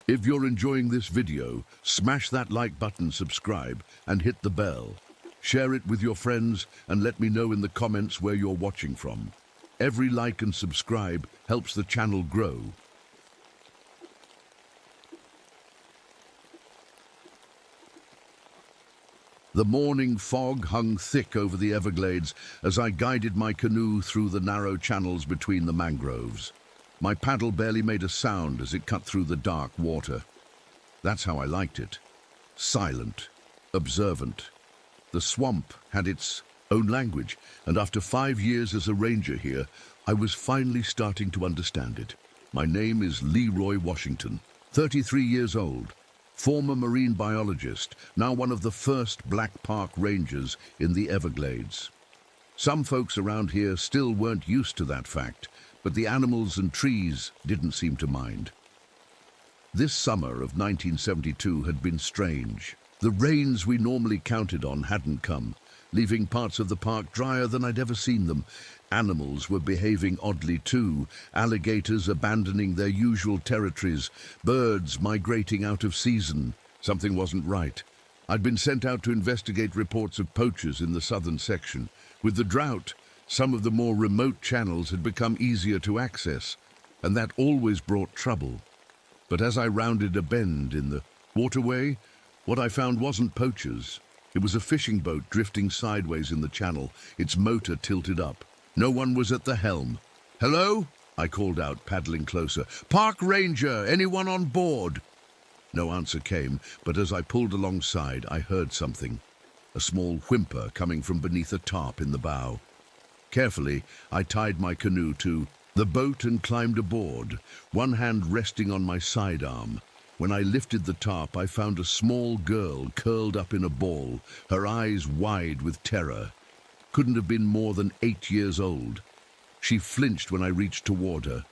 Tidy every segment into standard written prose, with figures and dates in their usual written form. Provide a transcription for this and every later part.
If you're enjoying this video, smash that like button, subscribe, and hit the bell. Share it with your friends and let me know in the comments where you're watching from. Every like and subscribe helps the channel grow. The morning fog hung thick over the Everglades as I guided my canoe through the narrow channels between the mangroves. My paddle barely made a sound as it cut through the dark water. That's how I liked it. Silent, observant. The swamp had its own language, and after 5 years as a ranger here, I was finally starting to understand it. My name is Leroy Washington, 33 years old. Former marine biologist, now one of the first black park rangers in the Everglades. Some folks around here still weren't used to that fact, but the animals and trees didn't seem to mind. This summer of 1972 had been strange. The rains we normally counted on hadn't come, leaving parts of the park drier than I'd ever seen them. Animals were behaving oddly too, alligators abandoning their usual territories, birds migrating out of season. Something wasn't right. I'd been sent out to investigate reports of poachers in the southern section. With the drought, some of the more remote channels had become easier to access, and that always brought trouble. But as I rounded a bend in the waterway, what I found wasn't poachers. It was a fishing boat drifting sideways in the channel, its motor tilted up. No one was at the helm. "Hello?" I called out, paddling closer. "Park ranger, anyone on board?" No answer came, but as I pulled alongside, I heard something. A small whimper coming from beneath a tarp in the bow. Carefully, I tied my canoe to the boat and climbed aboard, one hand resting on my sidearm. When I lifted the tarp, I found a small girl curled up in a ball, her eyes wide with terror. Couldn't have been more than 8 years old. She flinched when I reached toward her.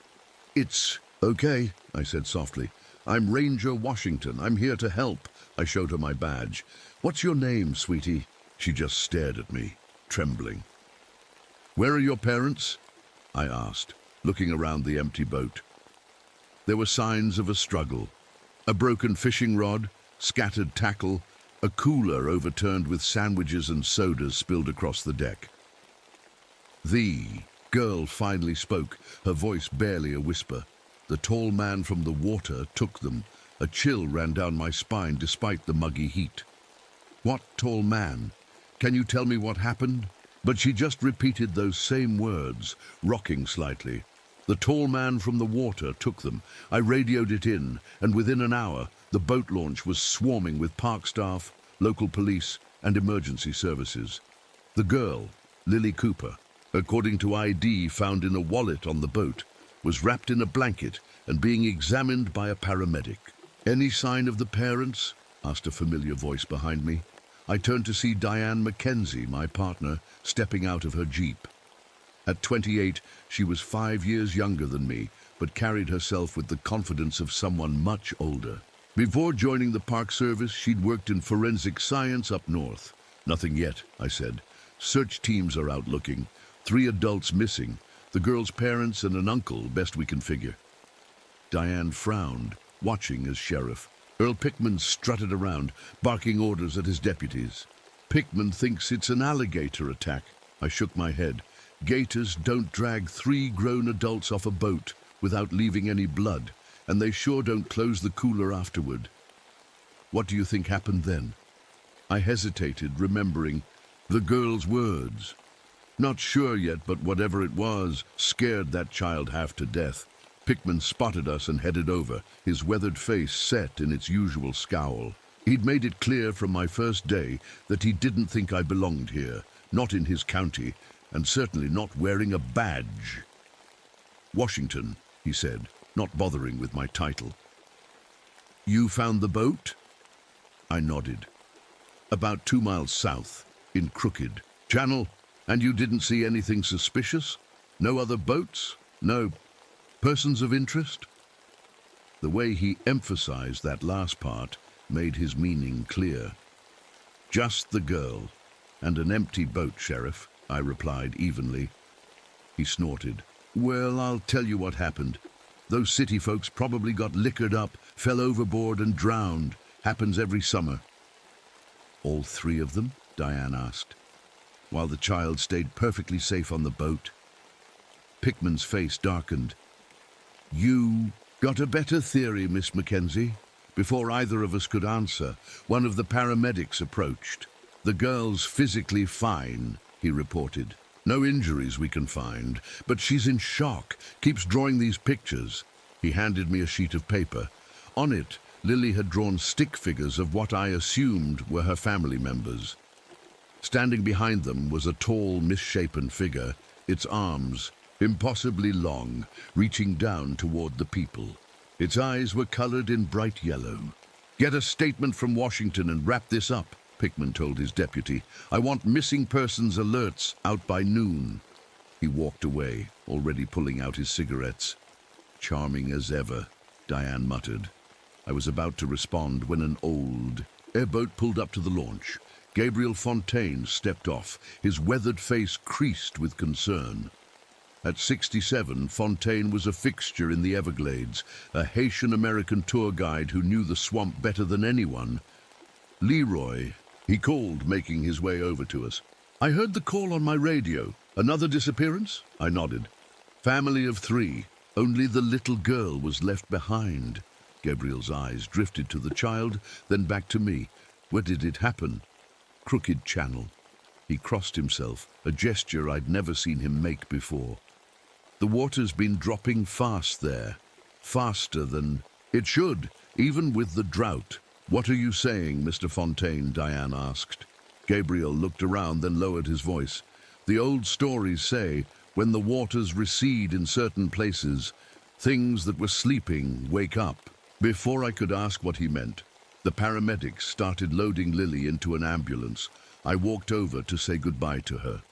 "It's okay," I said softly. "I'm Ranger Washington. I'm here to help." I showed her my badge. "What's your name, sweetie?" She just stared at me, trembling. "Where are your parents?" I asked, looking around the empty boat. There were signs of a struggle. A broken fishing rod, scattered tackle, a cooler overturned with sandwiches and sodas spilled across the deck. The girl finally spoke, her voice barely a whisper. The tall man from the water took them. A chill ran down my spine despite the muggy heat. "What tall man? Can you tell me what happened?" But she just repeated those same words, rocking slightly. "The tall man from the water took them." I radioed it in, and within an hour, the boat launch was swarming with park staff, local police, and emergency services. The girl, Lily Cooper, according to ID found in a wallet on the boat, was wrapped in a blanket and being examined by a paramedic. "Any sign of the parents?" asked a familiar voice behind me. I turned to see Diane Mackenzie, my partner, stepping out of her Jeep. At 28, she was 5 years younger than me, but carried herself with the confidence of someone much older. Before joining the Park Service, she'd worked in forensic science up north. "Nothing yet," I said. "Search teams are out looking. 3 adults missing. The girl's parents and an uncle, best we can figure." Diane frowned, watching as Sheriff Earl Pickman strutted around, barking orders at his deputies. "Pickman thinks it's an alligator attack." I shook my head. "Gators don't drag 3 grown adults off a boat without leaving any blood, and they sure don't close the cooler afterward." "What do you think happened then?" I hesitated, remembering the girl's words. "Not sure yet, but whatever it was, scared that child half to death." Pickman spotted us and headed over, his weathered face set in its usual scowl. He'd made it clear from my first day that he didn't think I belonged here, not in his county, and certainly not wearing a badge. "Washington," he said, not bothering with my title. "You found the boat?" I nodded. "About 2 miles south, in Crooked Channel. And you didn't see anything suspicious? No other boats? No persons of interest?" The way he emphasized that last part made his meaning clear. "Just the girl and an empty boat, Sheriff," I replied evenly. He snorted. "Well, I'll tell you what happened. Those city folks probably got liquored up fell overboard and drowned. Happens every summer." "All three of them?" Diane asked, "while the child stayed perfectly safe on the boat?" Pickman's face darkened. "You got a better theory, Miss Mackenzie?" Before either of us could answer, one of the paramedics approached. "The girl's physically fine," he reported. "No injuries we can find, but she's in shock, keeps drawing these pictures." He handed me a sheet of paper. On it, Lily had drawn stick figures of what I assumed were her family members. Standing behind them was a tall, misshapen figure, its arms impossibly long, reaching down toward the people. Its eyes were colored in bright yellow. "Get a statement from Washington and wrap this up," Pickman told his deputy. "I want missing persons alerts out by noon." He walked away, already pulling out his cigarettes. "Charming as ever," Diane muttered. I was about to respond when an old airboat pulled up to the launch. Gabriel Fontaine stepped off, his weathered face creased with concern. At 67, Fontaine was a fixture in the Everglades, a Haitian-American tour guide who knew the swamp better than anyone. "Leroy," he called, making his way over to us. "I heard the call on my radio. Another disappearance?" I nodded. "Family of 3. Only the little girl was left behind." Gabriel's eyes drifted to the child, then back to me. "Where did it happen?" "Crooked Channel." He crossed himself, a gesture I'd never seen him make before. "The water's been dropping fast there. Faster than it should, even with the drought." "What are you saying, Mr. Fontaine?" Diane asked. Gabriel looked around, then lowered his voice. "The old stories say, when the waters recede in certain places, things that were sleeping wake up." Before I could ask what he meant, the paramedics started loading Lily into an ambulance. I walked over to say goodbye to her.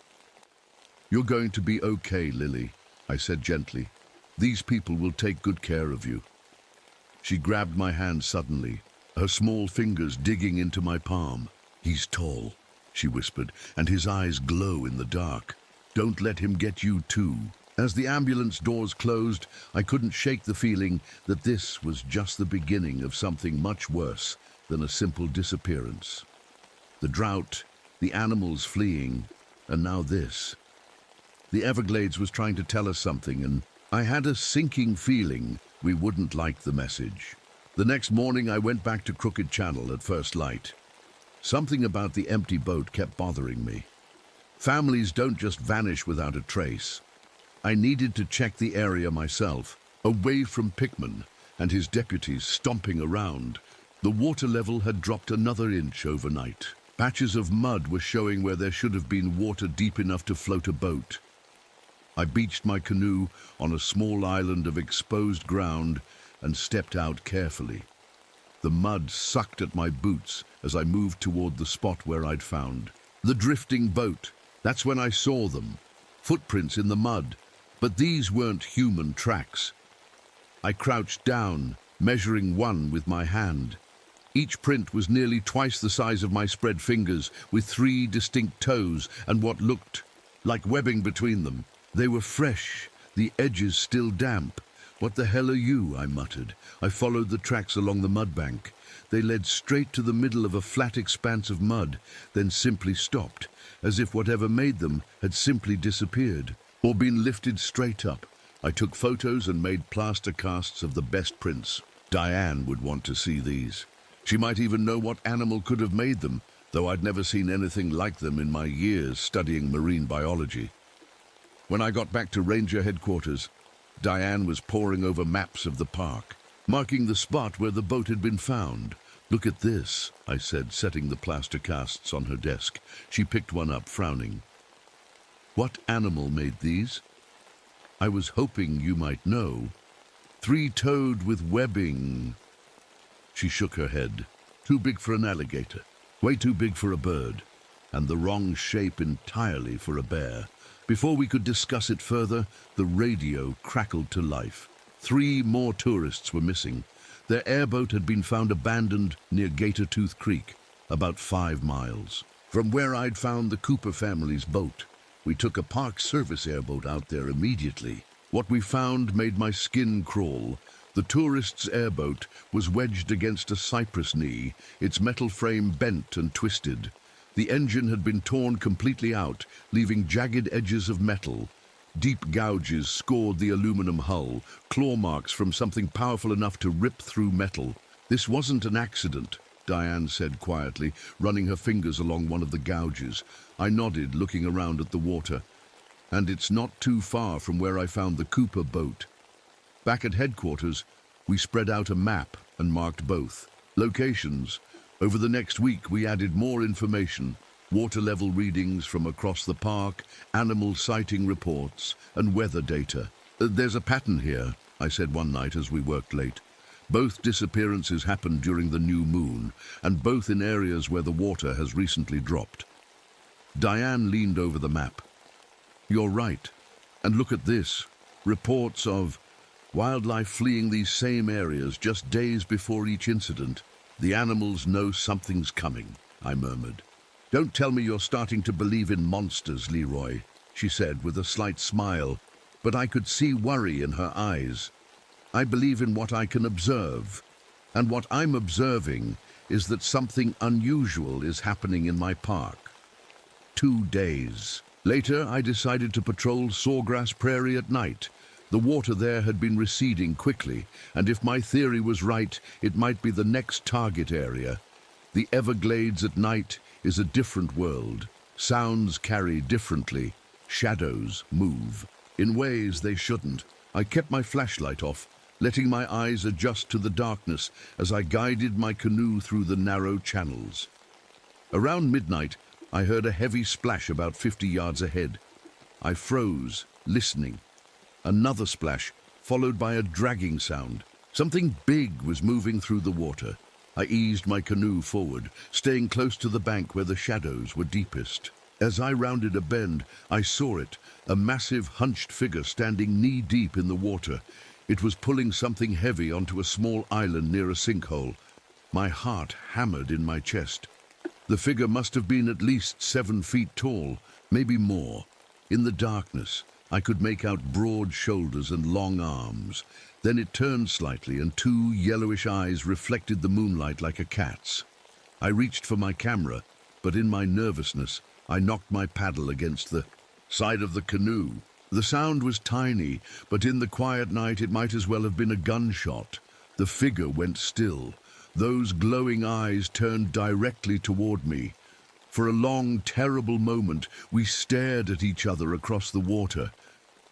"You're going to be okay, Lily," I said gently. "These people will take good care of you." She grabbed my hand suddenly, her small fingers digging into my palm. "He's tall," she whispered, "and his eyes glow in the dark. Don't let him get you too." As the ambulance doors closed, I couldn't shake the feeling that this was just the beginning of something much worse than a simple disappearance. The drought, the animals fleeing, and now this. The Everglades was trying to tell us something, and I had a sinking feeling we wouldn't like the message. The next morning I went back to Crooked Channel at first light. Something about the empty boat kept bothering me. Families don't just vanish without a trace. I needed to check the area myself, away from Pickman and his deputies stomping around. The water level had dropped another inch overnight. Patches of mud were showing where there should have been water deep enough to float a boat. I beached my canoe on a small island of exposed ground and stepped out carefully. The mud sucked at my boots as I moved toward the spot where I'd found the drifting boat. That's when I saw them, footprints in the mud, but these weren't human tracks. I crouched down, measuring one with my hand. Each print was nearly twice the size of my spread fingers, with 3 distinct toes and what looked like webbing between them. They were fresh, the edges still damp. "What the hell are you?" I muttered. I followed the tracks along the mud bank. They led straight to the middle of a flat expanse of mud, then simply stopped, as if whatever made them had simply disappeared, or been lifted straight up. I took photos and made plaster casts of the best prints. Diane would want to see these. She might even know what animal could have made them, though I'd never seen anything like them in my years studying marine biology. When I got back to Ranger headquarters, Diane was poring over maps of the park, marking the spot where the boat had been found. "Look at this," I said, setting the plaster casts on her desk. She picked one up, frowning. "What animal made these?" "I was hoping you might know. 3-toed with webbing." She shook her head. "Too big for an alligator, way too big for a bird, and the wrong shape entirely for a bear." Before we could discuss it further, the radio crackled to life. 3 more tourists were missing. Their airboat had been found abandoned near Gator Tooth Creek, about 5 miles from where I'd found the Cooper family's boat. We took a Park Service airboat out there immediately. What we found made my skin crawl. The tourist's airboat was wedged against a cypress knee, its metal frame bent and twisted. The engine had been torn completely out, leaving jagged edges of metal. Deep gouges scored the aluminum hull, claw marks from something powerful enough to rip through metal. "This wasn't an accident," Diane said quietly, running her fingers along one of the gouges. I nodded, looking around at the water. "And it's not too far from where I found the Cooper boat." Back at headquarters, we spread out a map and marked both locations. Over the next week, we added more information: water level readings from across the park, animal sighting reports, and weather data. "There's a pattern here," I said one night as we worked late. "Both disappearances happened during the new moon, and both in areas where the water has recently dropped." Diane leaned over the map. "You're right. And look at this. Reports of wildlife fleeing these same areas just days before each incident. The animals know something's coming," I murmured. "Don't tell me you're starting to believe in monsters, Leroy," she said with a slight smile, but I could see worry in her eyes. "I believe in what I can observe, and what I'm observing is that something unusual is happening in my park." 2 days later, I decided to patrol Sawgrass Prairie at night. The water there had been receding quickly, and if my theory was right, it might be the next target area. The Everglades at night is a different world. Sounds carry differently. Shadows move in ways they shouldn't. I kept my flashlight off, letting my eyes adjust to the darkness as I guided my canoe through the narrow channels. Around midnight, I heard a heavy splash about 50 yards ahead. I froze, listening. Another splash, followed by a dragging sound. Something big was moving through the water. I eased my canoe forward, staying close to the bank where the shadows were deepest. As I rounded a bend, I saw it, a massive hunched figure standing knee-deep in the water. It was pulling something heavy onto a small island near a sinkhole. My heart hammered in my chest. The figure must have been at least 7 feet tall, maybe more. In the darkness, I could make out broad shoulders and long arms. Then it turned slightly, and 2 yellowish eyes reflected the moonlight like a cat's. I reached for my camera, but in my nervousness, I knocked my paddle against the side of the canoe. The sound was tiny, but in the quiet night it might as well have been a gunshot. The figure went still. Those glowing eyes turned directly toward me. For a long, terrible moment, we stared at each other across the water.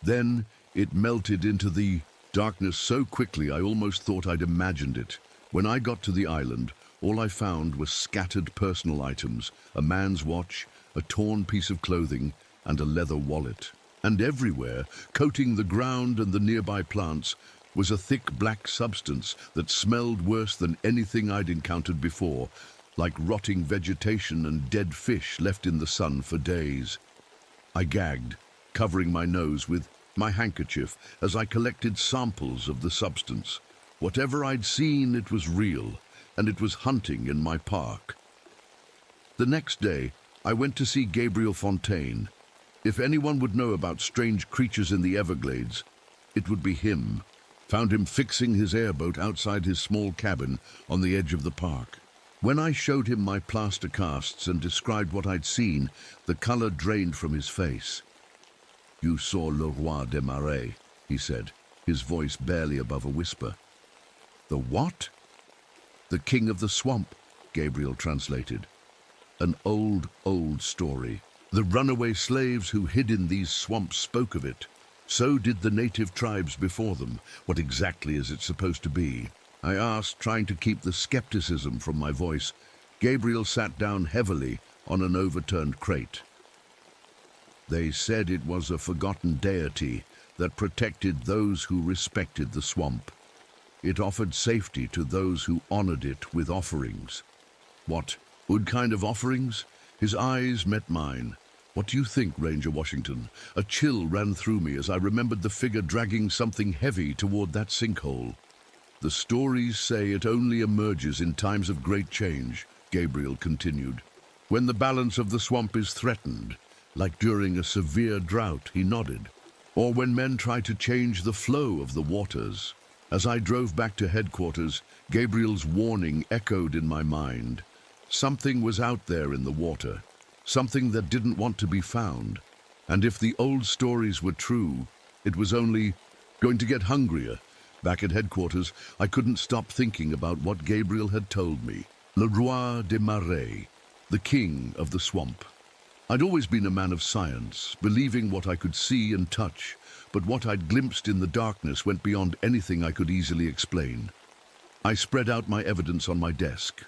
Then it melted into the darkness so quickly I almost thought I'd imagined it. When I got to the island, all I found was scattered personal items, a man's watch, a torn piece of clothing, and a leather wallet. And everywhere, coating the ground and the nearby plants, was a thick black substance that smelled worse than anything I'd encountered before, like rotting vegetation and dead fish left in the sun for days. I gagged, covering my nose with my handkerchief as I collected samples of the substance. Whatever I'd seen, it was real, and it was hunting in my park. The next day, I went to see Gabriel Fontaine. If anyone would know about strange creatures in the Everglades, it would be him. Found him fixing his airboat outside his small cabin on the edge of the park. When I showed him my plaster casts and described what I'd seen, the color drained from his face. "You saw Le Roi des Marais," he said, his voice barely above a whisper. "The what?" "The King of the Swamp," Gabriel translated. "An old, old story. The runaway slaves who hid in these swamps spoke of it. So did the native tribes before them. What exactly is it supposed to be?" I asked, trying to keep the skepticism from my voice. Gabriel sat down heavily on an overturned crate. "They said it was a forgotten deity that protected those who respected the swamp. It offered safety to those who honored it with offerings." "What kind of offerings?" His eyes met mine. "What do you think, Ranger Washington?" A chill ran through me as I remembered the figure dragging something heavy toward that sinkhole. "The stories say it only emerges in times of great change," Gabriel continued. "When the balance of the swamp is threatened, like during a severe drought," he nodded. "Or when men try to change the flow of the waters." As I drove back to headquarters, Gabriel's warning echoed in my mind. Something was out there in the water, something that didn't want to be found. And if the old stories were true, it was only going to get hungrier. Back at headquarters, I couldn't stop thinking about what Gabriel had told me. Le Roi des Marais, the king of the swamp. I'd always been a man of science, believing what I could see and touch, but what I'd glimpsed in the darkness went beyond anything I could easily explain. I spread out my evidence on my desk.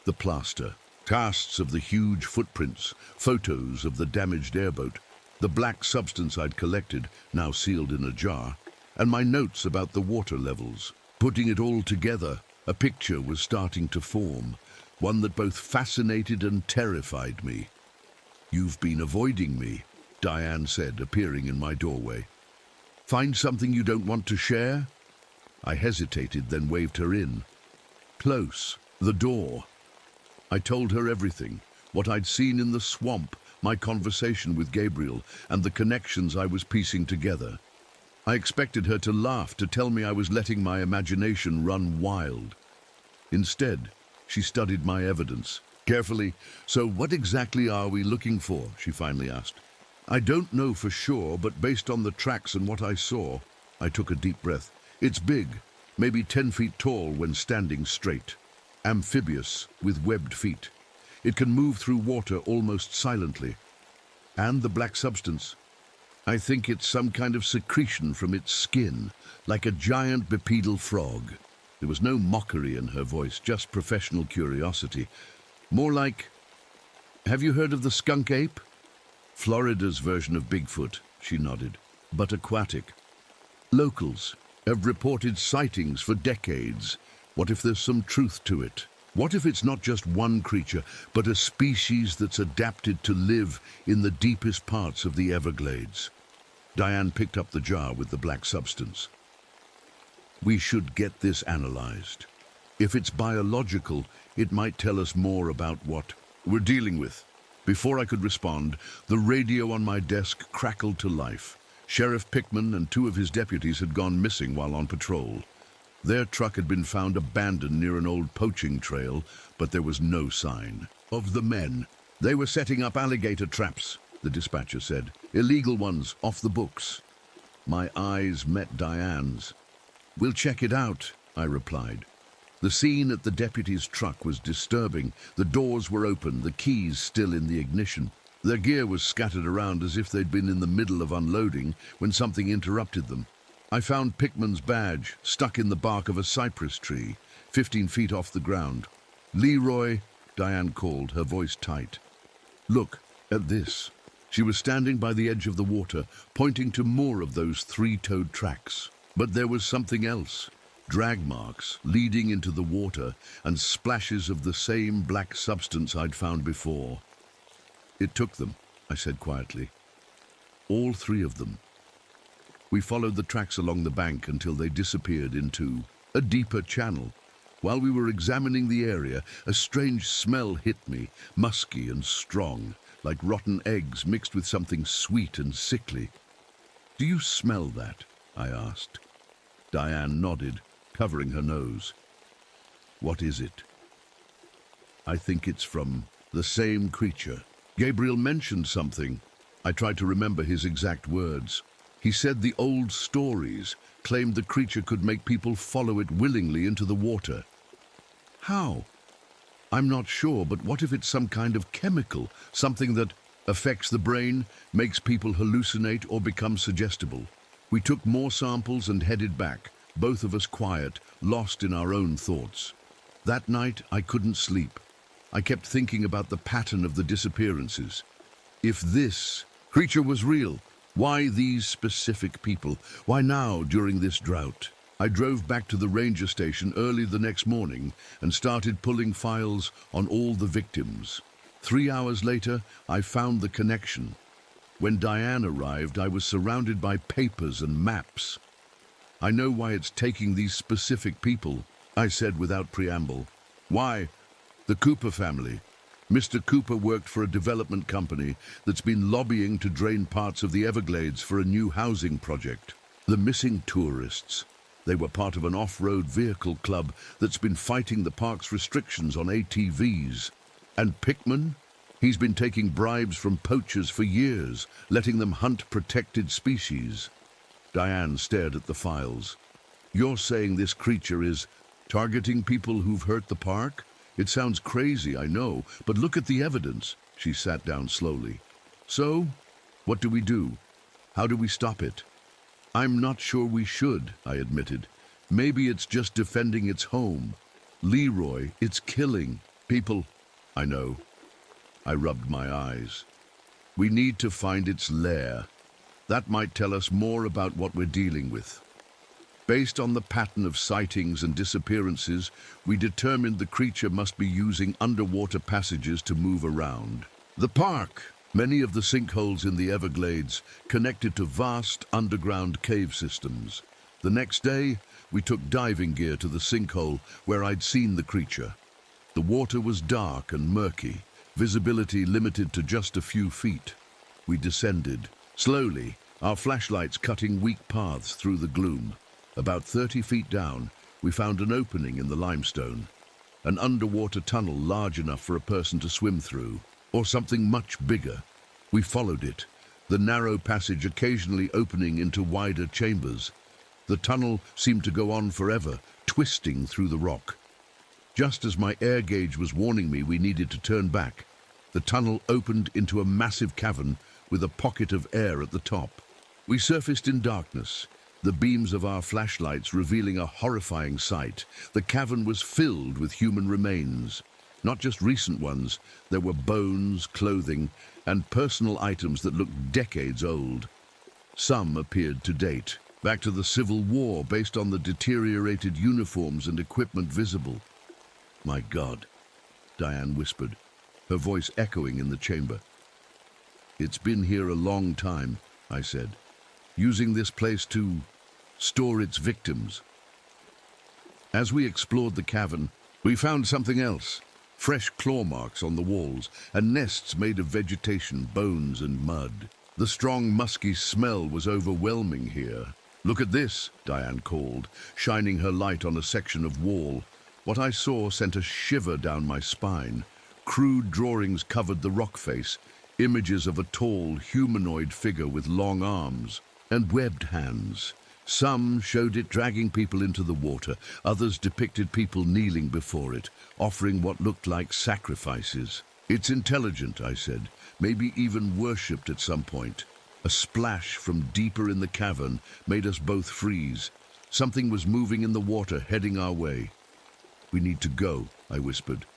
The plaster, casts of the huge footprints, photos of the damaged airboat, the black substance I'd collected, now sealed in a jar, and my notes about the water levels. Putting it all together, a picture was starting to form, one that both fascinated and terrified me. "You've been avoiding me," Diane said, appearing in my doorway. "Find something you don't want to share?" I hesitated, then waved her in. Close, the door. I told her everything, what I'd seen in the swamp, my conversation with Gabriel, and the connections I was piecing together. I expected her to laugh, to tell me I was letting my imagination run wild. Instead, she studied my evidence carefully. "So what exactly are we looking for?" she finally asked. "I don't know for sure, but based on the tracks and what I saw," I took a deep breath. "It's big, maybe 10 feet tall when standing straight. Amphibious, with webbed feet. It can move through water almost silently. And the black substance. I think it's some kind of secretion from its skin, like a giant bipedal frog." There was no mockery in her voice, just professional curiosity. More like, "Have you heard of the skunk ape?" "Florida's version of Bigfoot," she nodded, "but aquatic. Locals have reported sightings for decades. What if there's some truth to it? What if it's not just one creature, but a species that's adapted to live in the deepest parts of the Everglades?" Diane picked up the jar with the black substance. "We should get this analyzed. If it's biological, it might tell us more about what we're dealing with." Before I could respond, the radio on my desk crackled to life. Sheriff Pickman and 2 of his deputies had gone missing while on patrol. Their truck had been found abandoned near an old poaching trail, but there was no sign of the men. "They were setting up alligator traps," the dispatcher said. "Illegal ones, off the books." My eyes met Diane's. "We'll check it out," I replied. The scene at the deputy's truck was disturbing. The doors were open, the keys still in the ignition. Their gear was scattered around as if they'd been in the middle of unloading when something interrupted them. I found Pickman's badge stuck in the bark of a cypress tree, 15 feet off the ground. "Leroy," Diane called, her voice tight. "Look at this." She was standing by the edge of the water, pointing to more of those 3-toed tracks. But there was something else. Drag marks leading into the water and splashes of the same black substance I'd found before. "It took them," I said quietly. "All 3 of them." We followed the tracks along the bank until they disappeared into a deeper channel. While we were examining the area, a strange smell hit me, musky and strong, like rotten eggs mixed with something sweet and sickly. "Do you smell that?" I asked. Diane nodded, covering her nose. "What is it?" "I think it's from the same creature. Gabriel mentioned something." I tried to remember his exact words. He said the old stories claimed the creature could make people follow it willingly into the water. "How?" "I'm not sure, but what if it's some kind of chemical, something that affects the brain, makes people hallucinate or become suggestible?" We took more samples and headed back, both of us quiet, lost in our own thoughts. That night, I couldn't sleep. I kept thinking about the pattern of the disappearances. If this creature was real, why these specific people? Why now, during this drought? I drove back to the ranger station early the next morning and started pulling files on all the victims. 3 hours later, I found the connection. When Diane arrived, I was surrounded by papers and maps. "I know why it's taking these specific people," I said without preamble. "Why?" "The Cooper family. Mr. Cooper worked for a development company that's been lobbying to drain parts of the Everglades for a new housing project. The missing tourists. They were part of an off-road vehicle club that's been fighting the park's restrictions on ATVs. And Pickman? He's been taking bribes from poachers for years, letting them hunt protected species. Diane stared at the files. You're saying this creature is targeting people who've hurt the park? It sounds crazy, I know, but look at the evidence. She sat down slowly. So, what do we do? How do we stop it? I'm not sure we should, I admitted. Maybe it's just defending its home. Leroy, it's killing people. I know. I rubbed my eyes. We need to find its lair. That might tell us more about what we're dealing with. Based on the pattern of sightings and disappearances, we determined the creature must be using underwater passages to move around. The park, many of the sinkholes in the Everglades, connected to vast underground cave systems. The next day, we took diving gear to the sinkhole where I'd seen the creature. The water was dark and murky, visibility limited to just a few feet. We descended, slowly, our flashlights cutting weak paths through the gloom. About 30 feet down, we found an opening in the limestone, an underwater tunnel large enough for a person to swim through, or something much bigger. We followed it, the narrow passage occasionally opening into wider chambers. The tunnel seemed to go on forever, twisting through the rock. Just as my air gauge was warning me we needed to turn back, the tunnel opened into a massive cavern with a pocket of air at the top. We surfaced in darkness, the beams of our flashlights revealing a horrifying sight. The cavern was filled with human remains. Not just recent ones, there were bones, clothing, and personal items that looked decades old. Some appeared to date, back to the Civil War based on the deteriorated uniforms and equipment visible. My God, Diane whispered, her voice echoing in the chamber. It's been here a long time, I said, using this place to store its victims. As we explored the cavern, we found something else. Fresh claw marks on the walls, and nests made of vegetation, bones, and mud. The strong, musky smell was overwhelming here. Look at this, Diane called, shining her light on a section of wall. What I saw sent a shiver down my spine. Crude drawings covered the rock face, images of a tall, humanoid figure with long arms and webbed hands. Some showed it dragging people into the water, others depicted people kneeling before it, offering what looked like sacrifices. It's intelligent, I said, maybe even worshipped at some point. A splash from deeper in the cavern made us both freeze. Something was moving in the water, heading our way. We need to go, I whispered.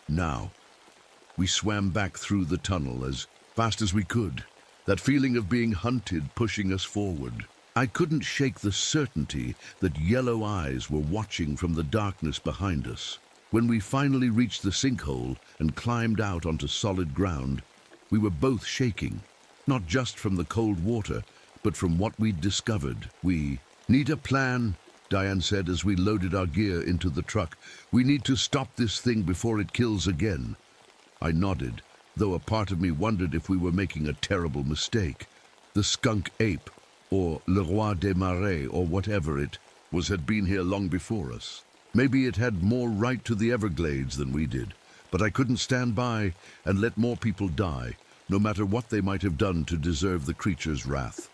Now. We swam back through the tunnel as fast as we could, that feeling of being hunted pushing us forward. I couldn't shake the certainty that yellow eyes were watching from the darkness behind us. When we finally reached the sinkhole and climbed out onto solid ground, we were both shaking, not just from the cold water, but from what we'd discovered. We need a plan, Diane said as we loaded our gear into the truck. We need to stop this thing before it kills again. I nodded, though a part of me wondered if we were making a terrible mistake. The skunk ape, or Le Roi des Marais, or whatever it was, had been here long before us. Maybe it had more right to the Everglades than we did, but I couldn't stand by and let more people die, no matter what they might have done to deserve the creature's wrath.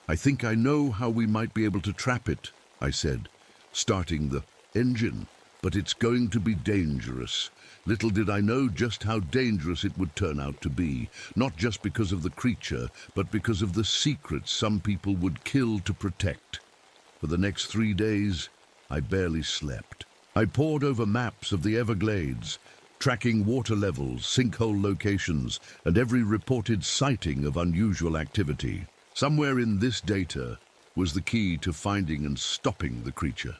I think I know how we might be able to trap it, I said, starting the engine, but it's going to be dangerous. Little did I know just how dangerous it would turn out to be, not just because of the creature, but because of the secrets some people would kill to protect. For the next 3 days, I barely slept. I pored over maps of the Everglades, tracking water levels, sinkhole locations, and every reported sighting of unusual activity. Somewhere in this data was the key to finding and stopping the creature.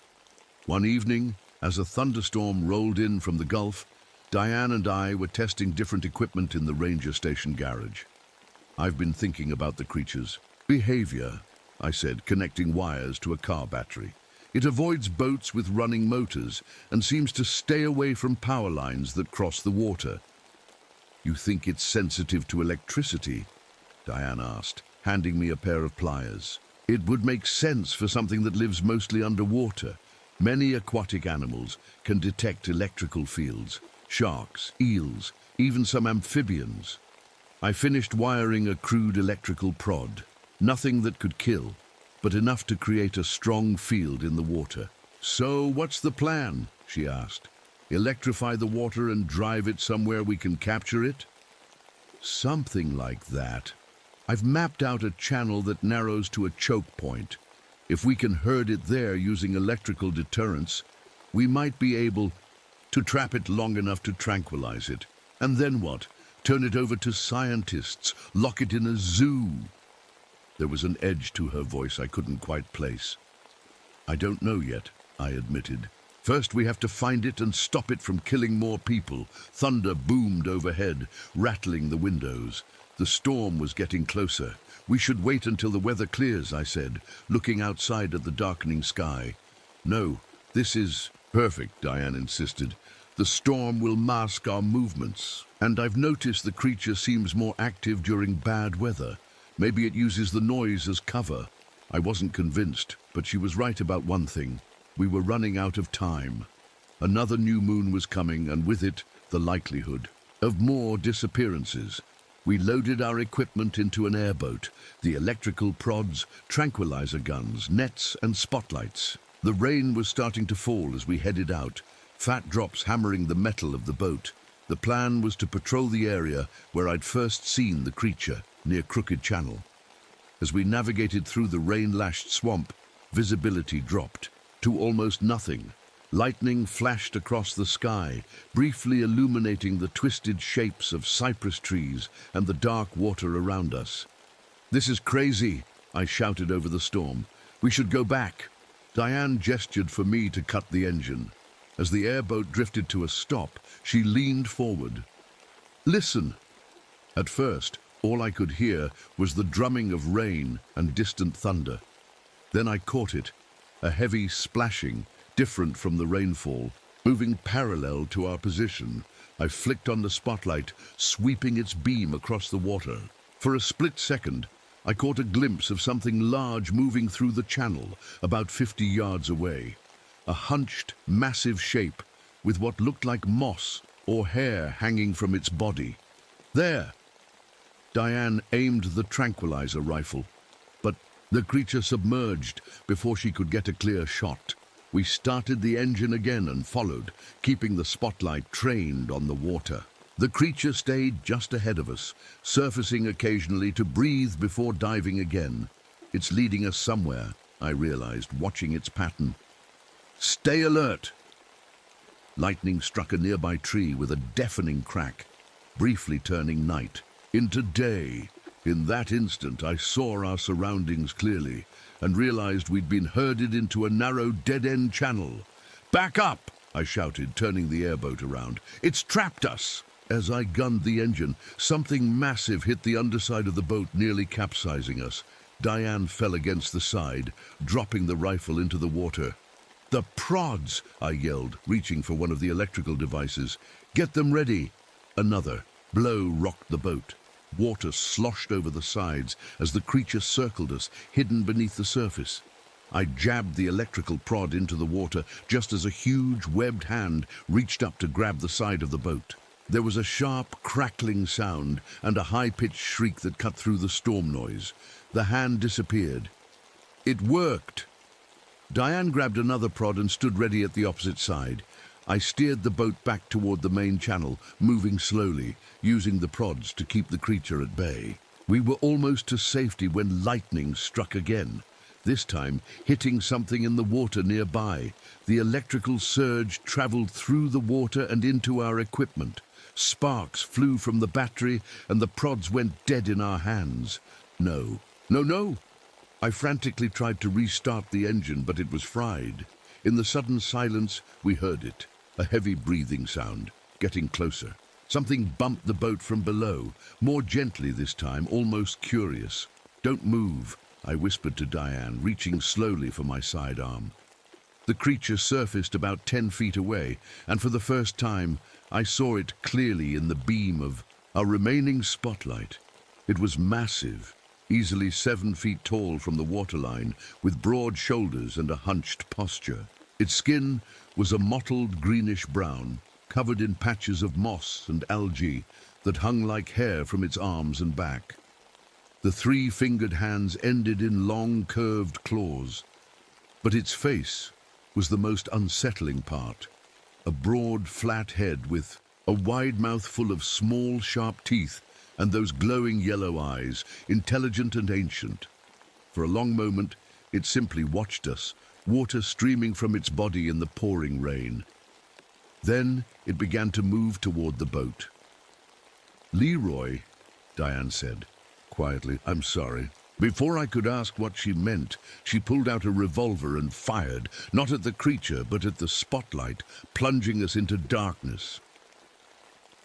One evening, as a thunderstorm rolled in from the Gulf, Diane and I were testing different equipment in the ranger station garage. I've been thinking about the creature's behavior, I said, connecting wires to a car battery. It avoids boats with running motors and seems to stay away from power lines that cross the water. You think it's sensitive to electricity? Diane asked, handing me a pair of pliers. It would make sense for something that lives mostly underwater. Many aquatic animals can detect electrical fields. Sharks, eels, even some amphibians. I finished wiring a crude electrical prod. Nothing that could kill, but enough to create a strong field in the water. "So what's the plan?" she asked. "Electrify the water and drive it somewhere we can capture it?" "Something like that. I've mapped out a channel that narrows to a choke point. If we can herd it there using electrical deterrents, we might be able to trap it long enough to tranquilize it. And then what? Turn it over to scientists, lock it in a zoo." There was an edge to her voice I couldn't quite place. "I don't know yet," I admitted. "First we have to find it and stop it from killing more people." Thunder boomed overhead, rattling the windows. The storm was getting closer. "We should wait until the weather clears," I said, looking outside at the darkening sky. "No, this is perfect," Diane insisted. "The storm will mask our movements, and I've noticed the creature seems more active during bad weather. Maybe it uses the noise as cover." I wasn't convinced, but she was right about one thing. We were running out of time. Another new moon was coming, and with it, the likelihood of more disappearances. We loaded our equipment into an airboat, the electrical prods, tranquilizer guns, nets and spotlights. The rain was starting to fall as we headed out, fat drops hammering the metal of the boat. The plan was to patrol the area where I'd first seen the creature, near Crooked Channel. As we navigated through the rain-lashed swamp, visibility dropped to almost nothing. Lightning flashed across the sky, briefly illuminating the twisted shapes of cypress trees and the dark water around us. "This is crazy," I shouted over the storm. "We should go back." Diane gestured for me to cut the engine. As the airboat drifted to a stop, she leaned forward. "Listen." At first, all I could hear was the drumming of rain and distant thunder. Then I caught it, a heavy splashing, different from the rainfall, moving parallel to our position. I flicked on the spotlight, sweeping its beam across the water. For a split second, I caught a glimpse of something large moving through the channel, about 50 yards away. A hunched, massive shape, with what looked like moss or hair hanging from its body. "There!" Diane aimed the tranquilizer rifle, but the creature submerged before she could get a clear shot. We started the engine again and followed, keeping the spotlight trained on the water. The creature stayed just ahead of us, surfacing occasionally to breathe before diving again. "It's leading us somewhere," I realized, watching its pattern. "Stay alert!" Lightning struck a nearby tree with a deafening crack, briefly turning night into day. In that instant, I saw our surroundings clearly and realized we'd been herded into a narrow, dead-end channel. "Back up!" I shouted, turning the airboat around. "It's trapped us!" As I gunned the engine, something massive hit the underside of the boat, nearly capsizing us. Diane fell against the side, dropping the rifle into the water. "The prods!" I yelled, reaching for one of the electrical devices. "Get them ready!" Another blow rocked the boat. Water sloshed over the sides as the creature circled us, hidden beneath the surface. I jabbed the electrical prod into the water just as a huge webbed hand reached up to grab the side of the boat. There was a sharp, crackling sound and a high-pitched shriek that cut through the storm noise. The hand disappeared. It worked! Diane grabbed another prod and stood ready at the opposite side. I steered the boat back toward the main channel, moving slowly, using the prods to keep the creature at bay. We were almost to safety when lightning struck again, this time hitting something in the water nearby. The electrical surge traveled through the water and into our equipment. Sparks flew from the battery and the prods went dead in our hands. No, no, no! I frantically tried to restart the engine, but it was fried. In the sudden silence, we heard it. A heavy breathing sound, getting closer. Something bumped the boat from below, more gently this time, almost curious. "Don't move," I whispered to Diane, reaching slowly for my sidearm. The creature surfaced about 10 feet away, and for the first time, I saw it clearly in the beam of our remaining spotlight. It was massive, easily 7 feet tall from the waterline, with broad shoulders and a hunched posture. Its skin was a mottled greenish-brown, covered in patches of moss and algae that hung like hair from its arms and back. The three-fingered hands ended in long, curved claws. But its face was the most unsettling part. A broad, flat head with a wide mouth full of small, sharp teeth and those glowing yellow eyes, intelligent and ancient. For a long moment, it simply watched us, water streaming from its body in the pouring rain. Then it began to move toward the boat. "Leroy," Diane said quietly, "I'm sorry." Before I could ask what she meant, she pulled out a revolver and fired, not at the creature, but at the spotlight, plunging us into darkness.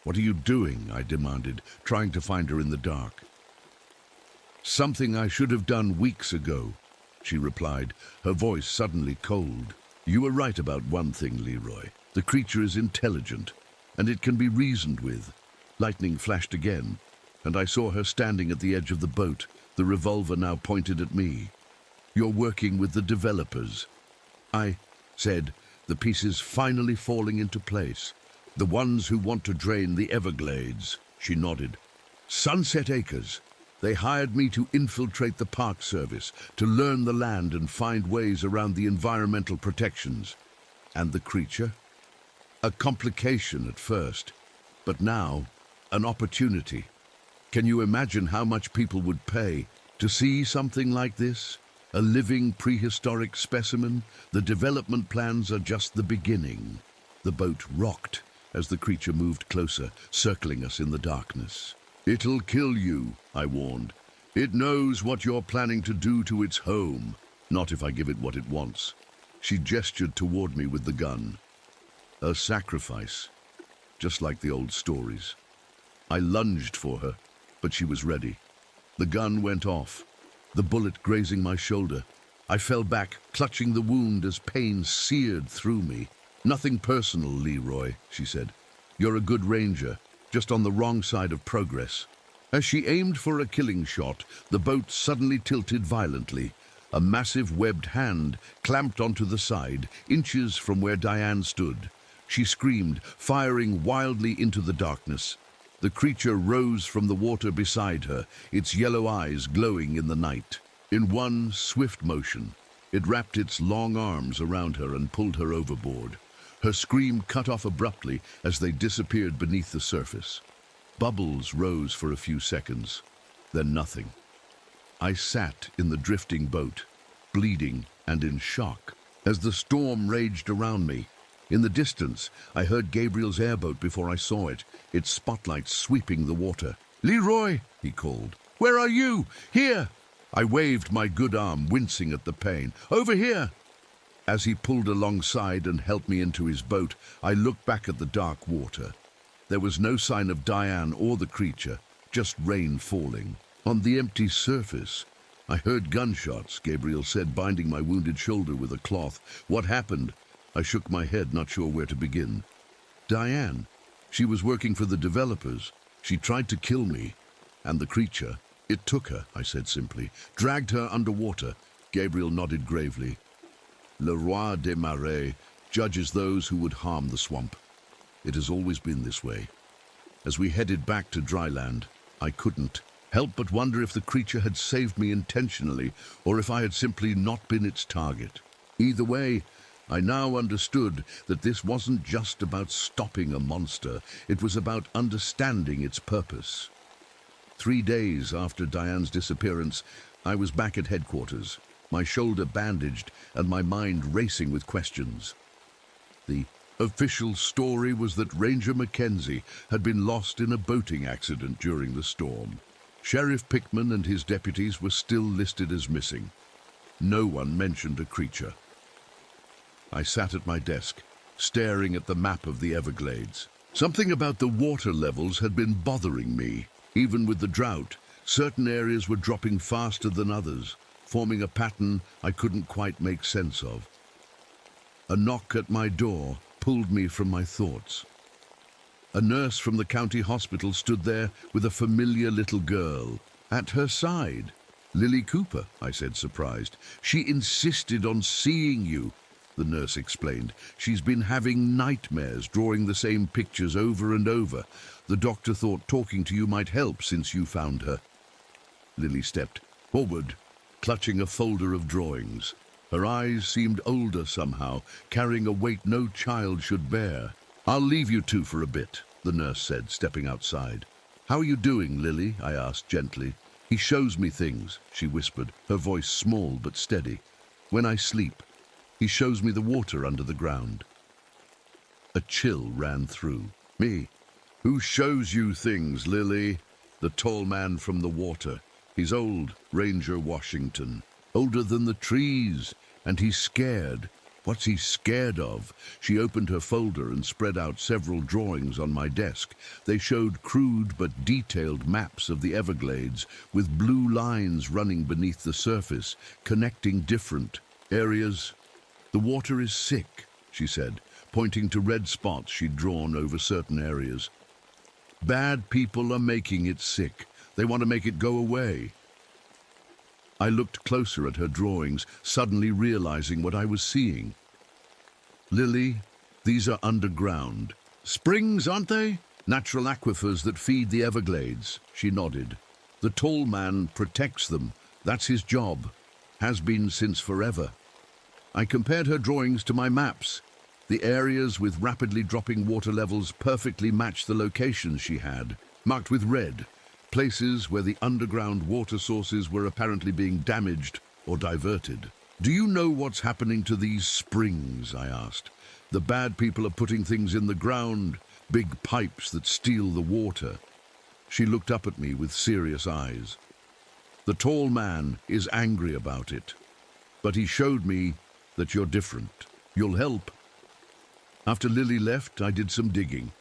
"What are you doing?" I demanded, trying to find her in the dark. "Something I should have done weeks ago," she replied, her voice suddenly cold. "You were right about one thing, Leroy. The creature is intelligent, and it can be reasoned with." Lightning flashed again, and I saw her standing at the edge of the boat, the revolver now pointed at me. "You're working with the developers," I said, the pieces finally falling into place. "The ones who want to drain the Everglades," she nodded. "Sunset Acres. They hired me to infiltrate the Park Service, to learn the land and find ways around the environmental protections. And the creature? A complication at first, but now an opportunity. Can you imagine how much people would pay to see something like this? A living prehistoric specimen? The development plans are just the beginning." The boat rocked as the creature moved closer, circling us in the darkness. "It'll kill you," I warned. "It knows what you're planning to do to its home. Not if I give it what it wants." She gestured toward me with the gun. "A sacrifice, just like the old stories." I lunged for her, but she was ready. The gun went off, the bullet grazing my shoulder. I fell back, clutching the wound as pain seared through me. "Nothing personal, Leroy," she said. "You're a good ranger, just on the wrong side of progress." As she aimed for a killing shot, the boat suddenly tilted violently. A massive webbed hand clamped onto the side, inches from where Diane stood. She screamed, firing wildly into the darkness. The creature rose from the water beside her, its yellow eyes glowing in the night. In one swift motion, it wrapped its long arms around her and pulled her overboard. Her scream cut off abruptly as they disappeared beneath the surface. Bubbles rose for a few seconds, then nothing. I sat in the drifting boat, bleeding and in shock, as the storm raged around me. In the distance, I heard Gabriel's airboat before I saw it, its spotlight sweeping the water. "Leroy," he called. "Where are you? Here!" I waved my good arm, wincing at the pain. "Over here!" As he pulled alongside and helped me into his boat, I looked back at the dark water. There was no sign of Diane or the creature, just rain falling. On the empty surface, I heard gunshots, Gabriel said, binding my wounded shoulder with a cloth. "What happened?" I shook my head, not sure where to begin. "Diane. She was working for the developers. She tried to kill me. And the creature. It took her," I said simply. "Dragged her underwater." Gabriel nodded gravely. "Le Roi des Marais judges those who would harm the swamp. It has always been this way." As we headed back to dry land, I couldn't help but wonder if the creature had saved me intentionally, or if I had simply not been its target. Either way, I now understood that this wasn't just about stopping a monster, it was about understanding its purpose. 3 days after Diane's disappearance, I was back at headquarters, my shoulder bandaged and my mind racing with questions. The official story was that Ranger Mackenzie had been lost in a boating accident during the storm. Sheriff Pickman and his deputies were still listed as missing. No one mentioned a creature. I sat at my desk, staring at the map of the Everglades. Something about the water levels had been bothering me. Even with the drought, certain areas were dropping faster than others, forming a pattern I couldn't quite make sense of. A knock at my door pulled me from my thoughts. A nurse from the county hospital stood there with a familiar little girl at her side. Lily Cooper, I said, surprised. She insisted on seeing you, the nurse explained. She's been having nightmares, drawing the same pictures over and over. The doctor thought talking to you might help since you found her. Lily stepped forward, clutching a folder of drawings. Her eyes seemed older somehow, carrying a weight no child should bear. I'll leave you two for a bit, the nurse said, stepping outside. How are you doing, Lily? I asked gently. He shows me things, she whispered, her voice small but steady. When I sleep, he shows me the water under the ground. A chill ran through me. Who shows you things, Lily? The tall man from the water. He's old, Ranger Washington. Older than the trees, and he's scared. What's he scared of? She opened her folder and spread out several drawings on my desk. They showed crude but detailed maps of the Everglades, with blue lines running beneath the surface, connecting different areas. The water is sick, she said, pointing to red spots she'd drawn over certain areas. Bad people are making it sick. They want to make it go away. I looked closer at her drawings, suddenly realizing what I was seeing. Lily, these are underground. Springs, aren't they? Natural aquifers that feed the Everglades, she nodded. The tall man protects them. That's his job. Has been since forever. I compared her drawings to my maps. The areas with rapidly dropping water levels perfectly matched the locations she had, marked with red. Places where the underground water sources were apparently being damaged or diverted. Do you know what's happening to these springs? I asked. The bad people are putting things in the ground, big pipes that steal the water. She looked up at me with serious eyes. The tall man is angry about it, but he showed me that you're different. You'll help. After Lily left, I did some digging.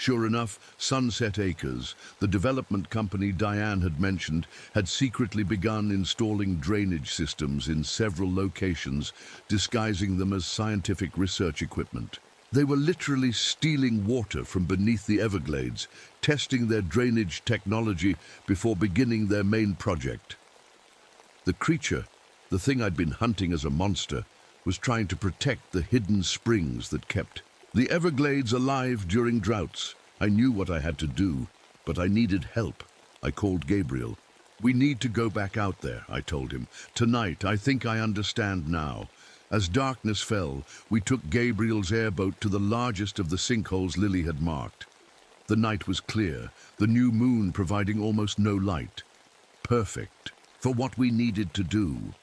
Sure enough, Sunset Acres, the development company Diane had mentioned, had secretly begun installing drainage systems in several locations, disguising them as scientific research equipment. They were literally stealing water from beneath the Everglades, testing their drainage technology before beginning their main project. The creature, the thing I'd been hunting as a monster, was trying to protect the hidden springs that kept the Everglades alive during droughts. I knew what I had to do, but I needed help. I called Gabriel. We need to go back out there, I told him. Tonight, I think I understand now. As darkness fell, we took Gabriel's airboat to the largest of the sinkholes Lily had marked. The night was clear, the new moon providing almost no light. Perfect for what we needed to do.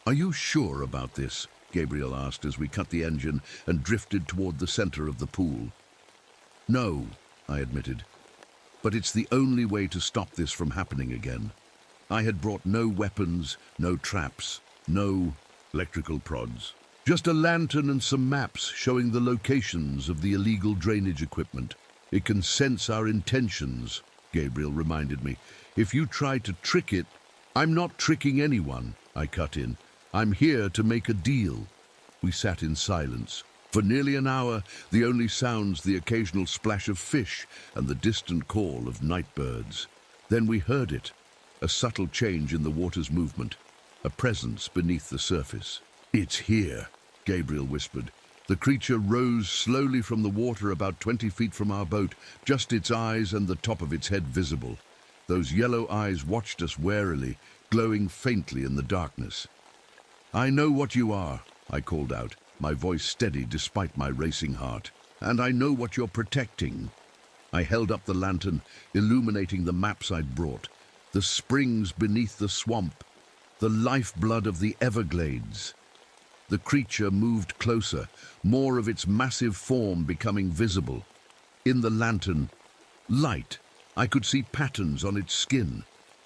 Are you sure about this? Gabriel asked as we cut the engine and drifted toward the center of the pool. No, I admitted, but it's the only way to stop this from happening again. I had brought no weapons, no traps, no electrical prods. Just a lantern and some maps showing the locations of the illegal drainage equipment. It can sense our intentions, Gabriel reminded me. If you try to trick it, I'm not tricking anyone, I cut in. I'm here to make a deal. We sat in silence. For nearly an hour, the only sounds the occasional splash of fish and the distant call of night birds. Then we heard it, a subtle change in the water's movement, a presence beneath the surface. It's here, Gabriel whispered. The creature rose slowly from the water about 20 feet from our boat, just its eyes and the top of its head visible. Those yellow eyes watched us warily, glowing faintly in the darkness. I know what you are, I called out, my voice steady despite my racing heart. And I know what you're protecting. I held up the lantern, illuminating the maps I'd brought. The springs beneath the swamp, the lifeblood of the Everglades. The creature moved closer, more of its massive form becoming visible. In the lantern, light. I could see patterns on its skin,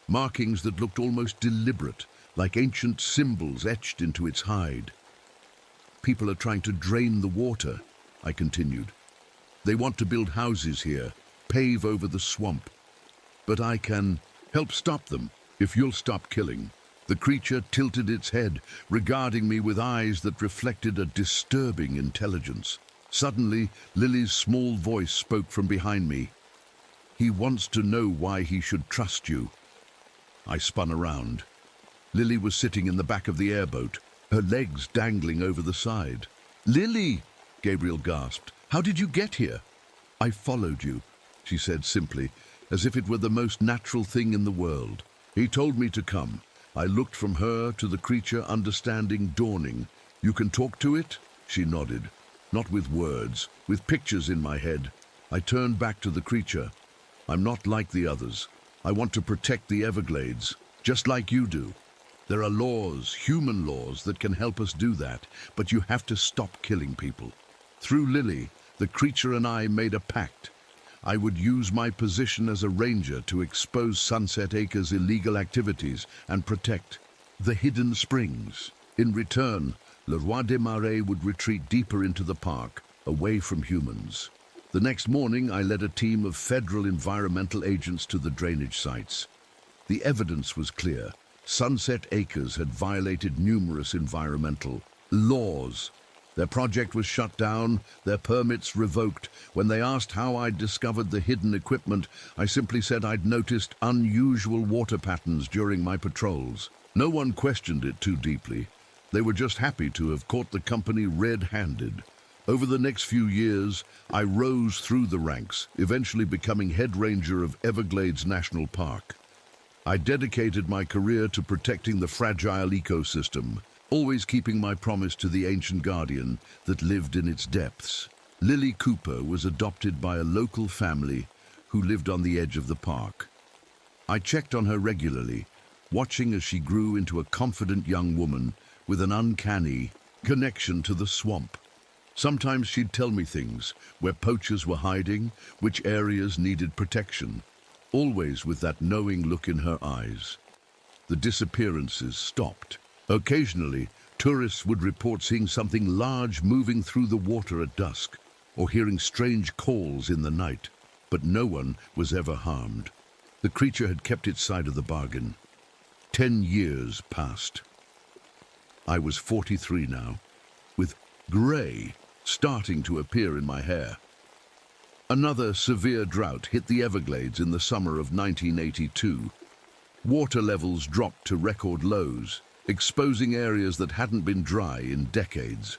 markings that looked almost deliberate, like ancient symbols etched into its hide. People are trying to drain the water, I continued. They want to build houses here, pave over the swamp. But I can help stop them if you'll stop killing. The creature tilted its head, regarding me with eyes that reflected a disturbing intelligence. Suddenly, Lily's small voice spoke from behind me. He wants to know why he should trust you. I spun around. Lily was sitting in the back of the airboat, her legs dangling over the side. "Lily!" Gabriel gasped. "How did you get here?" "I followed you," she said simply, as if it were the most natural thing in the world. "He told me to come." I looked from her to the creature, understanding dawning. "You can talk to it?" She nodded. "Not with words, with pictures in my head." I turned back to the creature. "I'm not like the others. I want to protect the Everglades, just like you do. There are laws, human laws, that can help us do that, but you have to stop killing people." Through Lily, the creature and I made a pact. I would use my position as a ranger to expose Sunset Acres' illegal activities and protect the hidden springs. In return, Le Roi des Marais would retreat deeper into the park, away from humans. The next morning, I led a team of federal environmental agents to the drainage sites. The evidence was clear. Sunset Acres had violated numerous environmental laws. Their project was shut down, their permits revoked. When they asked how I'd discovered the hidden equipment, I simply said I'd noticed unusual water patterns during my patrols. No one questioned it too deeply. They were just happy to have caught the company red-handed. Over the next few years, I rose through the ranks, eventually becoming head ranger of Everglades National Park. I dedicated my career to protecting the fragile ecosystem, always keeping my promise to the ancient guardian that lived in its depths. Lily Cooper was adopted by a local family who lived on the edge of the park. I checked on her regularly, watching as she grew into a confident young woman with an uncanny connection to the swamp. Sometimes she'd tell me things, where poachers were hiding, which areas needed protection, always with that knowing look in her eyes. The disappearances stopped. Occasionally, tourists would report seeing something large moving through the water at dusk, or hearing strange calls in the night, but no one was ever harmed. The creature had kept its side of the bargain. 10 years passed. I was 43 now, with grey starting to appear in my hair. Another severe drought hit the Everglades in the summer of 1982. Water levels dropped to record lows, exposing areas that hadn't been dry in decades.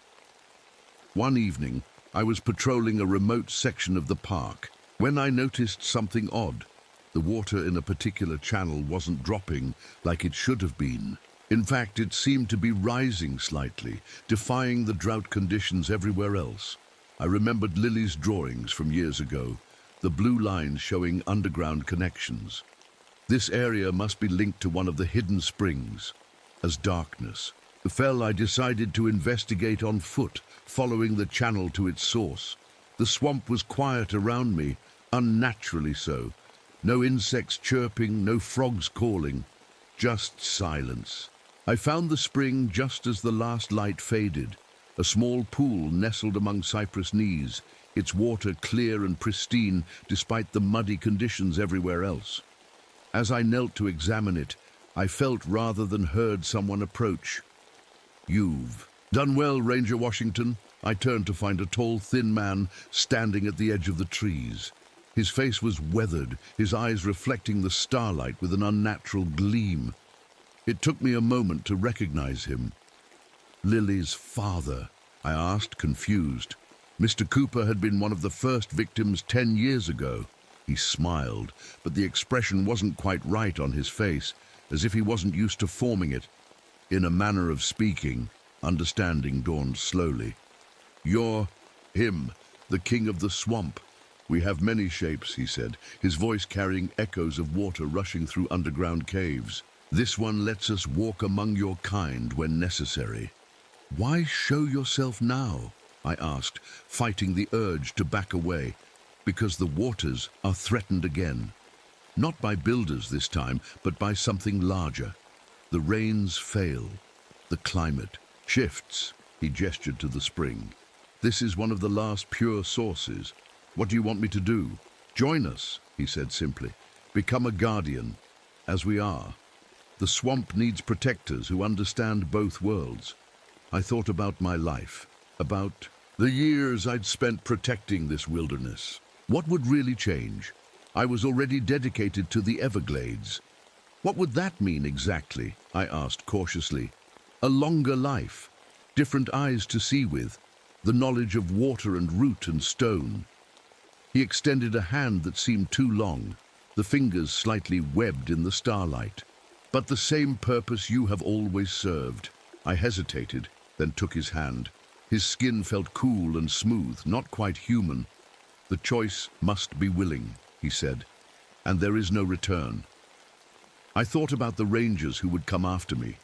One evening, I was patrolling a remote section of the park when I noticed something odd. The water in a particular channel wasn't dropping like it should have been. In fact, it seemed to be rising slightly, defying the drought conditions everywhere else. I remembered Lily's drawings from years ago, the blue lines showing underground connections. This area must be linked to one of the hidden springs. As darkness fell, I decided to investigate on foot, following the channel to its source. The swamp was quiet around me, unnaturally so. No insects chirping, no frogs calling, just silence. I found the spring just as the last light faded, a small pool nestled among cypress knees, its water clear and pristine despite the muddy conditions everywhere else. As I knelt to examine it, I felt rather than heard someone approach. "You've done well, Ranger Washington." I turned to find a tall, thin man standing at the edge of the trees. His face was weathered, his eyes reflecting the starlight with an unnatural gleam. It took me a moment to recognize him. "Lily's father?" I asked, confused. Mr. Cooper had been one of the first victims 10 years ago. He smiled, but the expression wasn't quite right on his face, as if he wasn't used to forming it. In a manner of speaking, understanding dawned slowly. "You're him, the king of the swamp. We have many shapes," he said, his voice carrying echoes of water rushing through underground caves. "This one lets us walk among your kind when necessary." "Why show yourself now?" I asked, fighting the urge to back away. "Because the waters are threatened again. Not by builders this time, but by something larger. The rains fail. The climate shifts." He gestured to the spring. "This is one of the last pure sources. What do you want me to do?" "Join us," he said simply. "Become a guardian, as we are. The swamp needs protectors who understand both worlds." I thought about my life, about the years I'd spent protecting this wilderness. What would really change? I was already dedicated to the Everglades. What would that mean exactly? I asked cautiously. A longer life, different eyes to see with, the knowledge of water and root and stone. He extended a hand that seemed too long, the fingers slightly webbed in the starlight. But the same purpose you have always served. I hesitated, then took his hand. His skin felt cool and smooth, not quite human. The choice must be willing, he said, and there is no return. I thought about the rangers who would come after me,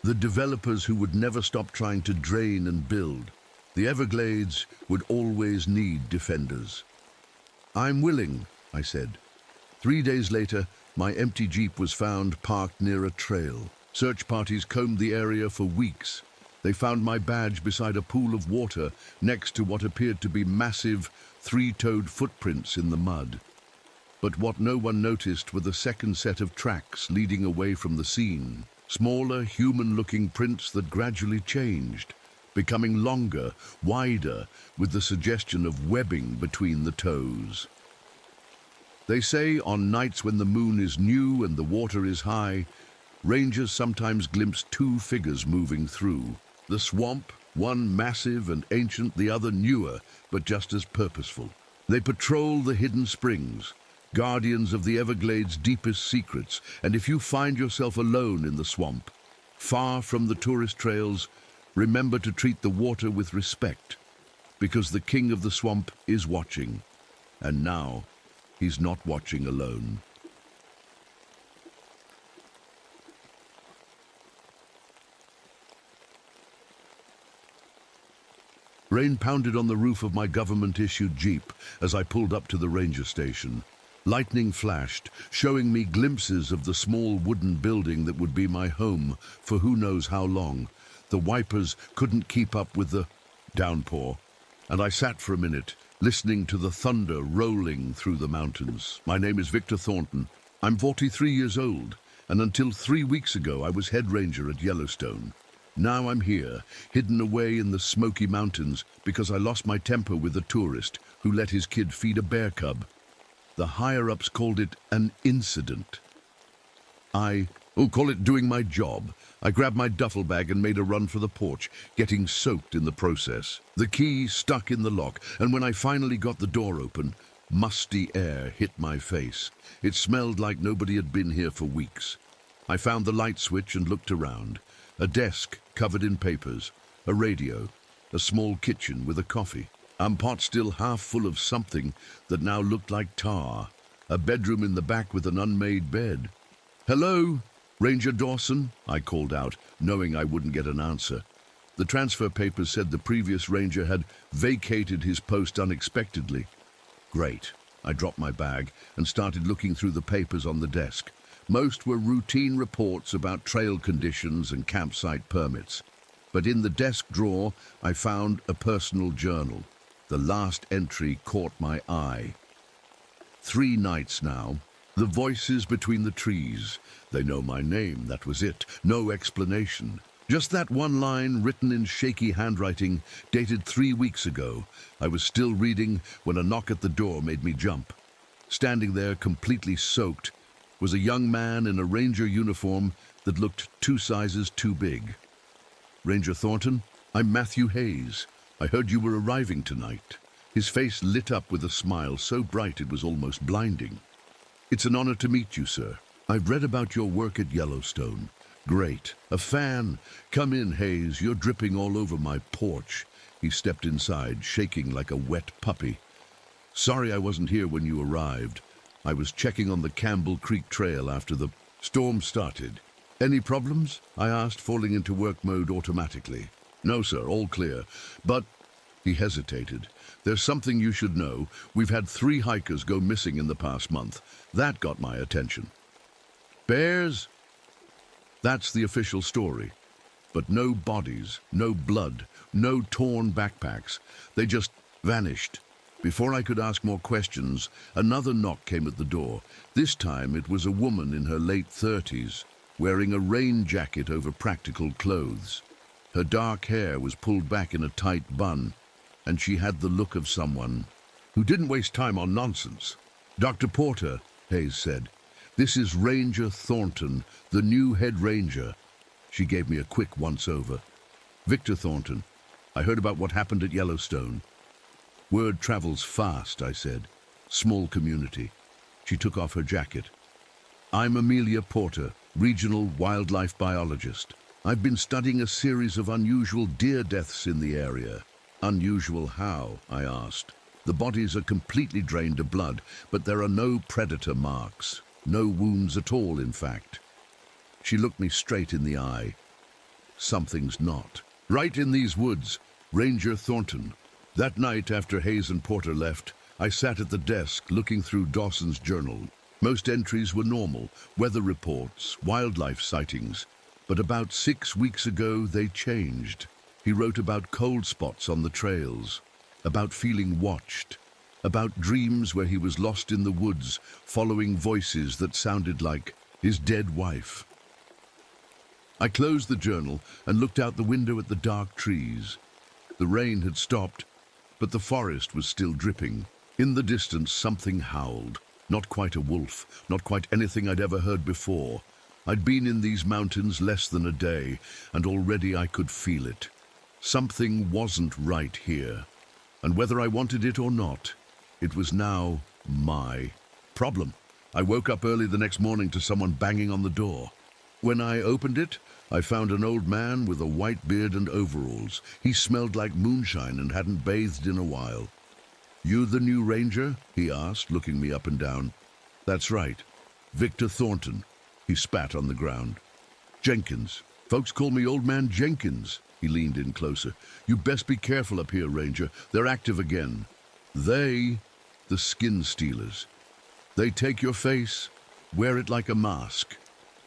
the developers who would never stop trying to drain and build. The Everglades would always need defenders. I'm willing, I said. 3 days later, my empty jeep was found parked near a trail. Search parties combed the area for weeks. They found my badge beside a pool of water next to what appeared to be massive, three-toed footprints in the mud. But what no one noticed were the second set of tracks leading away from the scene. Smaller, human-looking prints that gradually changed, becoming longer, wider, with the suggestion of webbing between the toes. They say on nights when the moon is new and the water is high, rangers sometimes glimpse two figures moving through. The swamp, one massive and ancient, the other newer, but just as purposeful. They patrol the hidden springs, guardians of the Everglades' deepest secrets, and if you find yourself alone in the swamp, far from the tourist trails, remember to treat the water with respect, because the king of the swamp is watching, and now he's not watching alone. Rain pounded on the roof of my government-issued Jeep as I pulled up to the ranger station. Lightning flashed, showing me glimpses of the small wooden building that would be my home for who knows how long. The wipers couldn't keep up with the downpour, and I sat for a minute, listening to the thunder rolling through the mountains. My name is Victor Thornton. I'm 43 years old, and until 3 weeks ago I was head ranger at Yellowstone. Now I'm here, hidden away in the Smoky Mountains because I lost my temper with a tourist who let his kid feed a bear cub. The higher-ups called it an incident. Call it doing my job. I grabbed my duffel bag and made a run for the porch, getting soaked in the process. The key stuck in the lock, and when I finally got the door open, musty air hit my face. It smelled like nobody had been here for weeks. I found the light switch and looked around. A desk covered in papers, a radio, a small kitchen with a coffee. A pot still half full of something that now looked like tar. A bedroom in the back with an unmade bed. "Hello, Ranger Dawson," I called out, knowing I wouldn't get an answer. The transfer papers said the previous ranger had vacated his post unexpectedly. Great. I dropped my bag and started looking through the papers on the desk. Most were routine reports about trail conditions and campsite permits. But in the desk drawer, I found a personal journal. The last entry caught my eye. 3 nights now. The voices between the trees. They know my name, that was it. No explanation. Just that one line written in shaky handwriting, dated 3 weeks ago. I was still reading when a knock at the door made me jump. Standing there, completely soaked, was a young man in a ranger uniform that looked 2 sizes too big. "Ranger Thornton, I'm Matthew Hayes. I heard you were arriving tonight." His face lit up with a smile so bright it was almost blinding. "It's an honor to meet you, sir. I've read about your work at Yellowstone. Great. A fan. Come in, Hayes. You're dripping all over my porch." He stepped inside, shaking like a wet puppy. "Sorry I wasn't here when you arrived. I was checking on the Campbell Creek Trail after the storm started." "Any problems?" I asked, falling into work mode automatically. "No, sir, all clear. But," he hesitated, "there's something you should know. We've had 3 hikers go missing in the past month. That got my attention." "Bears?" "That's the official story. But no bodies, no blood, no torn backpacks. They just vanished." Before I could ask more questions, another knock came at the door. This time it was a woman in her late 30s, wearing a rain jacket over practical clothes. Her dark hair was pulled back in a tight bun, and she had the look of someone who didn't waste time on nonsense. "Dr. Porter," Hayes said, This is Ranger Thornton, the new head ranger. She gave me a quick once-over. Victor Thornton. I heard about what happened at Yellowstone. Word travels fast, I said. Small community. She took off her jacket. I'm Amelia Porter, regional wildlife biologist. I've been studying a series of unusual deer deaths in the area. Unusual how? I asked. The bodies are completely drained of blood, but there are no predator marks. No wounds at all, in fact. She looked me straight in the eye. Something's not. Right in these woods, Ranger Thornton. That night after Hayes and Porter left, I sat at the desk looking through Dawson's journal. Most entries were normal, weather reports, wildlife sightings. But about 6 weeks ago, they changed. He wrote about cold spots on the trails, about feeling watched, about dreams where he was lost in the woods, following voices that sounded like his dead wife. I closed the journal and looked out the window at the dark trees. The rain had stopped, but the forest was still dripping. In the distance, something howled. Not quite a wolf, not quite anything I'd ever heard before. I'd been in these mountains less than a day, and already I could feel it. Something wasn't right here. And whether I wanted it or not, it was now my problem. I woke up early the next morning to someone banging on the door. When I opened it, I found an old man with a white beard and overalls. He smelled like moonshine and hadn't bathed in a while. You the new ranger? He asked, looking me up and down. That's right. Victor Thornton. He spat on the ground. Jenkins. Folks call me Old Man Jenkins. He leaned in closer. You best be careful up here, Ranger. They're active again. They, the skin stealers. They take your face, wear it like a mask.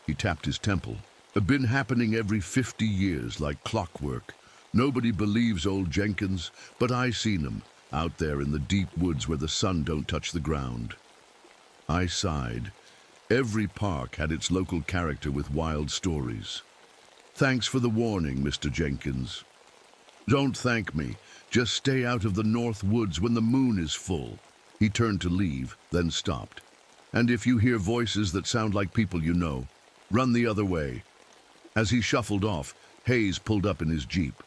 He tapped his temple. Have been happening every 50 years like clockwork. Nobody believes old Jenkins, but I seen him out there in the deep woods where the sun don't touch the ground. I sighed. Every park had its local character with wild stories. Thanks for the warning, Mr. Jenkins. Don't thank me. Just stay out of the north woods when the moon is full. He turned to leave, then stopped. And if you hear voices that sound like people you know, run the other way. As he shuffled off, Hayes pulled up in his Jeep.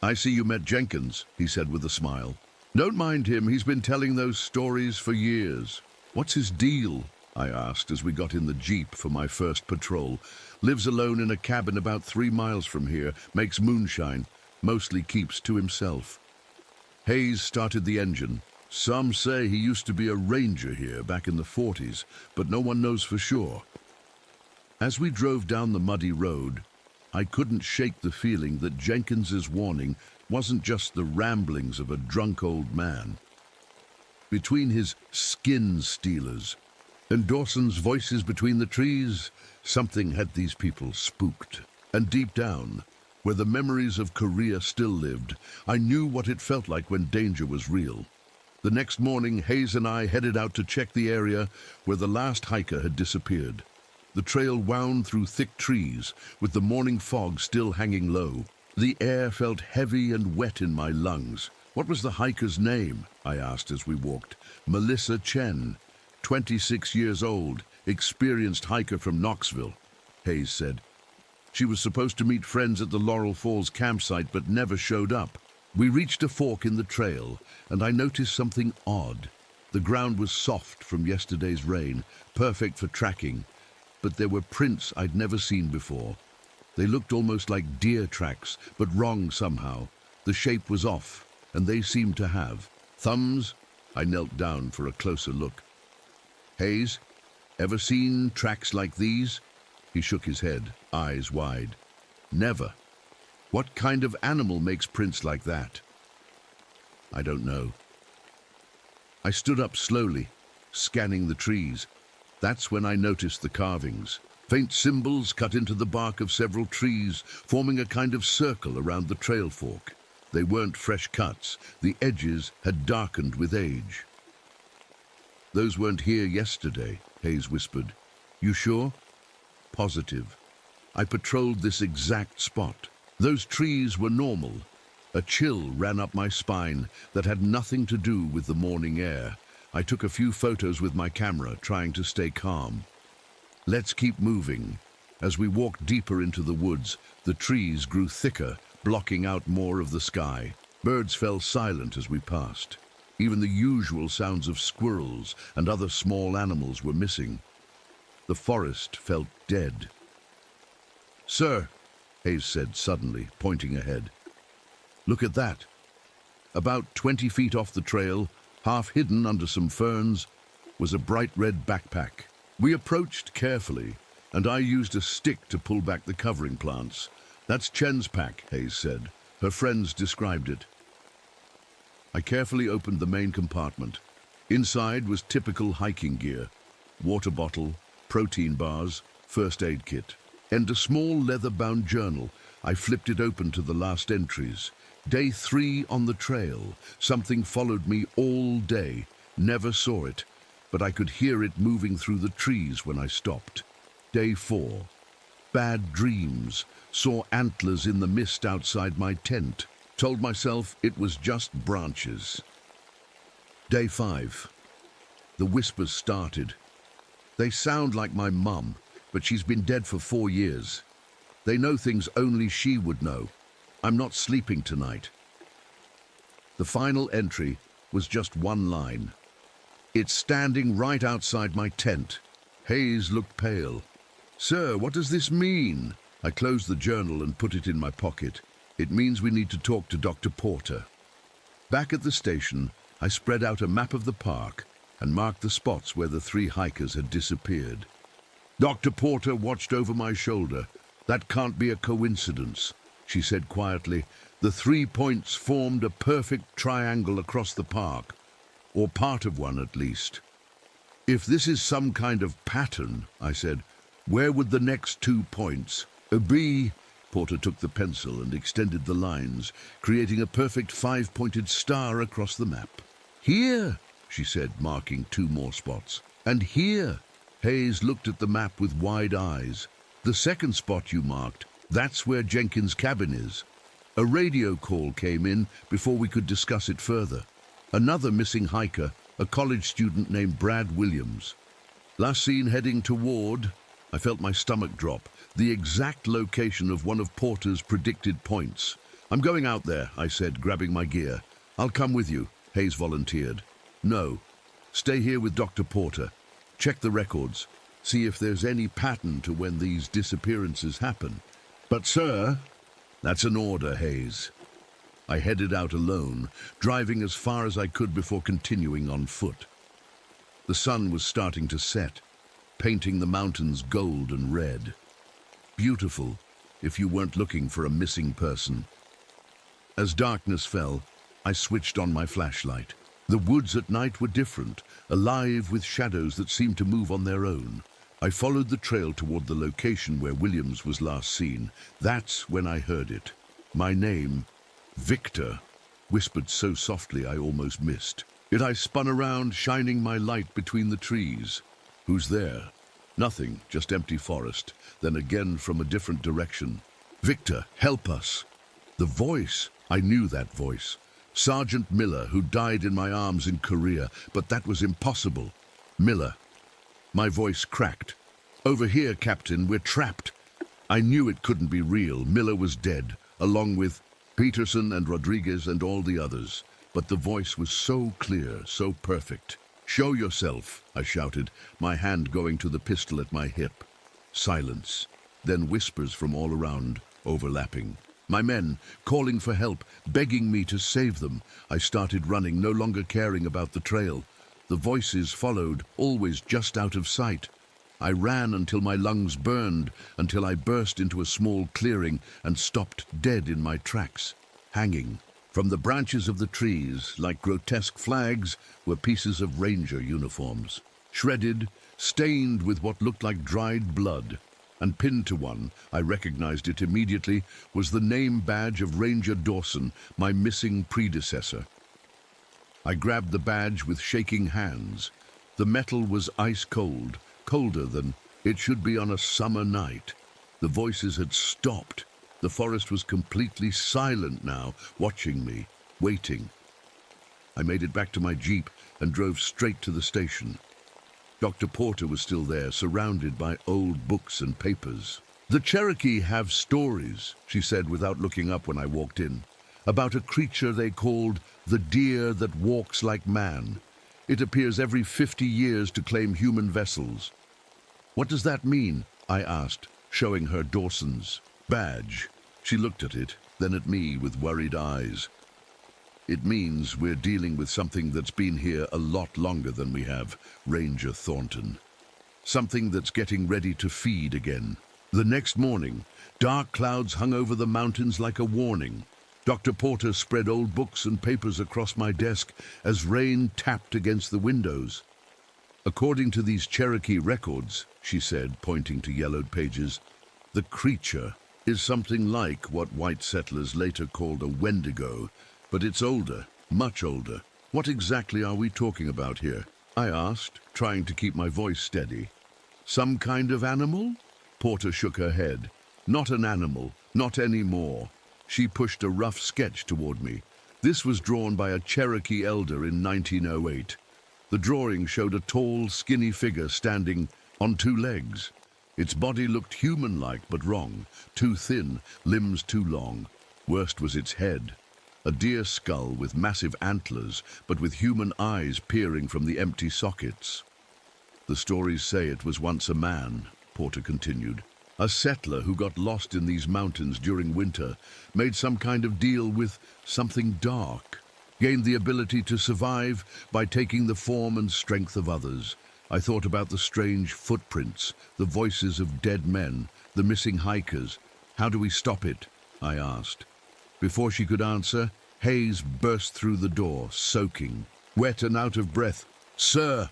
I see you met Jenkins, he said with a smile. Don't mind him, he's been telling those stories for years. What's his deal? I asked as we got in the Jeep for my first patrol. Lives alone in a cabin about 3 miles from here, makes moonshine, mostly keeps to himself. Hayes started the engine. Some say he used to be a ranger here back in the 40s, but no one knows for sure. As we drove down the muddy road, I couldn't shake the feeling that Jenkins's warning wasn't just the ramblings of a drunk old man. Between his skin stealers and Dawson's voices between the trees, something had these people spooked. And deep down, where the memories of Korea still lived, I knew what it felt like when danger was real. The next morning, Hayes and I headed out to check the area where the last hiker had disappeared. The trail wound through thick trees, with the morning fog still hanging low. The air felt heavy and wet in my lungs. What was the hiker's name? I asked as we walked. Melissa Chen, 26 years old, experienced hiker from Knoxville, Hayes said. She was supposed to meet friends at the Laurel Falls campsite but never showed up. We reached a fork in the trail, and I noticed something odd. The ground was soft from yesterday's rain, perfect for tracking, but there were prints I'd never seen before. They looked almost like deer tracks, but wrong somehow. The shape was off, and they seemed to have thumbs. I knelt down for a closer look. Hayes, ever seen tracks like these? He shook his head, eyes wide. Never. What kind of animal makes prints like that? I don't know. I stood up slowly, scanning the trees. That's when I noticed the carvings. Faint symbols cut into the bark of several trees, forming a kind of circle around the trail fork. They weren't fresh cuts. The edges had darkened with age. Those weren't here yesterday, Hayes whispered. You sure? Positive. I patrolled this exact spot. Those trees were normal. A chill ran up my spine that had nothing to do with the morning air. I took a few photos with my camera, trying to stay calm. Let's keep moving. As we walked deeper into the woods, the trees grew thicker, blocking out more of the sky. Birds fell silent as we passed. Even the usual sounds of squirrels and other small animals were missing. The forest felt dead. "Sir," Hayes said suddenly, pointing ahead. "Look at that." About 20 feet off the trail, half hidden under some ferns, was a bright red backpack. We approached carefully, and I used a stick to pull back the covering plants. "That's Chen's pack," Hayes said. Her friends described it. I carefully opened the main compartment. Inside was typical hiking gear: water bottle, protein bars, first aid kit, and a small leather-bound journal. I flipped it open to the last entries. Day 3 on the trail. Something followed me all day. Never saw it, but I could hear it moving through the trees when I stopped. Day 4. Bad dreams. Saw antlers in the mist outside my tent. Told myself it was just branches. Day 5. The whispers started. They sound like my mum, but she's been dead for 4 years. They know things only she would know. I'm not sleeping tonight. The final entry was just one line. It's standing right outside my tent. Hayes looked pale. "Sir, what does this mean?" I closed the journal and put it in my pocket. "It means we need to talk to Dr. Porter." Back at the station, I spread out a map of the park and marked the spots where the 3 hikers had disappeared. Dr. Porter watched over my shoulder. "That can't be a coincidence," she said quietly. "The 3 points formed a perfect triangle across the park, or part of one at least." "If this is some kind of pattern," I said, "where would the next 2 points be?" Porter took the pencil and extended the lines, creating a perfect 5-pointed star across the map. "Here," she said, marking 2 more spots. "And here." Hayes looked at the map with wide eyes. "The second spot you marked, that's where Jenkins' cabin is." A radio call came in before we could discuss it further. Another missing hiker, a college student named Brad Williams. Last seen heading toward... I felt my stomach drop. The exact location of one of Porter's predicted points. "I'm going out there," I said, grabbing my gear. "I'll come with you," Hayes volunteered. "No. Stay here with Dr. Porter. Check the records. See if there's any pattern to when these disappearances happen." "But, sir..." "That's an order, Hayes." I headed out alone, driving as far as I could before continuing on foot. The sun was starting to set, painting the mountains gold and red. Beautiful, if you weren't looking for a missing person. As darkness fell, I switched on my flashlight. The woods at night were different, alive with shadows that seemed to move on their own. I followed the trail toward the location where Williams was last seen. That's when I heard it. My name, Victor, whispered so softly I almost missed. Yet I spun around, shining my light between the trees. "Who's there?" "Nothing, just empty forest." Then again from a different direction. "Victor, help us." The voice, I knew that voice. Sergeant Miller, who died in my arms in Korea, but that was impossible. Miller. My voice cracked. "Over here, Captain, we're trapped." I knew it couldn't be real. Miller was dead, along with Peterson and Rodriguez and all the others. But the voice was so clear, so perfect. "Show yourself," I shouted, my hand going to the pistol at my hip. Silence, then whispers from all around, overlapping. My men, calling for help, begging me to save them. I started running, no longer caring about the trail. The voices followed, always just out of sight. I ran until my lungs burned, until I burst into a small clearing and stopped dead in my tracks, hanging. From the branches of the trees, like grotesque flags, were pieces of ranger uniforms. Shredded, stained with what looked like dried blood. And pinned to one, I recognized it immediately, was the name badge of Ranger Dawson, my missing predecessor. I grabbed the badge with shaking hands. The metal was ice cold, colder than it should be on a summer night. The voices had stopped. The forest was completely silent now, watching me, waiting. I made it back to my jeep and drove straight to the station. Dr. Porter was still there, surrounded by old books and papers. "The Cherokee have stories," she said without looking up when I walked in, "about a creature they called the deer that walks like man. It appears every 50 years to claim human vessels." "What does that mean?" I asked, showing her Dawson's badge. She looked at it, then at me with worried eyes. "It means we're dealing with something that's been here a lot longer than we have, Ranger Thornton. Something that's getting ready to feed again." The next morning, dark clouds hung over the mountains like a warning. Dr. Porter spread old books and papers across my desk as rain tapped against the windows. "According to these Cherokee records," she said, pointing to yellowed pages, "the creature is something like what white settlers later called a Wendigo, but it's older, much older." "What exactly are we talking about here?" I asked, trying to keep my voice steady. "Some kind of animal?" Porter shook her head. "Not an animal, not anymore." She pushed a rough sketch toward me. This was drawn by a Cherokee elder in 1908. The drawing showed a tall, skinny figure standing on two legs. Its body looked human-like, but wrong. Too thin, limbs too long. Worst was its head. A deer skull with massive antlers, but with human eyes peering from the empty sockets. "The stories say it was once a man," Porter continued. "A settler who got lost in these mountains during winter, made some kind of deal with something dark, gained the ability to survive by taking the form and strength of others. I thought about the strange footprints, the voices of dead men, the missing hikers. How do we stop it?" I asked. Before she could answer, Hayes burst through the door, soaking, wet and out of breath. "Sir,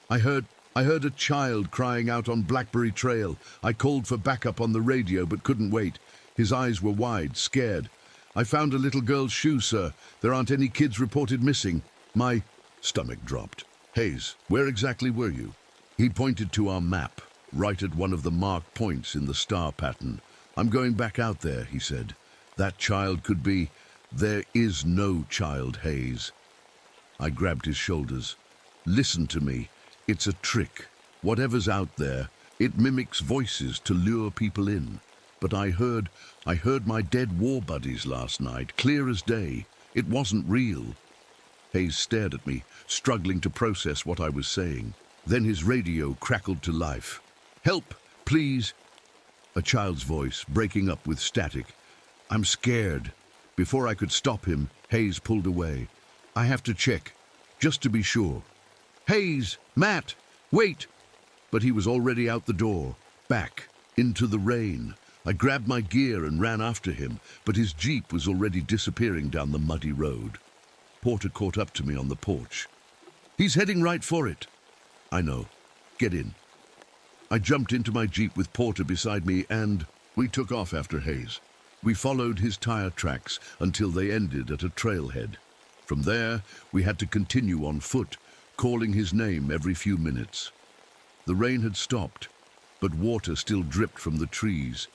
I heard a child crying out on Blackberry Trail. I called for backup on the radio but couldn't wait. His eyes were wide, scared. I found a little girl's shoe, sir. There aren't any kids reported missing." My stomach dropped. "Hayes, where exactly were you?" He pointed to our map, right at one of the marked points in the star pattern. "I'm going back out there," he said. "That child could be—" "There is no child, Hayes." I grabbed his shoulders. "Listen to me. It's a trick. Whatever's out there, it mimics voices to lure people in. But I heard my dead war buddies last night, clear as day. It wasn't real." Hayes stared at me, struggling to process what I was saying. Then his radio crackled to life. "Help, please." A child's voice, breaking up with static. "I'm scared." Before I could stop him, Hayes pulled away. "I have to check, just to be sure." "Hayes! Matt! Wait!" But he was already out the door, back, into the rain. I grabbed my gear and ran after him, but his jeep was already disappearing down the muddy road. Porter caught up to me on the porch. "He's heading right for it." "I know. Get in." I jumped into my jeep with Porter beside me and we took off after Hayes. We followed his tire tracks until they ended at a trailhead. From there, we had to continue on foot, calling his name every few minutes. The rain had stopped, but water still dripped from the trees,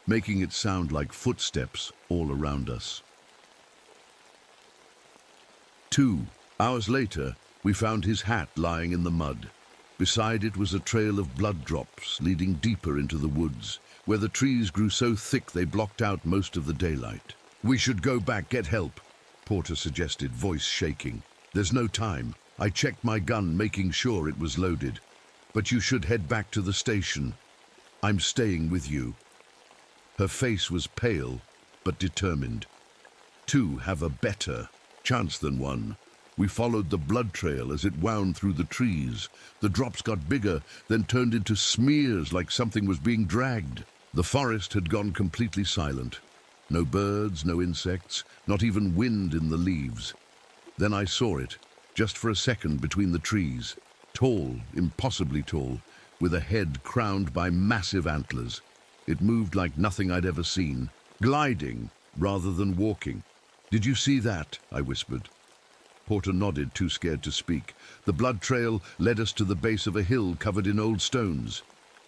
making it sound like footsteps all around us. 2 hours later, we found his hat lying in the mud. Beside it was a trail of blood drops leading deeper into the woods, where the trees grew so thick they blocked out most of the daylight. "We should go back, get help," Porter suggested, voice shaking. "There's no time. I checked my gun, making sure it was loaded. But you should head back to the station. I'm staying with you." Her face was pale, but determined. Two have a better chance than one. We followed the blood trail as it wound through the trees. The drops got bigger, then turned into smears like something was being dragged. The forest had gone completely silent. No birds, no insects, not even wind in the leaves. Then I saw it, just for a second between the trees. Tall, impossibly tall, with a head crowned by massive antlers. It moved like nothing I'd ever seen, gliding rather than walking. "Did you see that?" I whispered. Porter nodded, too scared to speak. The blood trail led us to the base of a hill covered in old stones.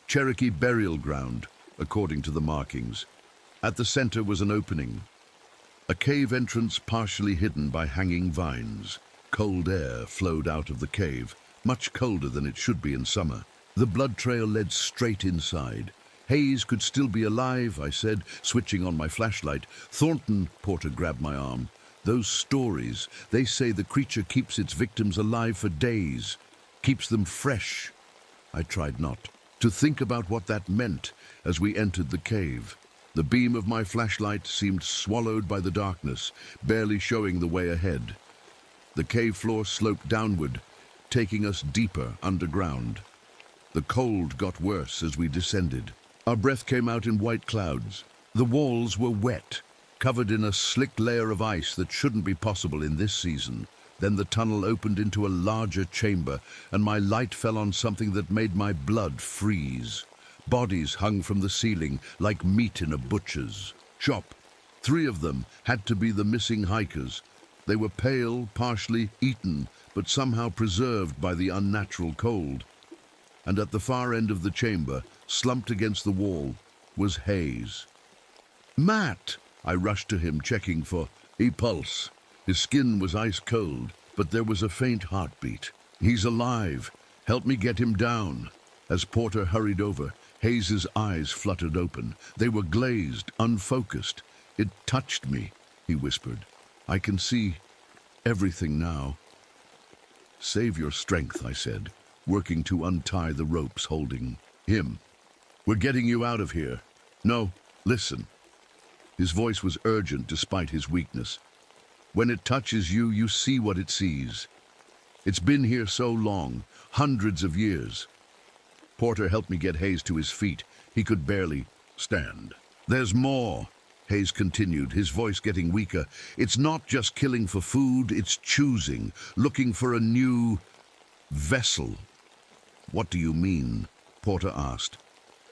Cherokee burial ground, according to the markings. At the center was an opening. A cave entrance partially hidden by hanging vines. Cold air flowed out of the cave, much colder than it should be in summer. The blood trail led straight inside. Hayes could still be alive, I said, switching on my flashlight. Thornton, Porter grabbed my arm. Those stories, they say the creature keeps its victims alive for days, keeps them fresh. I tried not to think about what that meant as we entered the cave. The beam of my flashlight seemed swallowed by the darkness, barely showing the way ahead. The cave floor sloped downward, taking us deeper underground. The cold got worse as we descended. Our breath came out in white clouds. The walls were wet, covered in a slick layer of ice that shouldn't be possible in this season. Then the tunnel opened into a larger chamber, and my light fell on something that made my blood freeze. Bodies hung from the ceiling like meat in a butcher's shop. 3 of them had to be the missing hikers. They were pale, partially eaten, but somehow preserved by the unnatural cold. And at the far end of the chamber, slumped against the wall, was Hayes. "Matt!" I rushed to him, checking for a pulse. His skin was ice cold, but there was a faint heartbeat. "He's alive. Help me get him down." As Porter hurried over, Hayes's eyes fluttered open. They were glazed, unfocused. "It touched me," he whispered. "I can see everything now." "Save your strength," I said, working to untie the ropes holding him. "We're getting you out of here. No, listen." His voice was urgent despite his weakness. "When it touches you, you see what it sees. It's been here so long, hundreds of years." Porter helped me get Hayes to his feet. He could barely stand. "There's more," Hayes continued, his voice getting weaker. "It's not just killing for food, it's choosing, looking for a new vessel." "What do you mean?" Porter asked.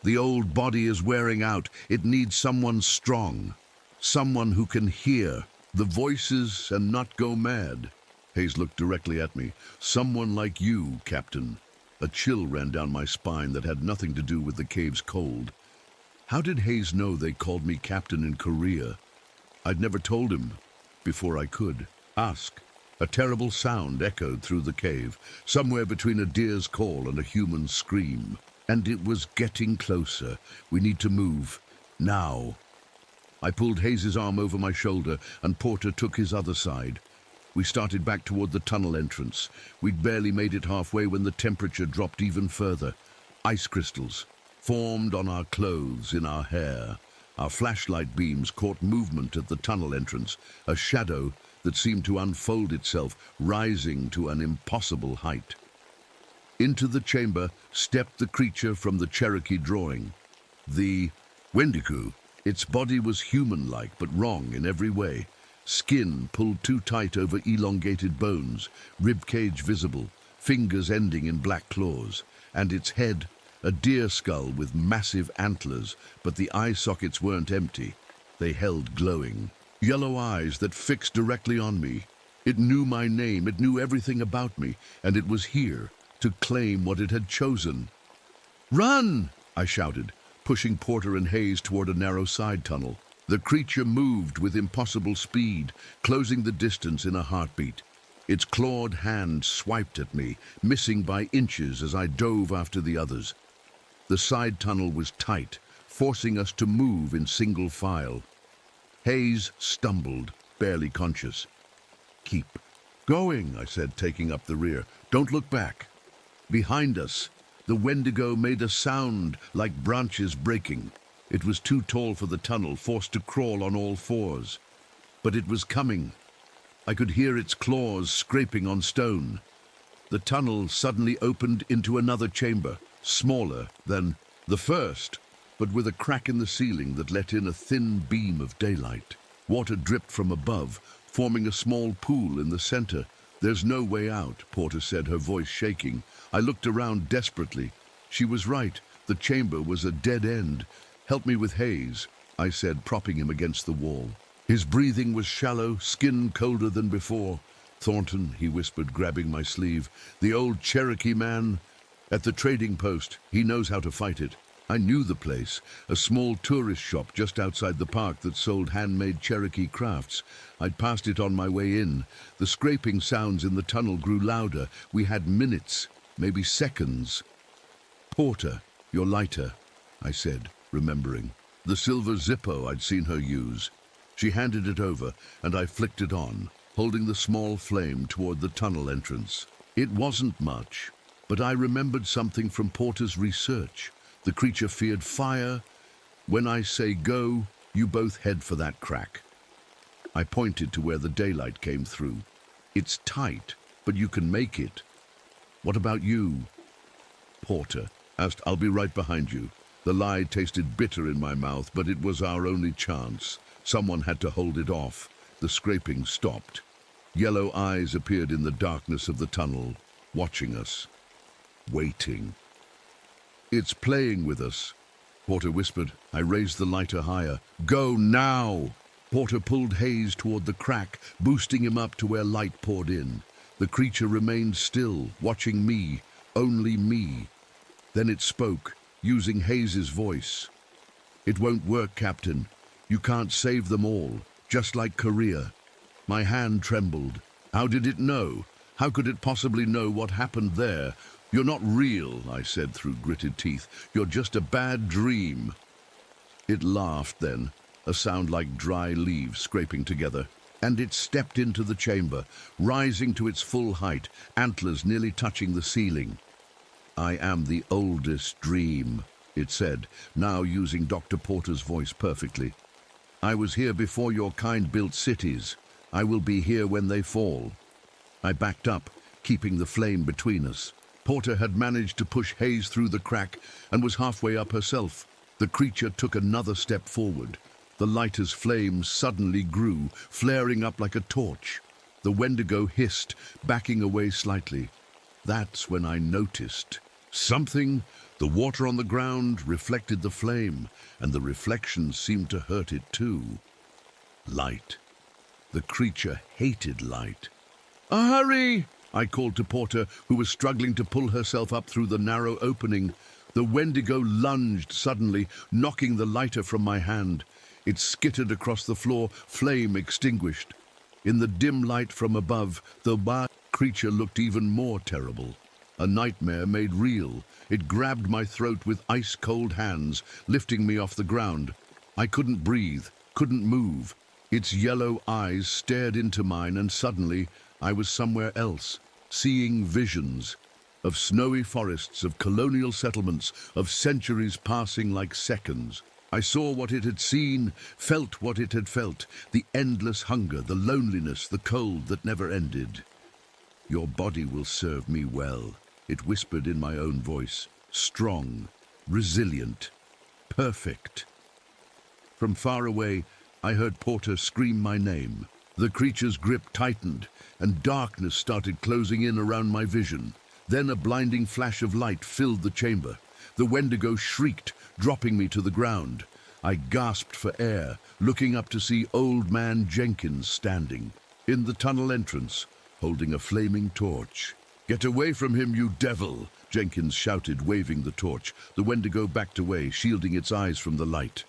"The old body is wearing out. It needs someone strong, someone who can hear the voices and not go mad." Hayes looked directly at me. "Someone like you, Captain." A chill ran down my spine that had nothing to do with the cave's cold. How did Hayes know they called me Captain in Korea? I'd never told him before I could ask. A terrible sound echoed through the cave, somewhere between a deer's call and a human scream. And it was getting closer. "We need to move. Now." I pulled Hayes's arm over my shoulder, and Porter took his other side. We started back toward the tunnel entrance. We'd barely made it halfway when the temperature dropped even further. Ice crystals formed on our clothes, in our hair. Our flashlight beams caught movement at the tunnel entrance, a shadow that seemed to unfold itself, rising to an impossible height. Into the chamber stepped the creature from the Cherokee drawing. The Wendigo. Its body was human-like, but wrong in every way. Skin pulled too tight over elongated bones, ribcage visible, fingers ending in black claws, and its head, a deer skull with massive antlers, but the eye sockets weren't empty. They held glowing yellow eyes that fixed directly on me. It knew my name, it knew everything about me, and it was here to claim what it had chosen. "Run!" I shouted, pushing Porter and Hayes toward a narrow side tunnel. The creature moved with impossible speed, closing the distance in a heartbeat. Its clawed hand swiped at me, missing by inches as I dove after the others. The side tunnel was tight, forcing us to move in single file. Hayes stumbled, barely conscious. "Keep going," I said, taking up the rear. "Don't look back." Behind us, the Wendigo made a sound like branches breaking. It was too tall for the tunnel, forced to crawl on all fours. But it was coming. I could hear its claws scraping on stone. The tunnel suddenly opened into another chamber, smaller than the first, but with a crack in the ceiling that let in a thin beam of daylight. Water dripped from above, forming a small pool in the center. "There's no way out," Porter said, her voice shaking. I looked around desperately. She was right. The chamber was a dead end. "Help me with Hayes," I said, propping him against the wall. His breathing was shallow, skin colder than before. "Thornton," he whispered, grabbing my sleeve. "The old Cherokee man at the trading post. He knows how to fight it." I knew the place, a small tourist shop just outside the park that sold handmade Cherokee crafts. I'd passed it on my way in. The scraping sounds in the tunnel grew louder. We had minutes maybe seconds. "Porter, your lighter," I said, remembering. The silver Zippo I'd seen her use. She handed it over, and I flicked it on, holding the small flame toward the tunnel entrance. It wasn't much, but I remembered something from Porter's research. The creature feared fire. When I say go, you both head for that crack. I pointed to where the daylight came through. "It's tight, but you can make it." "What about you?" Porter asked. "I'll be right behind you." The lie tasted bitter in my mouth, but it was our only chance. Someone had to hold it off. The scraping stopped. Yellow eyes appeared in the darkness of the tunnel, watching us, waiting. "It's playing with us," Porter whispered. I raised the lighter higher. "Go now!" Porter pulled Hayes toward the crack, boosting him up to where light poured in. The creature remained still, watching me, only me. Then it spoke, using Hayes's voice. "It won't work, Captain. You can't save them all, just like Korea." My hand trembled. How did it know? How could it possibly know what happened there? "You're not real," I said through gritted teeth. "You're just a bad dream." It laughed then, a sound like dry leaves scraping together, and it stepped into the chamber, rising to its full height, antlers nearly touching the ceiling. "I am the oldest dream," it said, now using Dr. Porter's voice perfectly. "I was here before your kind built cities. I will be here when they fall." I backed up, keeping the flame between us. Porter had managed to push Hayes through the crack and was halfway up herself. The creature took another step forward. The lighter's flame suddenly grew, flaring up like a torch. The Wendigo hissed, backing away slightly. That's when I noticed something. The water on the ground reflected the flame, and the reflection seemed to hurt it too. Light. The creature hated light. "Hurry!" I called to Porter, who was struggling to pull herself up through the narrow opening. The Wendigo lunged suddenly, knocking the lighter from my hand. It skittered across the floor, flame extinguished. In the dim light from above, the creature looked even more terrible. A nightmare made real. It grabbed my throat with ice-cold hands, lifting me off the ground. I couldn't breathe, couldn't move. Its yellow eyes stared into mine, and suddenly I was somewhere else, seeing visions of snowy forests, of colonial settlements, of centuries passing like seconds. I saw what it had seen, felt what it had felt, the endless hunger, the loneliness, the cold that never ended. "Your body will serve me well," it whispered in my own voice. "Strong, resilient, perfect." From far away, I heard Porter scream my name. The creature's grip tightened, and darkness started closing in around my vision. Then a blinding flash of light filled the chamber. The Wendigo shrieked, dropping me to the ground. I gasped for air, looking up to see Old Man Jenkins standing in the tunnel entrance, holding a flaming torch. "Get away from him, you devil!" Jenkins shouted, waving the torch. The Wendigo backed away, shielding its eyes from the light.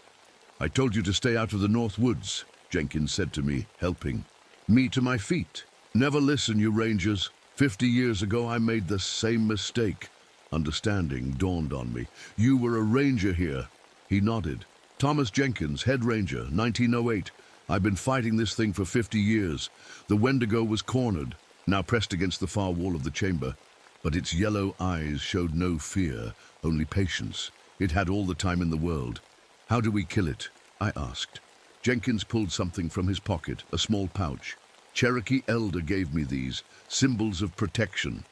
"I told you to stay out of the North Woods," Jenkins said to me, helping me to my feet. "Never listen, you Rangers. 50 years ago I made the same mistake." Understanding dawned on me. "You were a ranger here." He nodded. "Thomas Jenkins, head ranger, 1908. I've been fighting this thing for 50 years. The Wendigo was cornered, now pressed against the far wall of the chamber. But its yellow eyes showed no fear, only patience. It had all the time in the world. "How do we kill it?" I asked. Jenkins pulled something from his pocket, a small pouch. "Cherokee Elder gave me these, symbols of protection."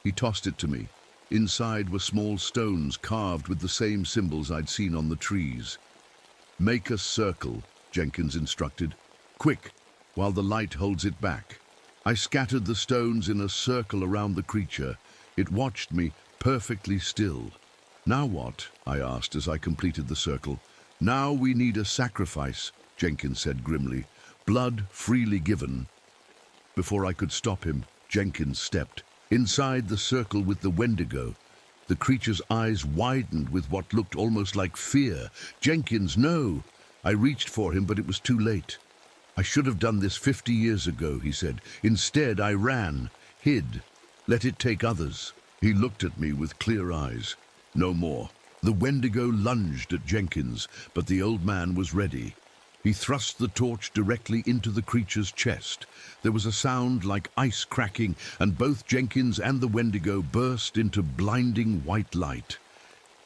He tossed it to me. Inside were small stones carved with the same symbols I'd seen on the trees. "Make a circle," Jenkins instructed. "Quick, while the light holds it back." I scattered the stones in a circle around the creature. It watched me, perfectly still. "Now what?" I asked as I completed the circle. "Now we need a sacrifice," Jenkins said grimly. "Blood freely given." Before I could stop him, Jenkins stepped inside the circle with the Wendigo. The creature's eyes widened with what looked almost like fear. "Jenkins, no!" I reached for him, but it was too late. "I should have done this 50 years ago," he said. "Instead, I ran, hid, let it take others." He looked at me with clear eyes. No more. The Wendigo lunged at Jenkins, but the old man was ready. He thrust the torch directly into the creature's chest. There was a sound like ice cracking, and both Jenkins and the Wendigo burst into blinding white light.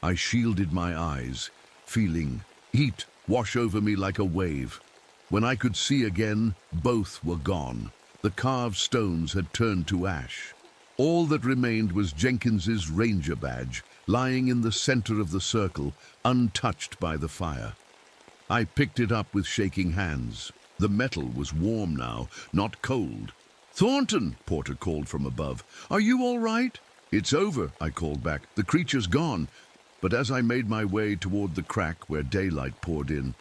I shielded my eyes, feeling heat wash over me like a wave. When I could see again, both were gone. The carved stones had turned to ash. All that remained was Jenkins's ranger badge, lying in the center of the circle, untouched by the fire. I picked it up with shaking hands. The metal was warm now, not cold. "Thornton," Porter called from above. "Are you all right?" "It's over," I called back. "The creature's gone." But as I made my way toward the crack where daylight poured in,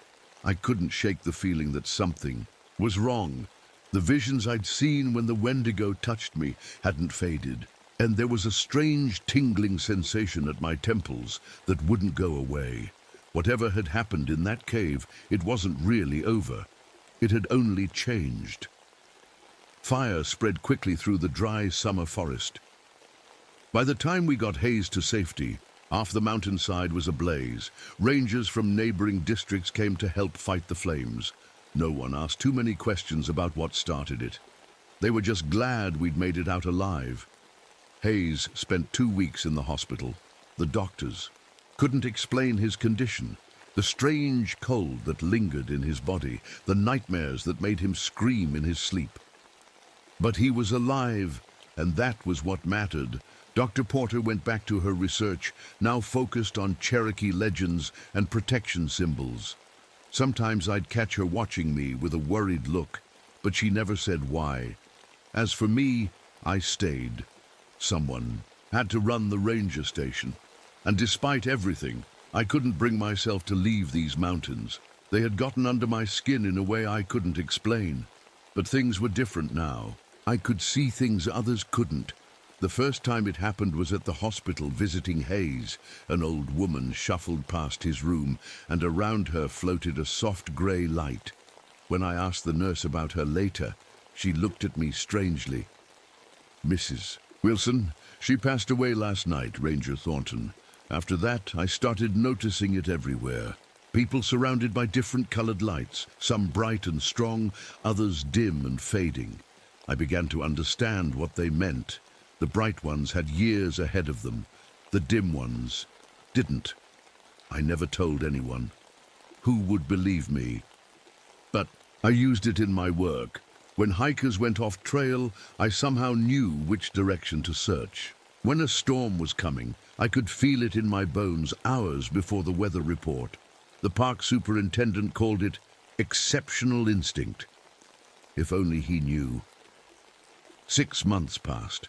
I couldn't shake the feeling that something was wrong. The visions I'd seen when the Wendigo touched me hadn't faded, and there was a strange tingling sensation at my temples that wouldn't go away. Whatever had happened in that cave, it wasn't really over. It had only changed. Fire spread quickly through the dry summer forest. By the time we got Hayes to safety, half the mountainside was ablaze. Rangers from neighboring districts came to help fight the flames. No one asked too many questions about what started it. They were just glad we'd made it out alive. Hayes spent 2 weeks in the hospital. The doctors couldn't explain his condition, the strange cold that lingered in his body, the nightmares that made him scream in his sleep. But he was alive, and that was what mattered. Dr. Porter went back to her research, now focused on Cherokee legends and protection symbols. Sometimes I'd catch her watching me with a worried look, but she never said why. As for me, I stayed. Someone had to run the ranger station. And despite everything, I couldn't bring myself to leave these mountains. They had gotten under my skin in a way I couldn't explain. But things were different now. I could see things others couldn't. The first time it happened was at the hospital visiting Hayes. An old woman shuffled past his room, and around her floated a soft grey light. When I asked the nurse about her later, she looked at me strangely. "Mrs. Wilson, she passed away last night, Ranger Thornton. After that, I started noticing it everywhere. People surrounded by different colored lights, some bright and strong, others dim and fading. I began to understand what they meant. The bright ones had years ahead of them. The dim ones didn't. I never told anyone. Who would believe me? But I used it in my work. When hikers went off trail, I somehow knew which direction to search. When a storm was coming, I could feel it in my bones hours before the weather report. The park superintendent called it exceptional instinct. If only he knew. 6 months passed.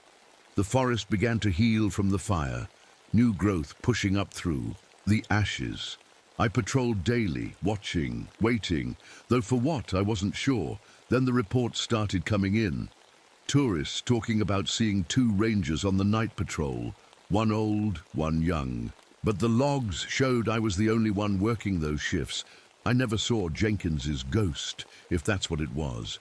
The forest began to heal from the fire, new growth pushing up through the ashes. I patrolled daily, watching, waiting, though for what I wasn't sure. Then the reports started coming in. Tourists talking about seeing 2 rangers on the night patrol, one old, one young. But the logs showed I was the only one working those shifts. I never saw Jenkins's ghost, if that's what it was.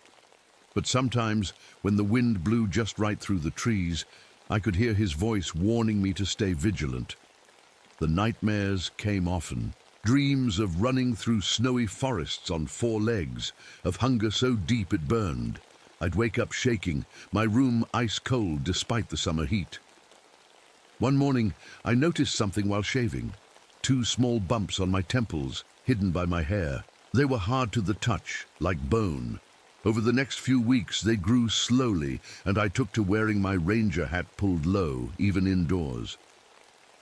But sometimes, when the wind blew just right through the trees, I could hear his voice warning me to stay vigilant. The nightmares came often. Dreams of running through snowy forests on 4 legs, of hunger so deep it burned. I'd wake up shaking, my room ice cold despite the summer heat. One morning, I noticed something while shaving. 2 small bumps on my temples, hidden by my hair. They were hard to the touch, like bone. Over the next few weeks, they grew slowly, and I took to wearing my ranger hat pulled low, even indoors.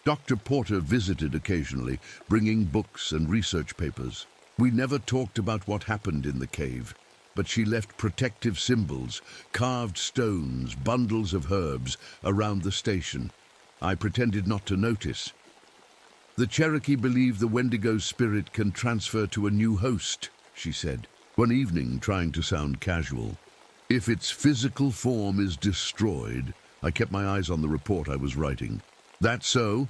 Dr. Porter visited occasionally, bringing books and research papers. We never talked about what happened in the cave, but she left protective symbols, carved stones, bundles of herbs around the station. I pretended not to notice. The Cherokee believe the Wendigo's spirit can transfer to a new host, she said, one evening trying to sound casual. If its physical form is destroyed, I kept my eyes on the report I was writing. That's so?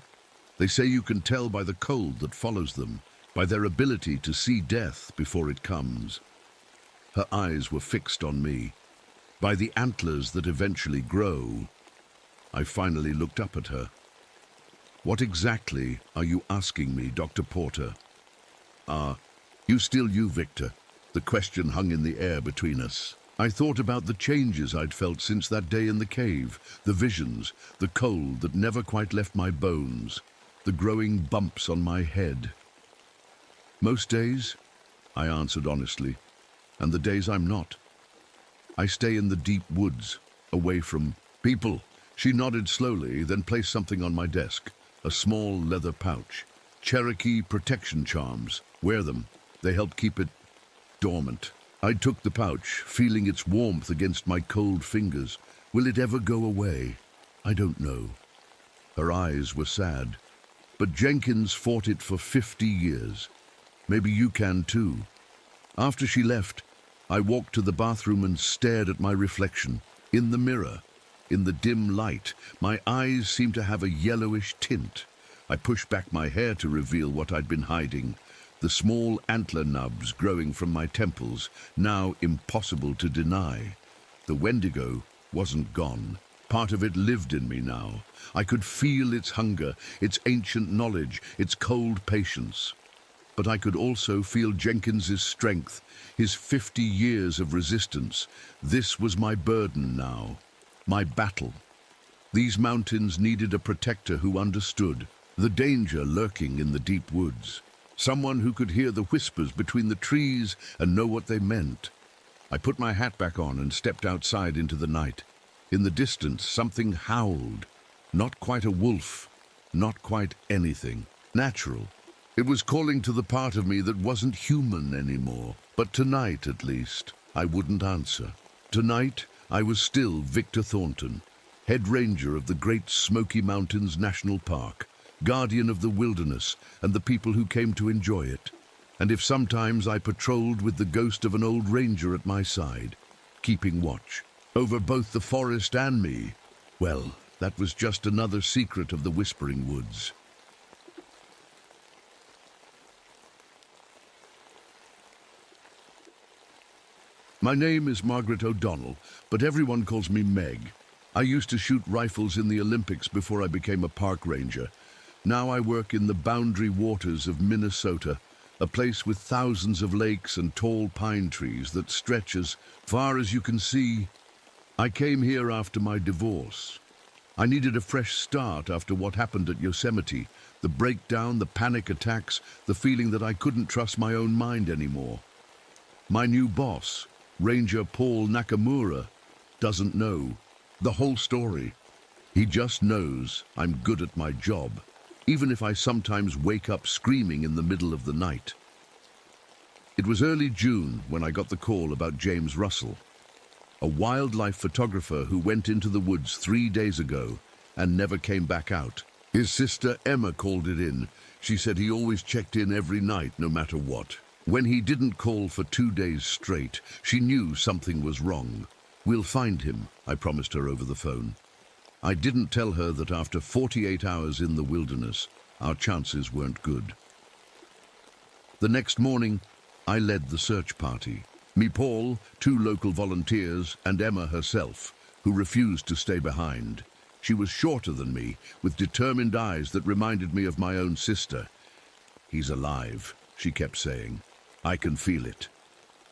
They say you can tell by the cold that follows them, by their ability to see death before it comes. Her eyes were fixed on me. By the antlers that eventually grow. I finally looked up at her. "What exactly are you asking me, Dr. Porter?" You still you, Victor?" The question hung in the air between us. I thought about the changes I'd felt since that day in the cave, the visions, the cold that never quite left my bones, the growing bumps on my head. "Most days," I answered honestly, "and the days I'm not. I stay in the deep woods, away from people." She nodded slowly, then placed something on my desk, a small leather pouch. "Cherokee protection charms. Wear them. They help keep it dormant." I took the pouch, feeling its warmth against my cold fingers. Will it ever go away? I don't know. Her eyes were sad. "But Jenkins fought it for 50 years. Maybe you can too." After she left, I walked to the bathroom and stared at my reflection. In the mirror, in the dim light, my eyes seemed to have a yellowish tint. I pushed back my hair to reveal what I'd been hiding. The small antler nubs growing from my temples, now impossible to deny. The Wendigo wasn't gone. Part of it lived in me now. I could feel its hunger, its ancient knowledge, its cold patience. But I could also feel Jenkins's strength, his 50 years of resistance. This was my burden now, my battle. These mountains needed a protector who understood the danger lurking in the deep woods. Someone who could hear the whispers between the trees and know what they meant. I put my hat back on and stepped outside into the night. In the distance, something howled. Not quite a wolf, not quite anything. Natural. It was calling to the part of me that wasn't human anymore. But tonight, at least, I wouldn't answer. Tonight, I was still Victor Thornton, head ranger of the Great Smoky Mountains National Park, guardian of the wilderness and the people who came to enjoy it. And if sometimes I patrolled with the ghost of an old ranger at my side, keeping watch over both the forest and me, well, that was just another secret of the Whispering Woods. My name is Margaret O'Donnell, but everyone calls me Meg. I used to shoot rifles in the Olympics before I became a park ranger. Now I work in the boundary waters of Minnesota, a place with thousands of lakes and tall pine trees that stretch as far as you can see. I came here after my divorce. I needed a fresh start after what happened at Yosemite, the breakdown, the panic attacks, the feeling that I couldn't trust my own mind anymore. My new boss, Ranger Paul Nakamura, doesn't know the whole story. He just knows I'm good at my job, even if I sometimes wake up screaming in the middle of the night. It was early June when I got the call about James Russell, a wildlife photographer who went into the woods 3 days ago and never came back out. His sister Emma called it in. She said he always checked in every night, no matter what. When he didn't call for 2 days straight, she knew something was wrong. "We'll find him," I promised her over the phone. I didn't tell her that after 48 hours in the wilderness, our chances weren't good. The next morning, I led the search party. Me, Paul, 2 local volunteers, and Emma herself, who refused to stay behind. She was shorter than me, with determined eyes that reminded me of my own sister. "He's alive," she kept saying. "I can feel it."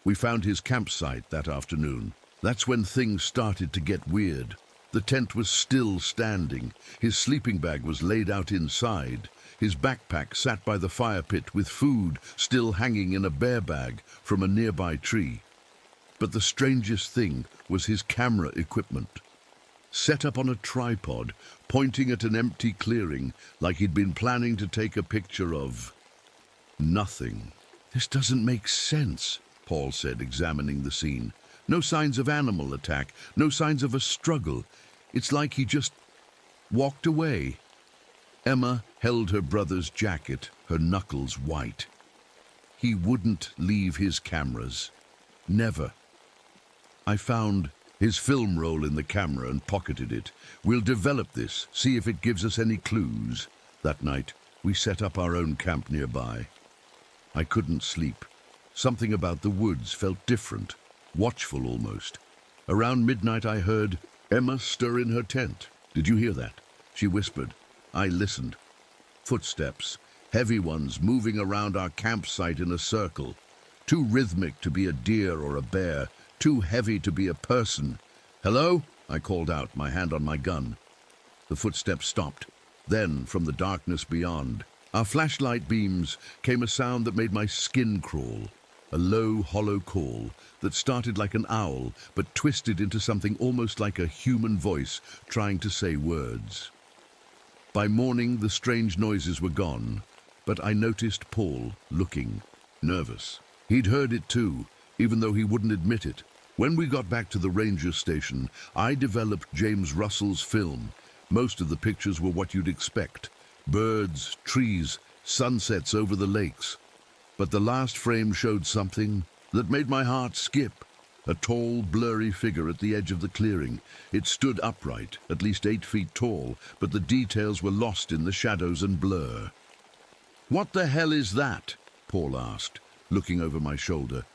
We found his campsite that afternoon. That's when things started to get weird. The tent was still standing. His sleeping bag was laid out inside. His backpack sat by the fire pit with food still hanging in a bear bag from a nearby tree. But the strangest thing was his camera equipment. Set up on a tripod, pointing at an empty clearing, like he'd been planning to take a picture of nothing. "This doesn't make sense," Paul said, examining the scene. "No signs of animal attack, no signs of a struggle. It's like he just walked away." Emma held her brother's jacket, her knuckles white. "He wouldn't leave his cameras. Never." I found his film roll in the camera and pocketed it. "We'll develop this, see if it gives us any clues." That night, we set up our own camp nearby. I couldn't sleep. Something about the woods felt different, watchful almost. Around midnight I heard Emma stir in her tent. "Did you hear that?" she whispered. I listened. Footsteps, heavy ones moving around our campsite in a circle. Too rhythmic to be a deer or a bear, too heavy to be a person. "Hello?" I called out, my hand on my gun. The footsteps stopped. Then, from the darkness beyond, our flashlight beams, came a sound that made my skin crawl. A low, hollow call that started like an owl, but twisted into something almost like a human voice trying to say words. By morning, the strange noises were gone, but I noticed Paul looking nervous. He'd heard it too, even though he wouldn't admit it. When we got back to the ranger station, I developed James Russell's film. Most of the pictures were what you'd expect. Birds, trees, sunsets over the lakes. But the last frame showed something that made my heart skip. A tall, blurry figure at the edge of the clearing. It stood upright, at least 8 feet tall, but the details were lost in the shadows and blur. "What the hell is that?" Paul asked, looking over my shoulder.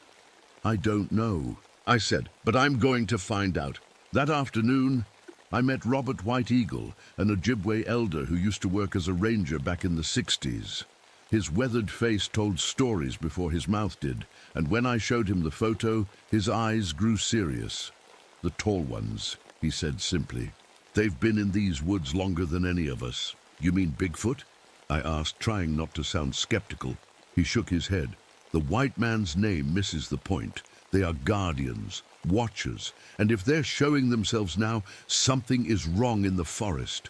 "I don't know," I said, "but I'm going to find out." That afternoon, I met Robert White Eagle, an Ojibwe elder who used to work as a ranger back in the 60s. His weathered face told stories before his mouth did, and when I showed him the photo, his eyes grew serious. "The tall ones," he said simply. "They've been in these woods longer than any of us." "You mean Bigfoot?" I asked, trying not to sound skeptical. He shook his head. "The white man's name misses the point. They are guardians, watchers, and if they're showing themselves now, something is wrong in the forest."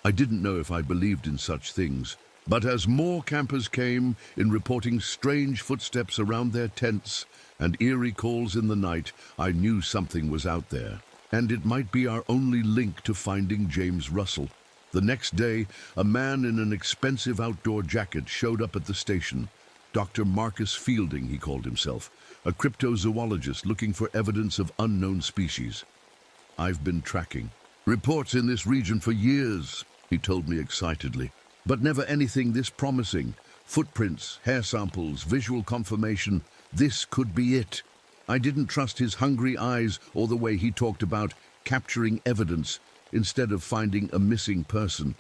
I didn't know if I believed in such things, but as more campers came in reporting strange footsteps around their tents and eerie calls in the night, I knew something was out there, and it might be our only link to finding James Russell. The next day, a man in an expensive outdoor jacket showed up at the station. Dr. Marcus Fielding, he called himself, a cryptozoologist looking for evidence of unknown species. "I've been tracking reports in this region for years," he told me excitedly, "but never anything this promising. Footprints, hair samples, visual confirmation. This could be it." I didn't trust his hungry eyes or the way he talked about capturing evidence instead of finding a missing person.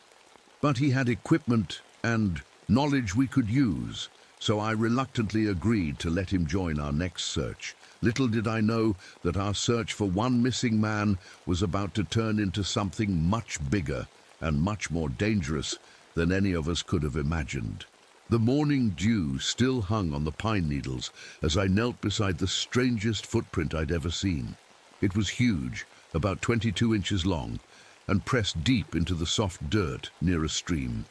But he had equipment and knowledge we could use, so I reluctantly agreed to let him join our next search. Little did I know that our search for one missing man was about to turn into something much bigger and much more dangerous than any of us could have imagined. The morning dew still hung on the pine needles as I knelt beside the strangest footprint I'd ever seen. It was huge, about 22 inches long, and pressed deep into the soft dirt near a stream.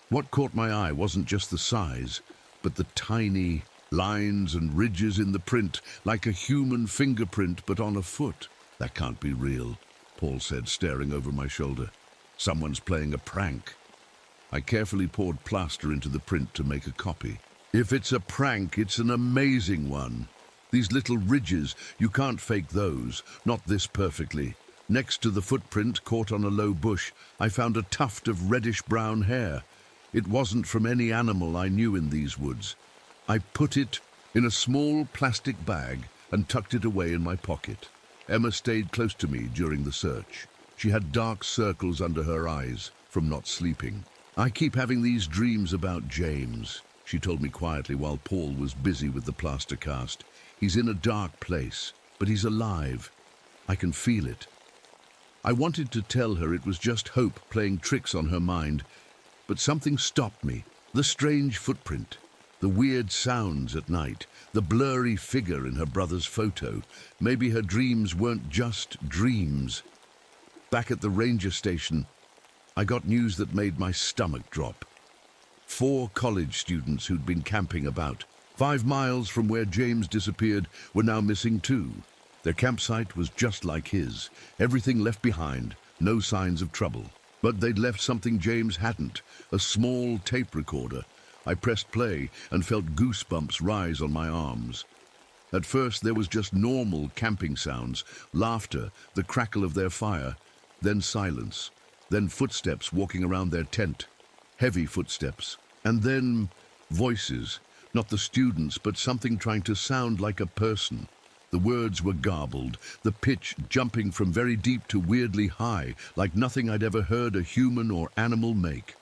What caught my eye wasn't just the size, but the tiny lines and ridges in the print, like a human fingerprint but on a foot. "That can't be real," Paul said, staring over my shoulder. "Someone's playing a prank." I carefully poured plaster into the print to make a copy. "If it's a prank, it's an amazing one. These little ridges, you can't fake those, not this perfectly." Next to the footprint, caught on a low bush, I found a tuft of reddish-brown hair. It wasn't from any animal I knew in these woods. I put it in a small plastic bag and tucked it away in my pocket. Emma stayed close to me during the search. She had dark circles under her eyes from not sleeping. "I keep having these dreams about James," she told me quietly while Paul was busy with the plaster cast. "He's in a dark place, but he's alive. I can feel it." I wanted to tell her it was just hope playing tricks on her mind, but something stopped me. The strange footprint, the weird sounds at night, the blurry figure in her brother's photo. Maybe her dreams weren't just dreams. Back at the ranger station, I got news that made my stomach drop. 4 college students who'd been camping about 5 miles from where James disappeared were now missing too. Their campsite was just like his, everything left behind, no signs of trouble. But they'd left something James hadn't, a small tape recorder. I pressed play and felt goosebumps rise on my arms. At first there was just normal camping sounds, laughter, the crackle of their fire, then silence, then footsteps walking around their tent, heavy footsteps, and then voices, not the students, but something trying to sound like a person. The words were garbled, the pitch jumping from very deep to weirdly high, like nothing I'd ever heard a human or animal make.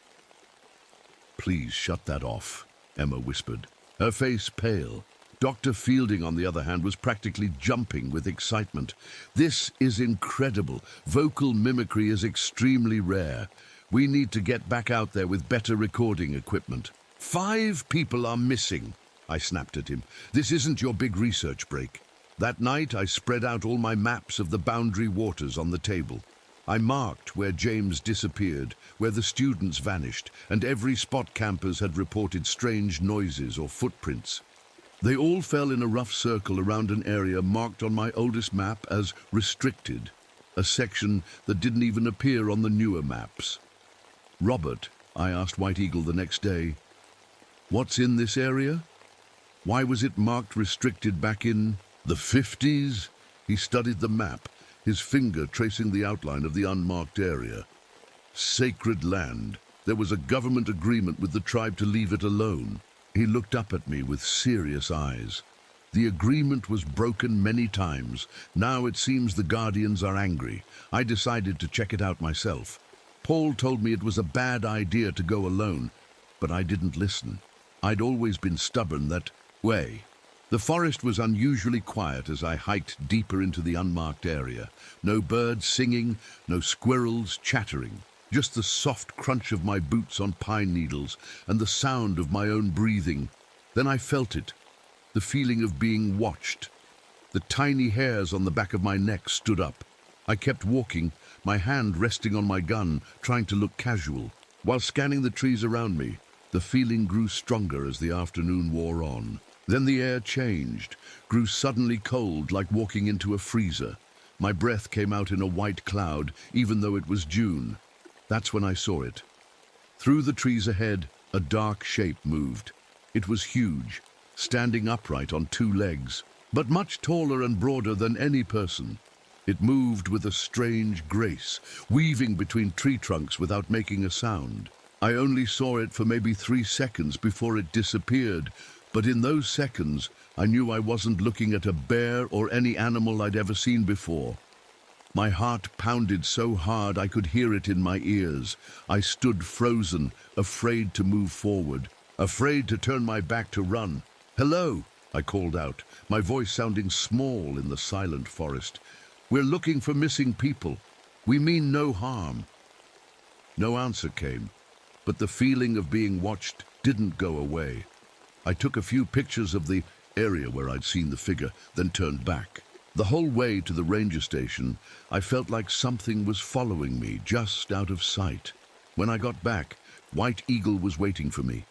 "Please shut that off," Emma whispered, her face pale. Dr. Fielding, on the other hand, was practically jumping with excitement. "This is incredible. Vocal mimicry is extremely rare. We need to get back out there with better recording equipment." "5 people are missing," I snapped at him. "This isn't your big research break." That night, I spread out all my maps of the boundary waters on the table. I marked where James disappeared, where the students vanished, and every spot campers had reported strange noises or footprints. They all fell in a rough circle around an area marked on my oldest map as restricted, a section that didn't even appear on the newer maps. "Robert," I asked White Eagle the next day, "what's in this area? Why was it marked restricted back in the 50s? He studied the map, his finger tracing the outline of the unmarked area. "Sacred land. There was a government agreement with the tribe to leave it alone." He looked up at me with serious eyes. "The agreement was broken many times. Now it seems the Guardians are angry. I decided to check it out myself. Paul told me it was a bad idea to go alone, but I didn't listen. I'd always been stubborn that way." The forest was unusually quiet as I hiked deeper into the unmarked area. No birds singing, no squirrels chattering. Just the soft crunch of my boots on pine needles and the sound of my own breathing. Then I felt it, the feeling of being watched. The tiny hairs on the back of my neck stood up. I kept walking, my hand resting on my gun, trying to look casual. While scanning the trees around me, the feeling grew stronger as the afternoon wore on. Then the air changed, grew suddenly cold, like walking into a freezer. My breath came out in a white cloud, even though it was June. That's when I saw it. Through the trees ahead, a dark shape moved. It was huge, standing upright on 2 legs, but much taller and broader than any person. It moved with a strange grace, weaving between tree trunks without making a sound. I only saw it for maybe 3 seconds before it disappeared, but in those seconds, I knew I wasn't looking at a bear or any animal I'd ever seen before. My heart pounded so hard I could hear it in my ears. I stood frozen, afraid to move forward, afraid to turn my back to run. "Hello," I called out, my voice sounding small in the silent forest. "We're looking for missing people. We mean no harm." No answer came, but the feeling of being watched didn't go away. I took a few pictures of the area where I'd seen the figure, then turned back. The whole way to the ranger station, I felt like something was following me, just out of sight. When I got back, White Eagle was waiting for me.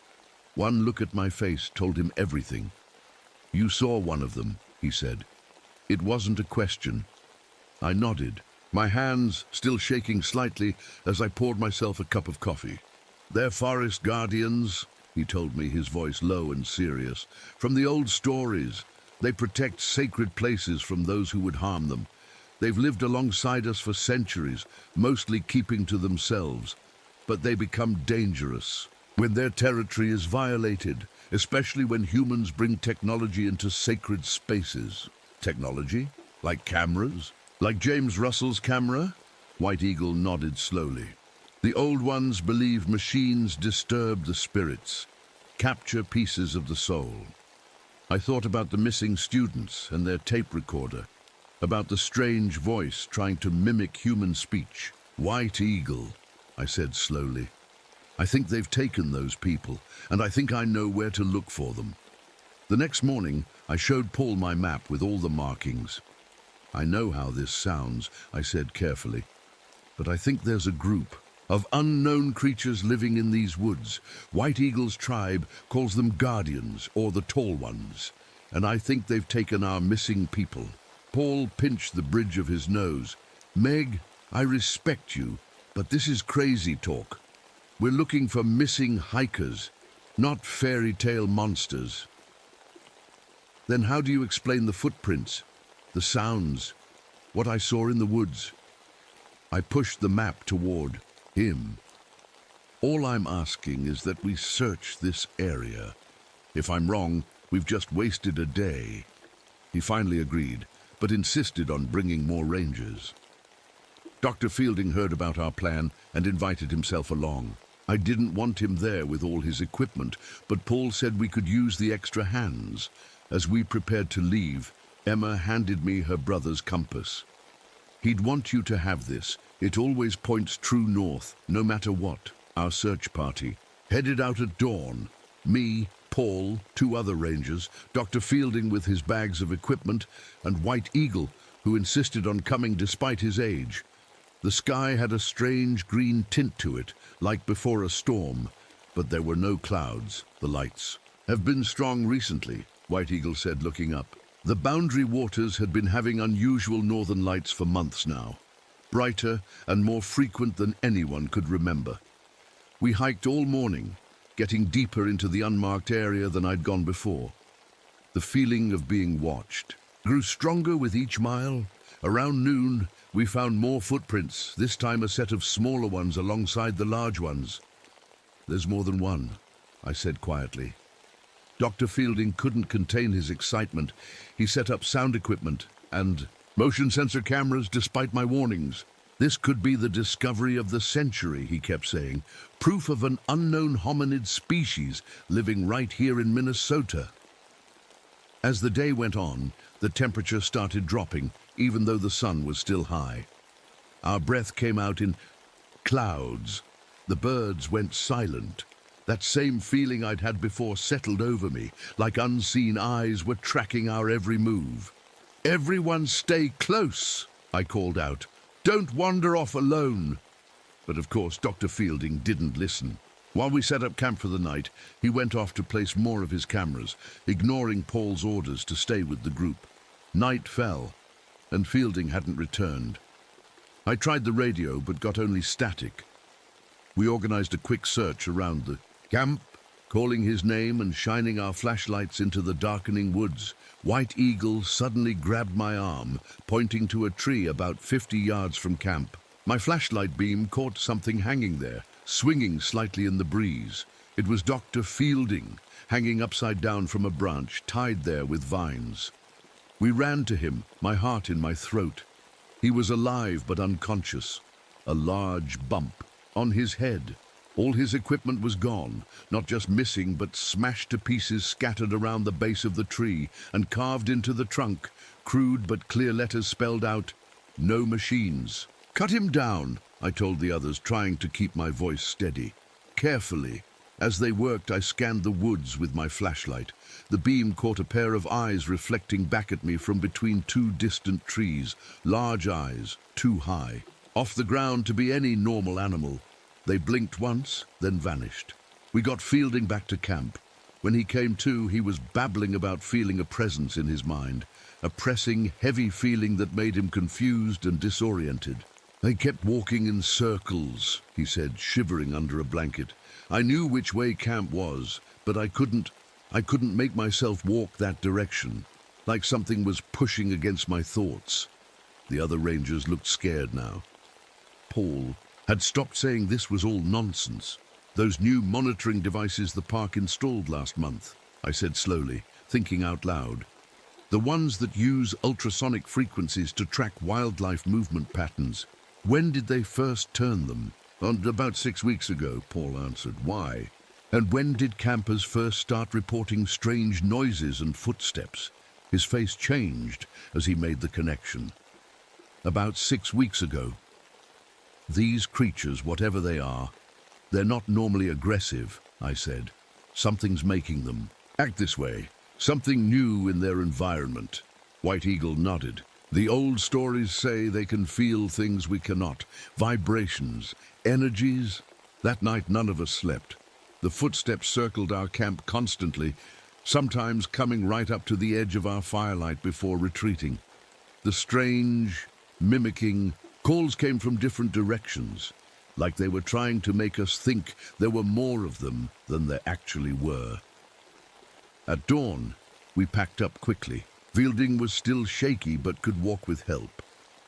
One look at my face told him everything. "You saw one of them," he said. It wasn't a question. I nodded, my hands still shaking slightly as I poured myself a cup of coffee. "They're forest guardians," he told me, his voice low and serious. "From the old stories, they protect sacred places from those who would harm them. They've lived alongside us for centuries, mostly keeping to themselves. But they become dangerous when their territory is violated, especially when humans bring technology into sacred spaces." "Technology? Like cameras? Like James Russell's camera?" White Eagle nodded slowly. "The old ones believe machines disturb the spirits, capture pieces of the soul." I thought about the missing students and their tape recorder, about the strange voice trying to mimic human speech. "White Eagle," I said slowly. "I think they've taken those people, and I think I know where to look for them." The next morning, I showed Paul my map with all the markings. "I know how this sounds," I said carefully, "but I think there's a group of unknown creatures living in these woods. White Eagle's tribe calls them Guardians, or the Tall Ones, and I think they've taken our missing people." Paul pinched the bridge of his nose. "Meg, I respect you, but this is crazy talk. We're looking for missing hikers, not fairy tale monsters." "Then how do you explain the footprints, the sounds, what I saw in the woods?" I pushed the map toward him. "All I'm asking is that we search this area. If I'm wrong, we've just wasted a day." He finally agreed, but insisted on bringing more rangers. Dr. Fielding heard about our plan and invited himself along. I didn't want him there with all his equipment, but Paul said we could use the extra hands. As we prepared to leave, Emma handed me her brother's compass. He'd want you to have this. It always points true north, no matter what. Our search party headed out at dawn. Me, Paul, 2 other rangers, Dr. Fielding with his bags of equipment, and White Eagle, who insisted on coming despite his age. The sky had a strange green tint to it, like before a storm, but there were no clouds. The lights have been strong recently, White Eagle said, looking up. The Boundary Waters had been having unusual northern lights for months now, brighter and more frequent than anyone could remember. We hiked all morning, getting deeper into the unmarked area than I'd gone before. The feeling of being watched grew stronger with each mile. Around noon, we found more footprints, this time a set of smaller ones alongside the large ones. There's more than one, I said quietly. Dr. Fielding couldn't contain his excitement. He set up sound equipment and motion sensor cameras despite my warnings. This could be the discovery of the century, he kept saying. Proof of an unknown hominid species living right here in Minnesota. As the day went on, the temperature started dropping, even though the sun was still high. Our breath came out in clouds. The birds went silent. That same feeling I'd had before settled over me, like unseen eyes were tracking our every move. "Everyone stay close," I called out. "Don't wander off alone." But of course, Dr. Fielding didn't listen. While we set up camp for the night, he went off to place more of his cameras, ignoring Paul's orders to stay with the group. Night fell, and Fielding hadn't returned. I tried the radio, but got only static. We organized a quick search around the camp, calling his name and shining our flashlights into the darkening woods. White Eagle suddenly grabbed my arm, pointing to a tree about 50 yards from camp. My flashlight beam caught something hanging there, swinging slightly in the breeze. It was Dr. Fielding, hanging upside down from a branch, tied there with vines. We ran to him, my heart in my throat. He was alive but unconscious. A large bump on his head. All his equipment was gone, not just missing, but smashed to pieces, scattered around the base of the tree and carved into the trunk. Crude but clear letters spelled out, "No machines." "Cut him down," I told the others, trying to keep my voice steady. Carefully, as they worked, I scanned the woods with my flashlight. The beam caught a pair of eyes reflecting back at me from between 2 distant trees, large eyes, too high, off the ground to be any normal animal. They blinked once, then vanished. We got Fielding back to camp. When he came to, he was babbling about feeling a presence in his mind, a pressing, heavy feeling that made him confused and disoriented. "They kept walking in circles," he said, shivering under a blanket. "I knew which way camp was, but I couldn't make myself walk that direction, like something was pushing against my thoughts." The other rangers looked scared now. Paul had stopped saying this was all nonsense. "Those new monitoring devices the park installed last month," I said slowly, thinking out loud. "The ones that use ultrasonic frequencies to track wildlife movement patterns. When did they first turn them?" "About 6 weeks ago," Paul answered. "Why?" "And when did campers first start reporting strange noises and footsteps?" His face changed as he made the connection. "About 6 weeks ago. These creatures, whatever they are, they're not normally aggressive," I said. "Something's making them act this way. Something new in their environment." White Eagle nodded. "The old stories say they can feel things we cannot. Vibrations, energies." That night none of us slept. The footsteps circled our camp constantly, sometimes coming right up to the edge of our firelight before retreating. The strange, mimicking calls came from different directions, like they were trying to make us think there were more of them than there actually were. At dawn, we packed up quickly. Fielding was still shaky but could walk with help.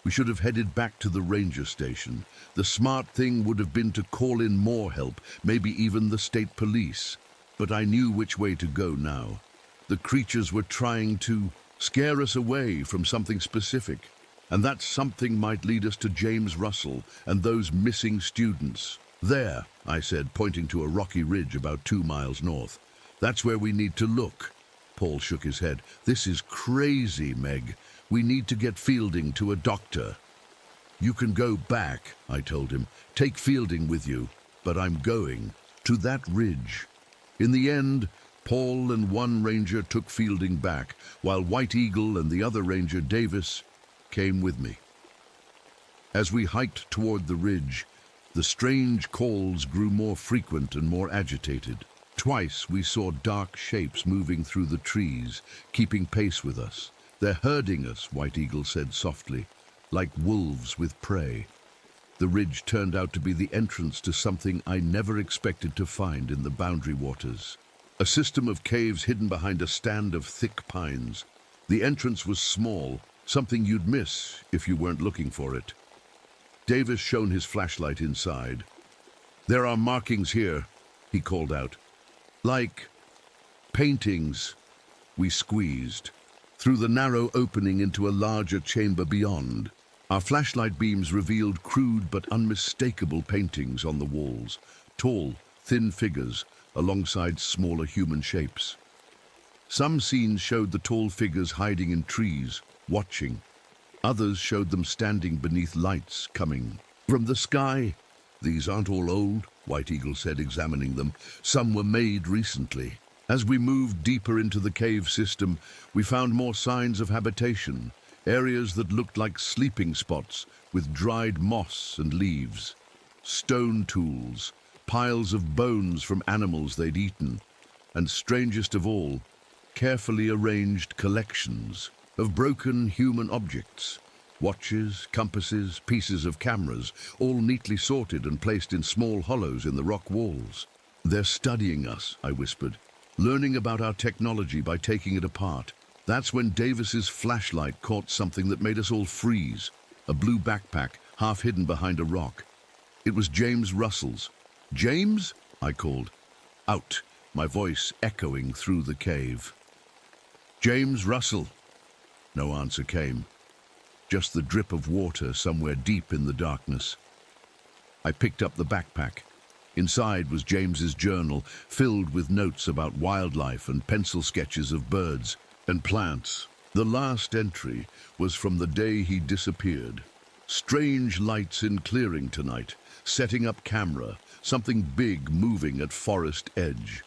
We should have headed back to the ranger station. The smart thing would have been to call in more help, maybe even the state police. But I knew which way to go now. The creatures were trying to scare us away from something specific. And that something might lead us to James Russell and those missing students. There, I said, pointing to a rocky ridge about 2 miles north. That's where we need to look. Paul shook his head. This is crazy, Meg. We need to get Fielding to a doctor. You can go back, I told him. Take Fielding with you. But I'm going to that ridge. In the end, Paul and one ranger took Fielding back, while White Eagle and the other ranger, Davis, came with me. As we hiked toward the ridge, the strange calls grew more frequent and more agitated. Twice we saw dark shapes moving through the trees, keeping pace with us. They're herding us, White Eagle said softly, like wolves with prey. The ridge turned out to be the entrance to something I never expected to find in the Boundary Waters. A system of caves hidden behind a stand of thick pines. The entrance was small, something you'd miss if you weren't looking for it. Davis shone his flashlight inside. There are markings here, he called out. Like paintings. We squeezed through the narrow opening into a larger chamber beyond. Our flashlight beams revealed crude but unmistakable paintings on the walls, tall, thin figures alongside smaller human shapes. Some scenes showed the tall figures hiding in trees, watching. Others showed them standing beneath lights coming from the sky. These aren't all old, White Eagle said, examining them. Some were made recently. As we moved deeper into the cave system, we found more signs of habitation, areas that looked like sleeping spots with dried moss and leaves, stone tools, piles of bones from animals they'd eaten, and strangest of all, carefully arranged collections of broken human objects, watches, compasses, pieces of cameras, all neatly sorted and placed in small hollows in the rock walls. They're studying us, I whispered, learning about our technology by taking it apart. That's when Davis's flashlight caught something that made us all freeze, a blue backpack half hidden behind a rock. It was James Russell's. James? I called. Out, my voice echoing through the cave. James Russell. No answer came. Just the drip of water somewhere deep in the darkness. I picked up the backpack. Inside was James's journal, filled with notes about wildlife and pencil sketches of birds and plants. The last entry was from the day he disappeared. Strange lights in clearing tonight, setting up camera, something big moving at forest edge.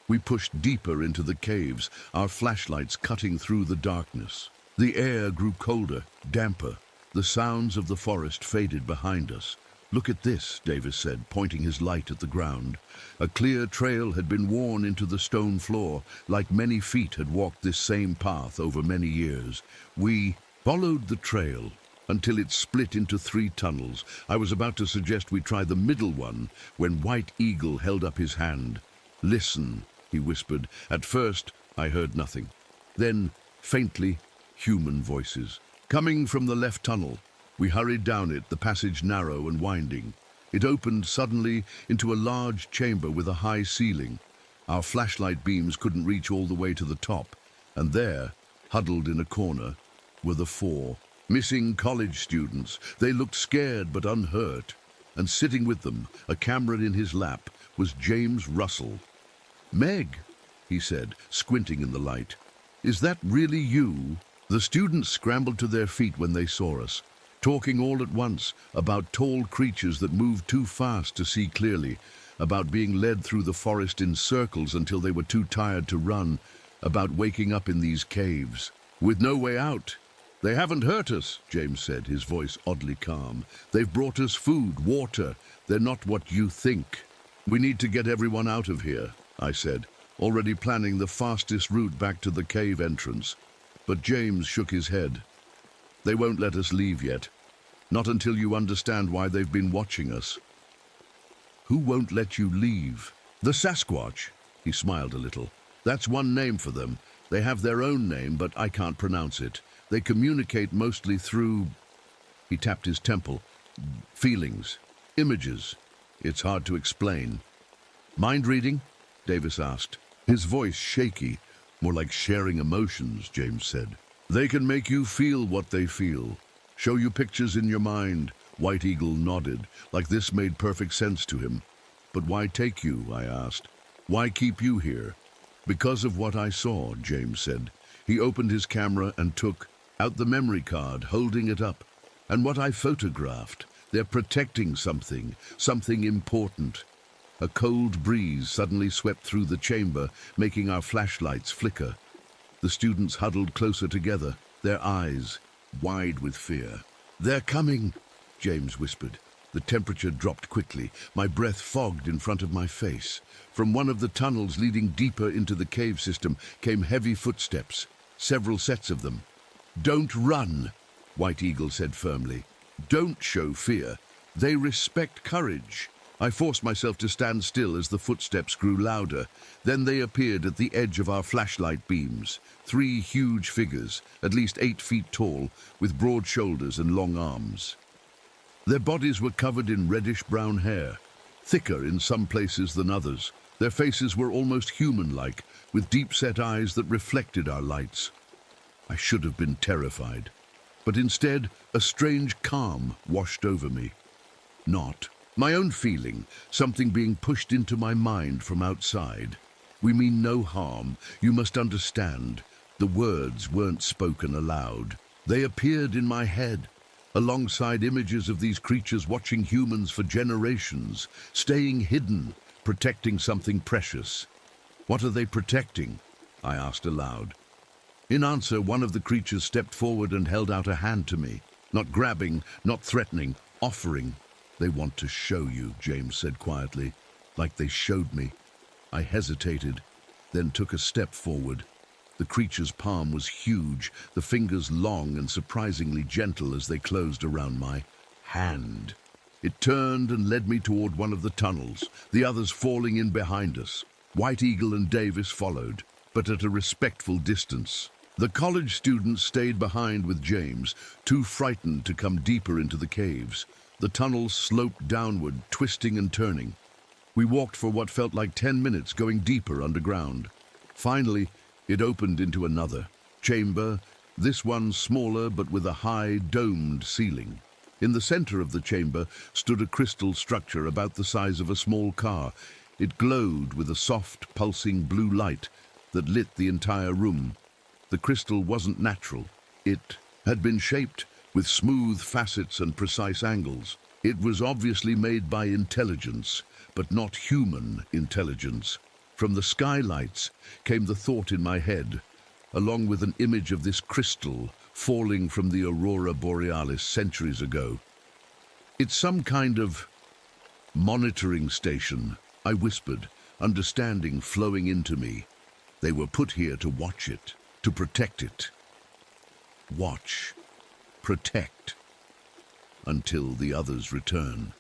We pushed deeper into the caves, our flashlights cutting through the darkness. The air grew colder, damper. The sounds of the forest faded behind us. Look at this, Davis said, pointing his light at the ground. A clear trail had been worn into the stone floor, like many feet had walked this same path over many years. We followed the trail until it split into 3 tunnels. I was about to suggest we try the middle one when White Eagle held up his hand. Listen, he whispered. At first, I heard nothing. Then, faintly, human voices. Coming from the left tunnel. We hurried down it, the passage narrow and winding. It opened suddenly into a large chamber with a high ceiling. Our flashlight beams couldn't reach all the way to the top, and there, huddled in a corner, were the 4 missing college students. They looked scared but unhurt, and sitting with them, a camera in his lap, was James Russell. Meg, he said, squinting in the light. Is that really you? The students scrambled to their feet when they saw us, talking all at once about tall creatures that moved too fast to see clearly, about being led through the forest in circles until they were too tired to run, about waking up in these caves, with no way out. They haven't hurt us, James said, his voice oddly calm. They've brought us food, water. They're not what you think. We need to get everyone out of here, I said, already planning the fastest route back to the cave entrance. But James shook his head. They won't let us leave yet. Not until you understand why they've been watching us. Who won't let you leave? The Sasquatch. He smiled a little. That's one name for them. They have their own name, but I can't pronounce it. They communicate mostly through... He tapped his temple. Feelings. Images. It's hard to explain. Mind reading? Davis asked. His voice shaky. More like sharing emotions, James said. They can make you feel what they feel. Show you pictures in your mind. White Eagle nodded, like this made perfect sense to him. But why take you, I asked. Why keep you here? Because of what I saw, James said. He opened his camera and took out the memory card, holding it up. And what I photographed. They're protecting something important. A cold breeze suddenly swept through the chamber, making our flashlights flicker. The students huddled closer together, their eyes wide with fear. They're coming, James whispered. The temperature dropped quickly. My breath fogged in front of my face. From one of the tunnels leading deeper into the cave system came heavy footsteps, several sets of them. Don't run, White Eagle said firmly. Don't show fear. They respect courage. I forced myself to stand still as the footsteps grew louder. Then they appeared at the edge of our flashlight beams. 3 huge figures, at least 8 feet tall, with broad shoulders and long arms. Their bodies were covered in reddish-brown hair, thicker in some places than others. Their faces were almost human-like, with deep-set eyes that reflected our lights. I should have been terrified, but instead a strange calm washed over me. Not. My own feeling, something being pushed into my mind from outside. We mean no harm, you must understand. The words weren't spoken aloud. They appeared in my head, alongside images of these creatures watching humans for generations, staying hidden, protecting something precious. What are they protecting? I asked aloud. In answer, one of the creatures stepped forward and held out a hand to me. Not grabbing, not threatening, offering. They want to show you, James said quietly, like they showed me. I hesitated, then took a step forward. The creature's palm was huge, the fingers long and surprisingly gentle as they closed around my hand. It turned and led me toward one of the tunnels, the others falling in behind us. White Eagle and Davis followed, but at a respectful distance. The college students stayed behind with James, too frightened to come deeper into the caves. The tunnels sloped downward, twisting and turning. We walked for what felt like 10 minutes, going deeper underground. Finally, it opened into another chamber, this one smaller but with a high, domed ceiling. In the center of the chamber stood a crystal structure about the size of a small car. It glowed with a soft, pulsing blue light that lit the entire room. The crystal wasn't natural. It had been shaped with smooth facets and precise angles. It was obviously made by intelligence, but not human intelligence. From the skylights came the thought in my head, along with an image of this crystal falling from the Aurora Borealis centuries ago. It's some kind of monitoring station, I whispered, understanding flowing into me. They were put here to watch it, to protect it. Watch. Protect. Until the others return.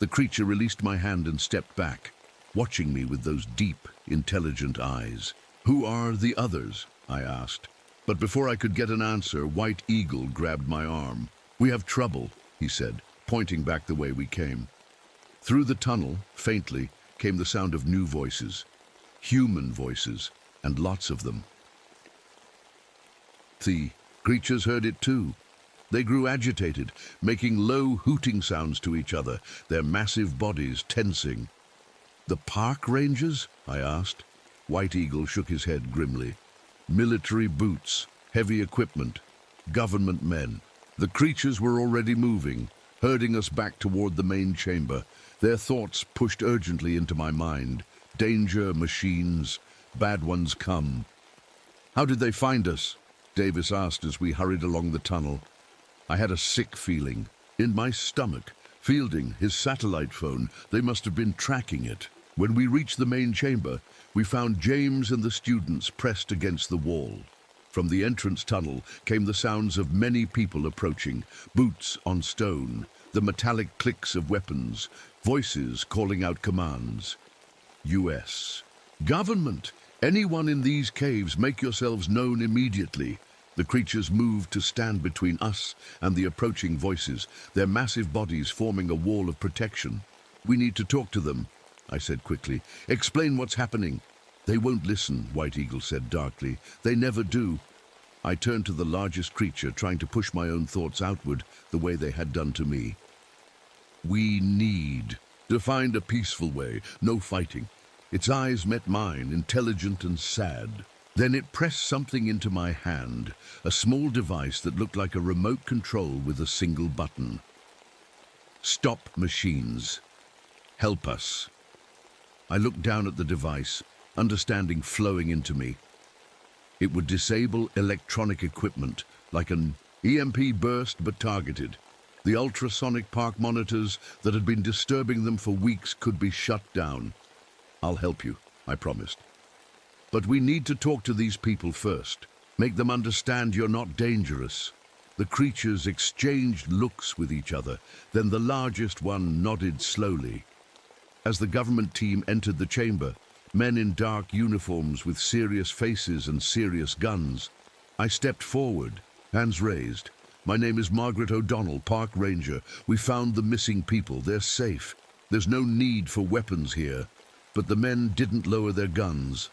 The creature released my hand and stepped back, watching me with those deep, intelligent eyes. Who are the others? I asked. But before I could get an answer, White Eagle grabbed my arm. We have trouble, he said, pointing back the way we came. Through the tunnel, faintly, came the sound of new voices. Human voices, and lots of them. The creatures heard it too. They grew agitated, making low hooting sounds to each other, their massive bodies tensing. The park rangers? I asked. White Eagle shook his head grimly. Military boots, heavy equipment, government men. The creatures were already moving, herding us back toward the main chamber. Their thoughts pushed urgently into my mind. Danger, machines, bad ones come. How did they find us? Davis asked as we hurried along the tunnel. I had a sick feeling. In my stomach, Fielding, his satellite phone, they must have been tracking it. When we reached the main chamber, we found James and the students pressed against the wall. From the entrance tunnel came the sounds of many people approaching, boots on stone, the metallic clicks of weapons, voices calling out commands. U.S. Government! Anyone in these caves, make yourselves known immediately. The creatures moved to stand between us and the approaching voices, their massive bodies forming a wall of protection. We need to talk to them, I said quickly. Explain what's happening. They won't listen, White Eagle said darkly. They never do. I turned to the largest creature, trying to push my own thoughts outward the way they had done to me. We need to find a peaceful way, no fighting. Its eyes met mine, intelligent and sad. Then it pressed something into my hand, a small device that looked like a remote control with a single button. Stop machines. Help us. I looked down at the device, understanding flowing into me. It would disable electronic equipment, like an EMP burst but targeted. The ultrasonic park monitors that had been disturbing them for weeks could be shut down. I'll help you, I promised. But we need to talk to these people first. Make them understand you're not dangerous. The creatures exchanged looks with each other, then the largest one nodded slowly. As the government team entered the chamber, men in dark uniforms with serious faces and serious guns, I stepped forward, hands raised. My name is Margaret O'Donnell, Park Ranger. We found the missing people. They're safe. There's no need for weapons here. But the men didn't lower their guns.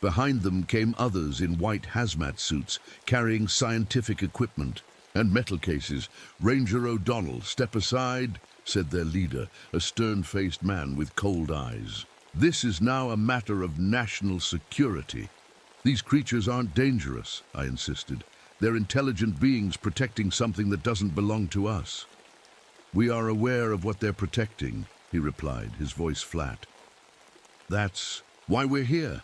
Behind them came others in white hazmat suits, carrying scientific equipment and metal cases. Ranger O'Donnell, step aside, said their leader, a stern-faced man with cold eyes. This is now a matter of national security. These creatures aren't dangerous, I insisted. They're intelligent beings protecting something that doesn't belong to us. We are aware of what they're protecting, he replied, his voice flat. That's why we're here.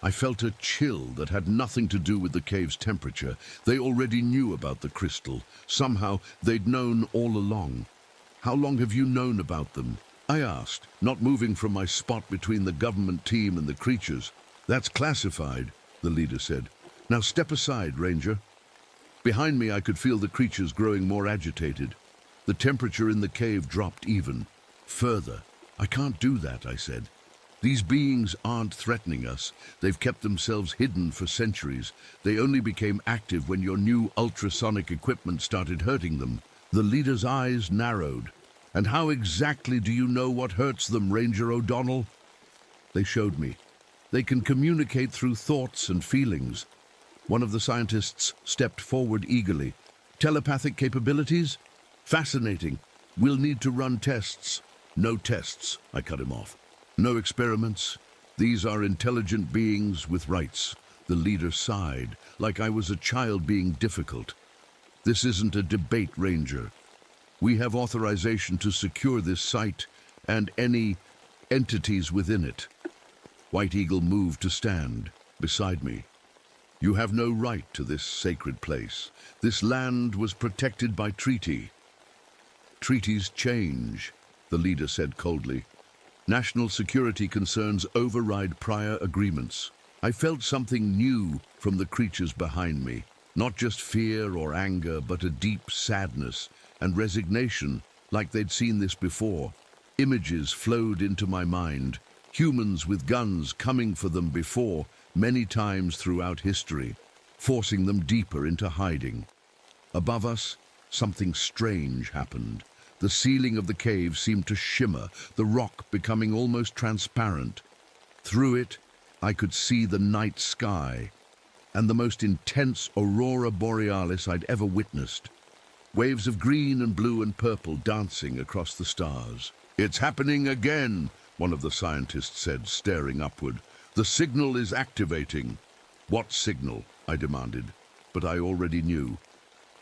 I felt a chill that had nothing to do with the cave's temperature. They already knew about the crystal. Somehow they'd known all along. How long have you known about them? I asked, not moving from my spot between the government team and the creatures. That's classified, the leader said. Now step aside, Ranger. Behind me I could feel the creatures growing more agitated. The temperature in the cave dropped even further. I can't do that, I said. These beings aren't threatening us. They've kept themselves hidden for centuries. They only became active when your new ultrasonic equipment started hurting them. The leader's eyes narrowed. And how exactly do you know what hurts them, Ranger O'Donnell? They showed me. They can communicate through thoughts and feelings. One of the scientists stepped forward eagerly. Telepathic capabilities? Fascinating. We'll need to run tests. No tests, I cut him off. No experiments. These are intelligent beings with rights. The leader sighed, like I was a child being difficult. This isn't a debate, Ranger. We have authorization to secure this site and any entities within it. White Eagle moved to stand beside me. You have no right to this sacred place. This land was protected by treaty. Treaties change, the leader said coldly. National security concerns override prior agreements. I felt something new from the creatures behind me. Not just fear or anger, but a deep sadness and resignation, like they'd seen this before. Images flowed into my mind. Humans with guns coming for them before, many times throughout history, forcing them deeper into hiding. Above us, something strange happened. The ceiling of the cave seemed to shimmer, the rock becoming almost transparent. Through it, I could see the night sky and the most intense aurora borealis I'd ever witnessed. Waves of green and blue and purple dancing across the stars. It's happening again, one of the scientists said, staring upward. The signal is activating. What signal? I demanded, but I already knew.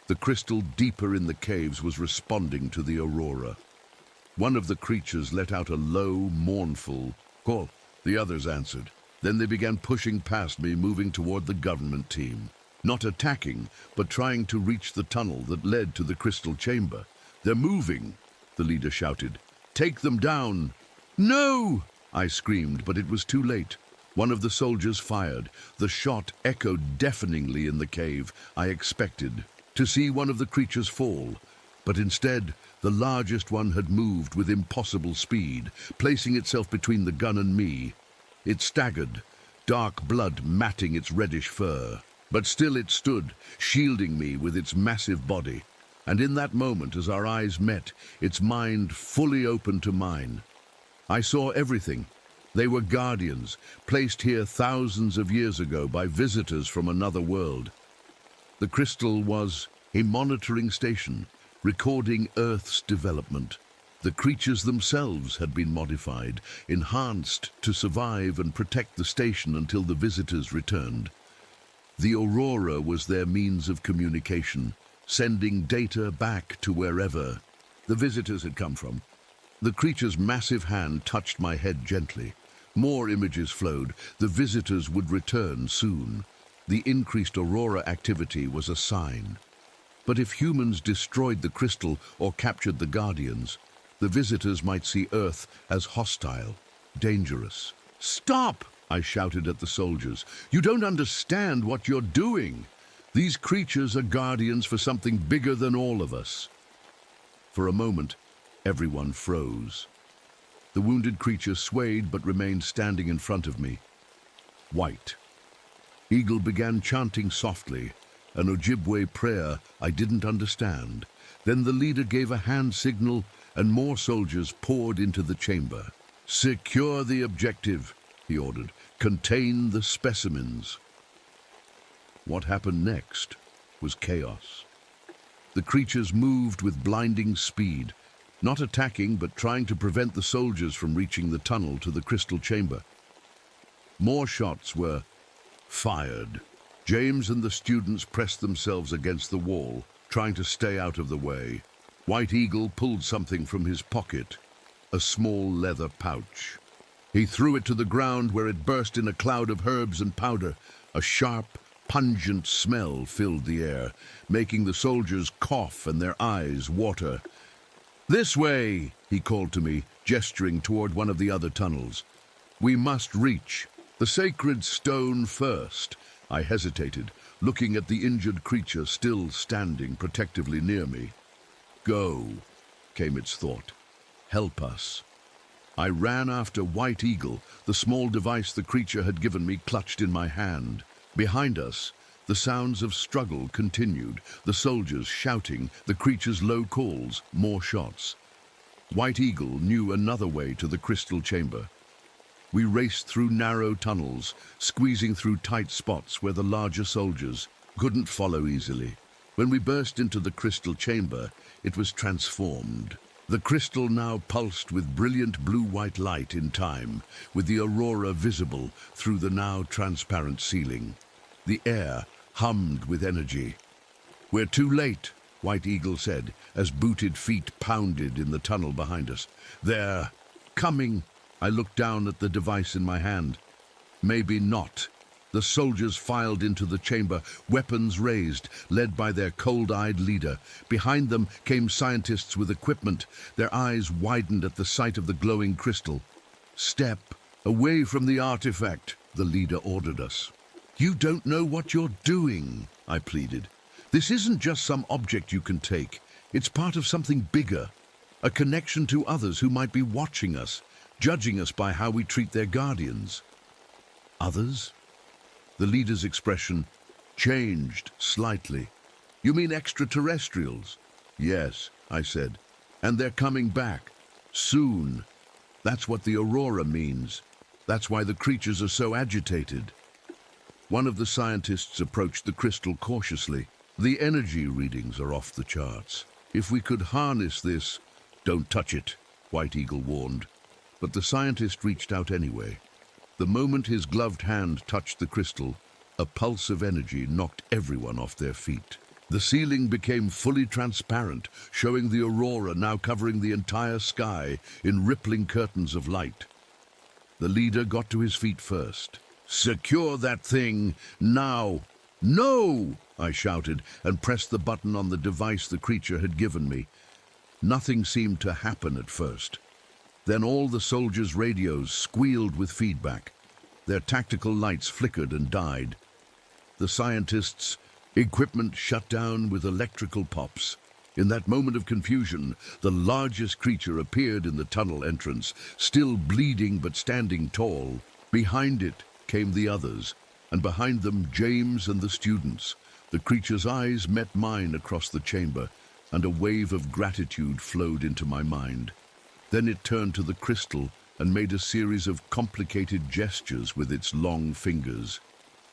The crystal deeper in the caves was responding to the aurora. One of the creatures let out a low, mournful call. The others answered. Then they began pushing past me, moving toward the government team. Not attacking, but trying to reach the tunnel that led to the crystal chamber. They're moving, the leader shouted. Take them down. No! I screamed, but it was too late. One of the soldiers fired. The shot echoed deafeningly in the cave. I expected to see one of the creatures fall, but instead, the largest one had moved with impossible speed, placing itself between the gun and me. It staggered, dark blood matting its reddish fur. But still it stood, shielding me with its massive body. And in that moment, as our eyes met, its mind fully open to mine. I saw everything. They were guardians, placed here thousands of years ago by visitors from another world. The crystal was a monitoring station, recording Earth's development. The creatures themselves had been modified, enhanced to survive and protect the station until the visitors returned. The aurora was their means of communication, sending data back to wherever the visitors had come from. The creature's massive hand touched my head gently. More images flowed. The visitors would return soon. The increased aurora activity was a sign. But if humans destroyed the crystal or captured the Guardians, the visitors might see Earth as hostile, dangerous. "Stop!" I shouted at the soldiers. "You don't understand what you're doing. These creatures are guardians for something bigger than all of us." For a moment, everyone froze. The wounded creature swayed but remained standing in front of me. White. Eagle began chanting softly, an Ojibwe prayer I didn't understand. Then the leader gave a hand signal and more soldiers poured into the chamber. "Secure the objective," he ordered. "Contain the specimens." What happened next was chaos. The creatures moved with blinding speed, not attacking but trying to prevent the soldiers from reaching the tunnel to the crystal chamber. More shots were fired. James and the students pressed themselves against the wall, trying to stay out of the way. White Eagle pulled something from his pocket, a small leather pouch. He threw it to the ground where it burst in a cloud of herbs and powder. A sharp, pungent smell filled the air, making the soldiers cough and their eyes water. "This way," he called to me, gesturing toward one of the other tunnels. "We must reach the sacred stone first." I hesitated, looking at the injured creature still standing protectively near me. "Go," came its thought. "Help us." I ran after White Eagle, the small device the creature had given me clutched in my hand. Behind us, the sounds of struggle continued, the soldiers shouting, the creature's low calls, more shots. White Eagle knew another way to the crystal chamber. We raced through narrow tunnels, squeezing through tight spots where the larger soldiers couldn't follow easily. When we burst into the crystal chamber, it was transformed. The crystal now pulsed with brilliant blue-white light in time, with the aurora visible through the now transparent ceiling. The air hummed with energy. "We're too late," White Eagle said, as booted feet pounded in the tunnel behind us. "They're coming." I looked down at the device in my hand. Maybe not. The soldiers filed into the chamber, weapons raised, led by their cold-eyed leader. Behind them came scientists with equipment. Their eyes widened at the sight of the glowing crystal. "Step away from the artifact," the leader ordered us. "You don't know what you're doing," I pleaded. "This isn't just some object you can take. It's part of something bigger, a connection to others who might be watching us, judging us by how we treat their guardians." "Others?" The leader's expression changed slightly. "You mean extraterrestrials?" "Yes," I said. "And they're coming back. Soon. That's what the aurora means. That's why the creatures are so agitated." One of the scientists approached the crystal cautiously. "The energy readings are off the charts. If we could harness this—" "Don't touch it," White Eagle warned. But the scientist reached out anyway. The moment his gloved hand touched the crystal, a pulse of energy knocked everyone off their feet. The ceiling became fully transparent, showing the aurora now covering the entire sky in rippling curtains of light. The leader got to his feet first. "Secure that thing, now!" "No!" I shouted, and pressed the button on the device the creature had given me. Nothing seemed to happen at first. Then all the soldiers' radios squealed with feedback. Their tactical lights flickered and died. The scientists' equipment shut down with electrical pops. In that moment of confusion, the largest creature appeared in the tunnel entrance, still bleeding but standing tall. Behind it came the others, and behind them James and the students. The creature's eyes met mine across the chamber, and a wave of gratitude flowed into my mind. Then it turned to the crystal and made a series of complicated gestures with its long fingers.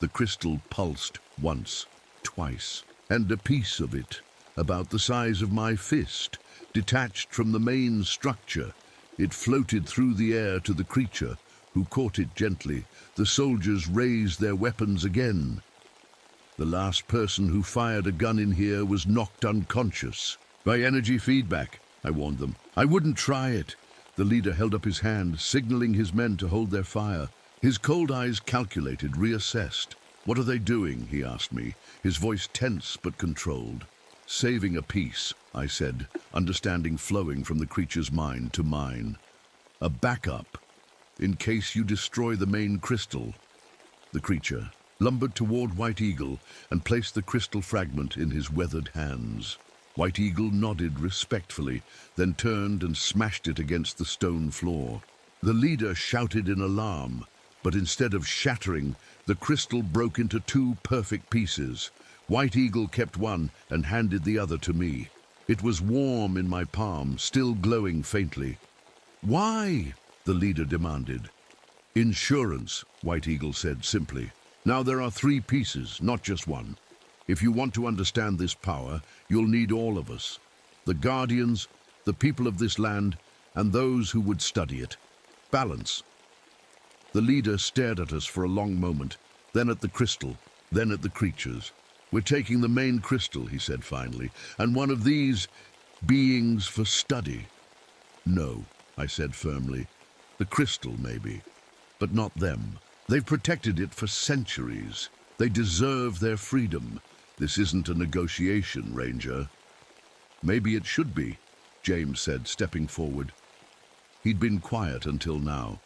The crystal pulsed once, twice. and a piece of it, about the size of my fist, detached from the main structure. It floated through the air to the creature, who caught it gently. The soldiers raised their weapons again. The last person who fired a gun in here was knocked unconscious. By energy feedback, I warned them. I wouldn't try it. The leader held up his hand, signaling his men to hold their fire. His cold eyes calculated, reassessed. What are they doing? He asked me, his voice tense but controlled. Saving a piece, I said, understanding flowing from the creature's mind to mine. A backup, in case you destroy the main crystal. The creature lumbered toward White Eagle and placed the crystal fragment in his weathered hands. White Eagle nodded respectfully, then turned and smashed it against the stone floor. The leader shouted in alarm, but instead of shattering, the crystal broke into 2 perfect pieces. White Eagle kept one and handed the other to me. It was warm in my palm, still glowing faintly. Why? The leader demanded. Insurance, White Eagle said simply. Now there are 3 pieces, not just one. If you want to understand this power, you'll need all of us. The Guardians, the people of this land, and those who would study it. Balance. The leader stared at us for a long moment, then at the crystal, then at the creatures. We're taking the main crystal, he said finally, and one of these beings for study. No, I said firmly. The crystal, maybe, but not them. They've protected it for centuries. They deserve their freedom. This isn't a negotiation, Ranger. Maybe it should be, James said, stepping forward. He'd been quiet until now.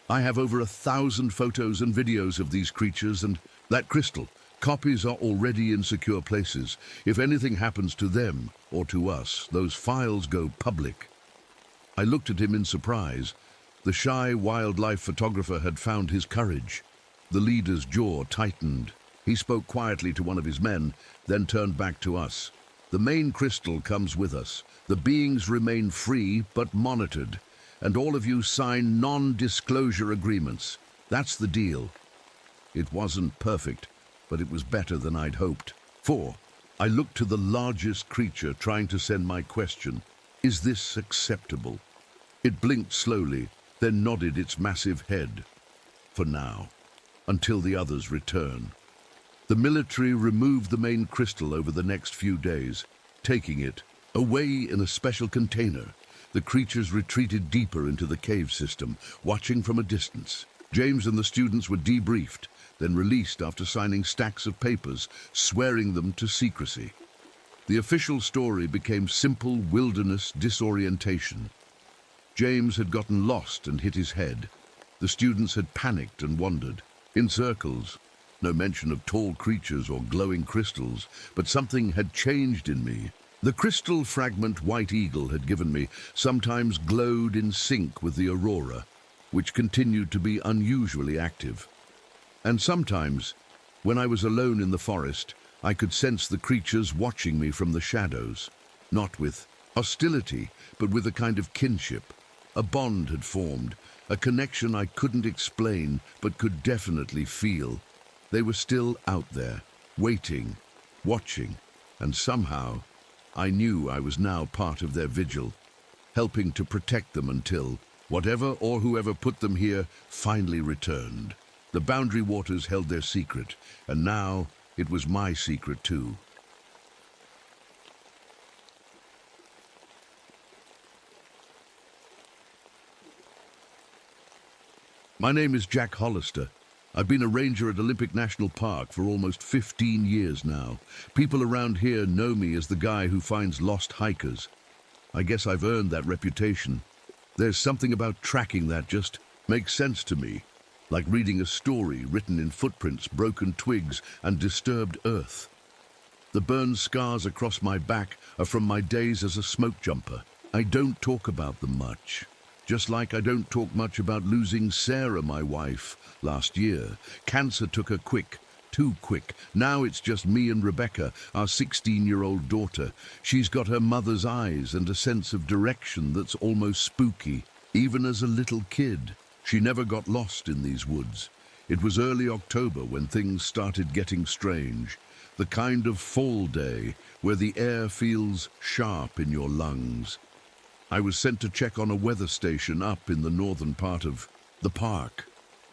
I have over 1,000 photos and videos of these creatures and that crystal. Copies are already in secure places. If anything happens to them or to us, those files go public. I looked at him in surprise. The shy wildlife photographer had found his courage. The leader's jaw tightened. He spoke quietly to one of his men, then turned back to us. The main crystal comes with us. The beings remain free but monitored, and all of you sign non-disclosure agreements. That's the deal. It wasn't perfect, but it was better than I'd hoped. 4. I looked to the largest creature, trying to send my question. Is this acceptable? It blinked slowly, then nodded its massive head. For now, until the others return. The military removed the main crystal over the next few days, taking it away in a special container. The creatures retreated deeper into the cave system, watching from a distance. James and the students were debriefed, then released after signing stacks of papers, swearing them to secrecy. The official story became simple wilderness disorientation. James had gotten lost and hit his head. The students had panicked and wandered, in circles. No mention of tall creatures or glowing crystals, but something had changed in me. The crystal fragment White Eagle had given me sometimes glowed in sync with the aurora, which continued to be unusually active. And sometimes, when I was alone in the forest, I could sense the creatures watching me from the shadows, not with hostility, but with a kind of kinship. A bond had formed, a connection I couldn't explain, but could definitely feel. They were still out there, waiting, watching, and somehow I knew I was now part of their vigil, helping to protect them until whatever or whoever put them here finally returned. The Boundary Waters held their secret, and now it was my secret too. My name is Jack Hollister. I've been a ranger at Olympic National Park for almost 15 years now. People around here know me as the guy who finds lost hikers. I guess I've earned that reputation. There's something about tracking that just makes sense to me, like reading a story written in footprints, broken twigs, and disturbed earth. The burn scars across my back are from my days as a smoke jumper. I don't talk about them much. Just like I don't talk much about losing Sarah, my wife, last year. Cancer took her quick, too quick. Now it's just me and Rebecca, our 16-year-old daughter. She's got her mother's eyes and a sense of direction that's almost spooky. Even as a little kid, she never got lost in these woods. It was early October when things started getting strange. the kind of fall day where the air feels sharp in your lungs. I was sent to check on a weather station up in the northern part of the park.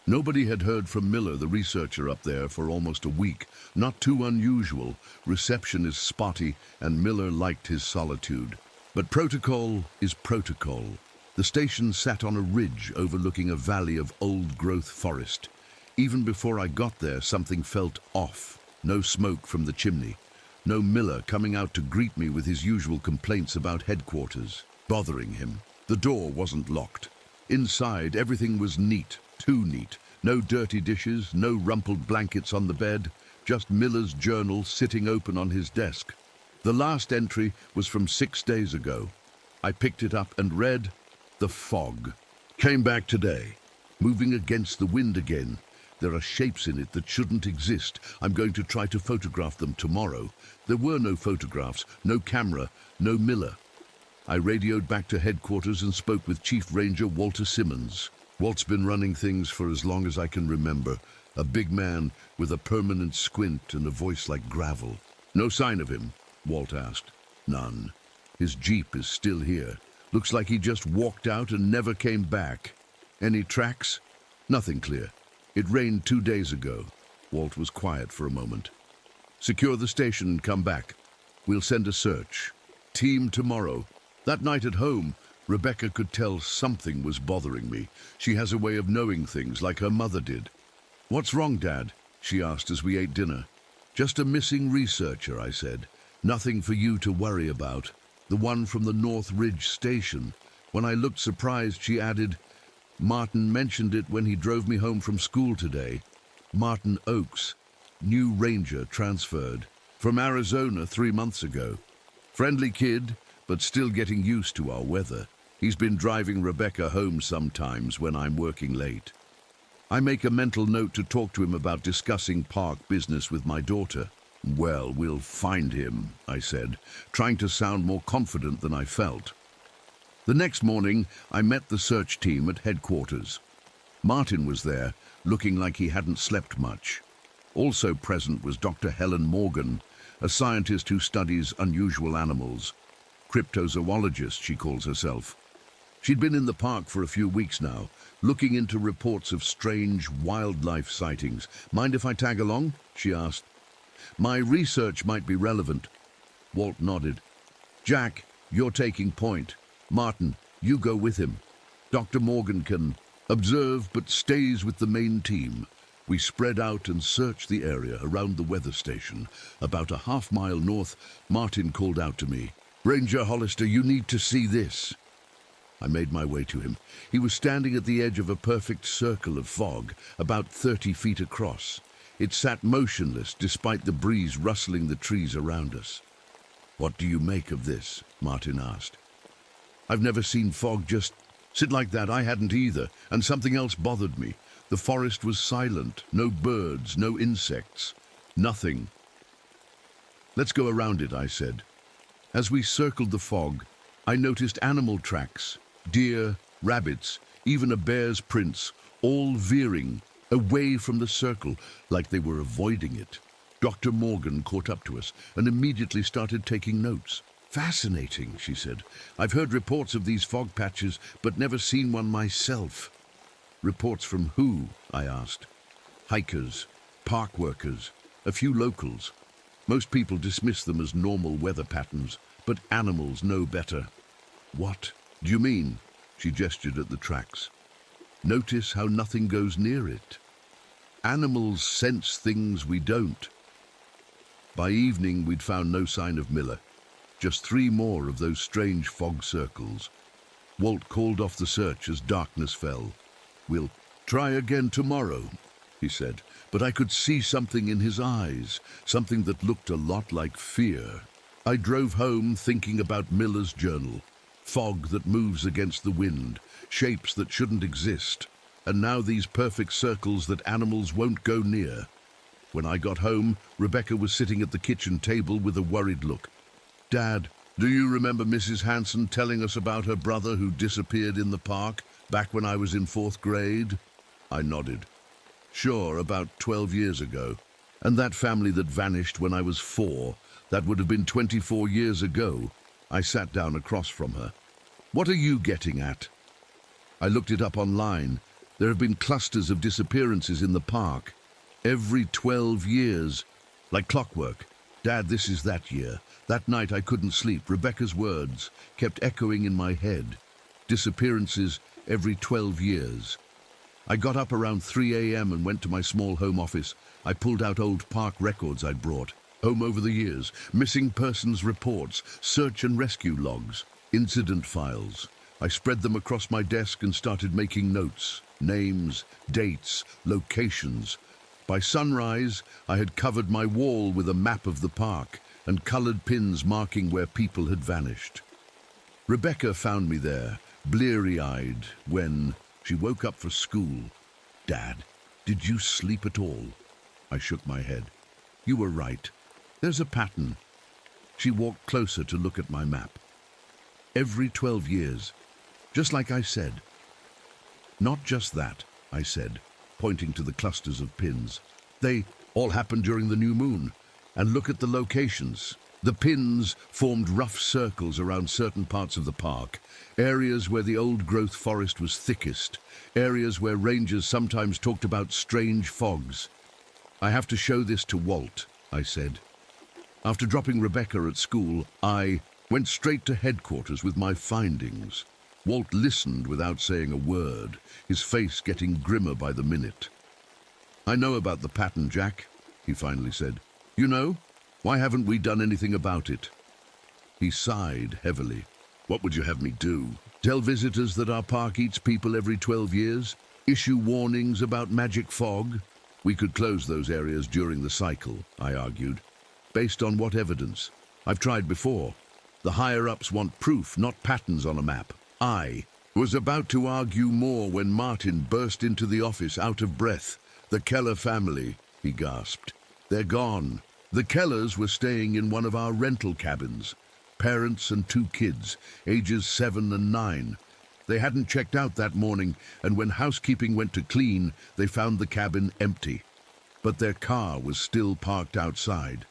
Nobody had heard from Miller, the researcher up there, for almost a week. Not too unusual. Reception is spotty, and Miller liked his solitude. But protocol is protocol. The station sat on a ridge overlooking a valley of old-growth forest. Even before I got there, something felt off. No smoke from the chimney. No Miller coming out to greet me with his usual complaints about headquarters, bothering him. The door wasn't locked. Inside, everything was neat, too neat. No dirty dishes, no rumpled blankets on the bed, just Miller's journal sitting open on his desk. The last entry was from 6 days ago. I picked it up and read, "The fog. Came back today. Moving against the wind again. There are shapes in it that shouldn't exist. I'm going to try to photograph them tomorrow." There were no photographs, no camera, no Miller. I radioed back to headquarters and spoke with Chief Ranger Walter Simmons. Walt's been running things for as long as I can remember. A big man with a permanent squint and a voice like gravel. "No sign of him?" Walt asked. "None. His Jeep is still here. Looks like he just walked out and never came back. Any tracks?" "Nothing clear. It rained 2 days ago." Walt was quiet for a moment. "Secure the station and come back. We'll send a search. Team tomorrow." That night at home, Rebecca could tell something was bothering me. She has a way of knowing things like her mother did. "What's wrong, Dad?" she asked as we ate dinner. "Just a missing researcher," I said. "Nothing for you to worry about. The one from the North Ridge station." When I looked surprised, she added, "Martin mentioned it when he drove me home from school today. Martin Oakes, new ranger, transferred from Arizona 3 months ago. Friendly kid, but still getting used to our weather. He's been driving Rebecca home sometimes when I'm working late. I make a mental note to talk to him about discussing park business with my daughter." "Well, we'll find him," I said, trying to sound more confident than I felt. The next morning, I met the search team at headquarters. Martin was there, looking like he hadn't slept much. Also present was Dr. Helen Morgan, a scientist who studies unusual animals. Cryptozoologist, she calls herself. She'd been in the park for a few weeks now, looking into reports of strange wildlife sightings. "Mind if I tag along?" she asked. "My research might be relevant." Walt nodded. "Jack, you're taking point. Martin, you go with him. Dr. Morgan can observe but stays with the main team." We spread out and searched the area around the weather station. About a half-mile north, Martin called out to me, "Ranger Hollister, you need to see this." I made my way to him. He was standing at the edge of a perfect circle of fog, about 30 feet across. It sat motionless despite the breeze rustling the trees around us. "What do you make of this?" Martin asked. "I've never seen fog just sit like that." I hadn't either, and something else bothered me. The forest was silent, no birds, no insects, nothing. "Let's go around it," I said. As we circled the fog, I noticed animal tracks, deer, rabbits, even a bear's prints, all veering away from the circle like they were avoiding it. Dr. Morgan caught up to us and immediately started taking notes. "Fascinating," she said. "I've heard reports of these fog patches, but never seen one myself." "Reports from who?" I asked. "Hikers, park workers, a few locals. Most people dismiss them as normal weather patterns, but animals know better." "What do you mean?" She gestured at the tracks. "Notice how nothing goes near it. Animals sense things we don't." By evening, we'd found no sign of Miller. Just 3 more of those strange fog circles. Walt called off the search as darkness fell. "We'll try again tomorrow," he said, but I could see something in his eyes, something that looked a lot like fear. I drove home thinking about Miller's journal. Fog that moves against the wind, shapes that shouldn't exist, and now these perfect circles that animals won't go near. When I got home, Rebecca was sitting at the kitchen table with a worried look. "Dad, do you remember Mrs. Hanson telling us about her brother who disappeared in the park back when I was in 4th grade? I nodded. "Sure, about 12 years ago. And that family that vanished when I was 4, that would have been 24 years ago. I sat down across from her. What are you getting at? I looked it up online. There have been clusters of disappearances in the park. Every 12 years. Like clockwork. Dad, this is that year. That night I couldn't sleep. Rebecca's words kept echoing in my head. Disappearances every 12 years. I got up around 3 a.m. and went to my small home office. I pulled out old park records I'd brought. Home over the years. Missing persons reports, search and rescue logs, incident files. I spread them across my desk and started making notes. Names, dates, locations. By sunrise, I had covered my wall with a map of the park and colored pins marking where people had vanished. Rebecca found me there, bleary-eyed, when she woke up for school. Dad, did you sleep at all? I shook my head. You were right. There's a pattern. She walked closer to look at my map. Every 12 years, just like I said. Not just that, I said, pointing to the clusters of pins. They all happened during the new moon. And look at the locations. The pins formed rough circles around certain parts of the park, areas where the old-growth forest was thickest, areas where rangers sometimes talked about strange fogs. I have to show this to Walt, I said. After dropping Rebecca at school, I went straight to headquarters with my findings. Walt listened without saying a word, his face getting grimmer by the minute. I know about the pattern, Jack, he finally said. You know? Why haven't we done anything about it? He sighed heavily. What would you have me do? Tell visitors that our park eats people every 12 years? Issue warnings about magic fog? We could close those areas during the cycle, I argued. Based on what evidence? I've tried before. The higher-ups want proof, not patterns on a map. I was about to argue more when Martin burst into the office out of breath. The Keller family, he gasped. They're gone. The Kellers were staying in one of our rental cabins. Parents and 2 kids, ages 7 and 9. They hadn't checked out that morning, and when housekeeping went to clean, they found the cabin empty. But their car was still parked outside.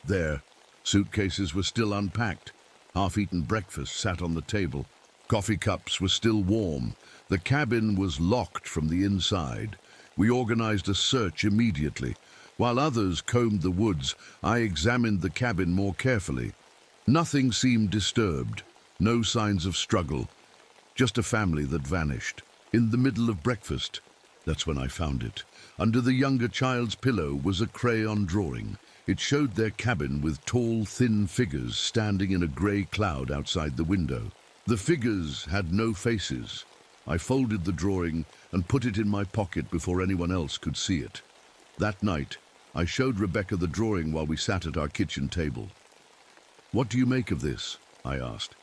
Their suitcases were still unpacked. Half-eaten breakfast sat on the table. Coffee cups were still warm. The cabin was locked from the inside. We organized a search immediately. While others combed the woods, I examined the cabin more carefully. Nothing seemed disturbed. No signs of struggle. Just a family that vanished. In the middle of breakfast. That's when I found it. Under the younger child's pillow was a crayon drawing. It showed their cabin with tall, thin figures standing in a grey cloud outside the window. The figures had no faces. I folded the drawing and put it in my pocket before anyone else could see it. That night, I showed Rebecca the drawing while we sat at our kitchen table. What do you make of this? I asked.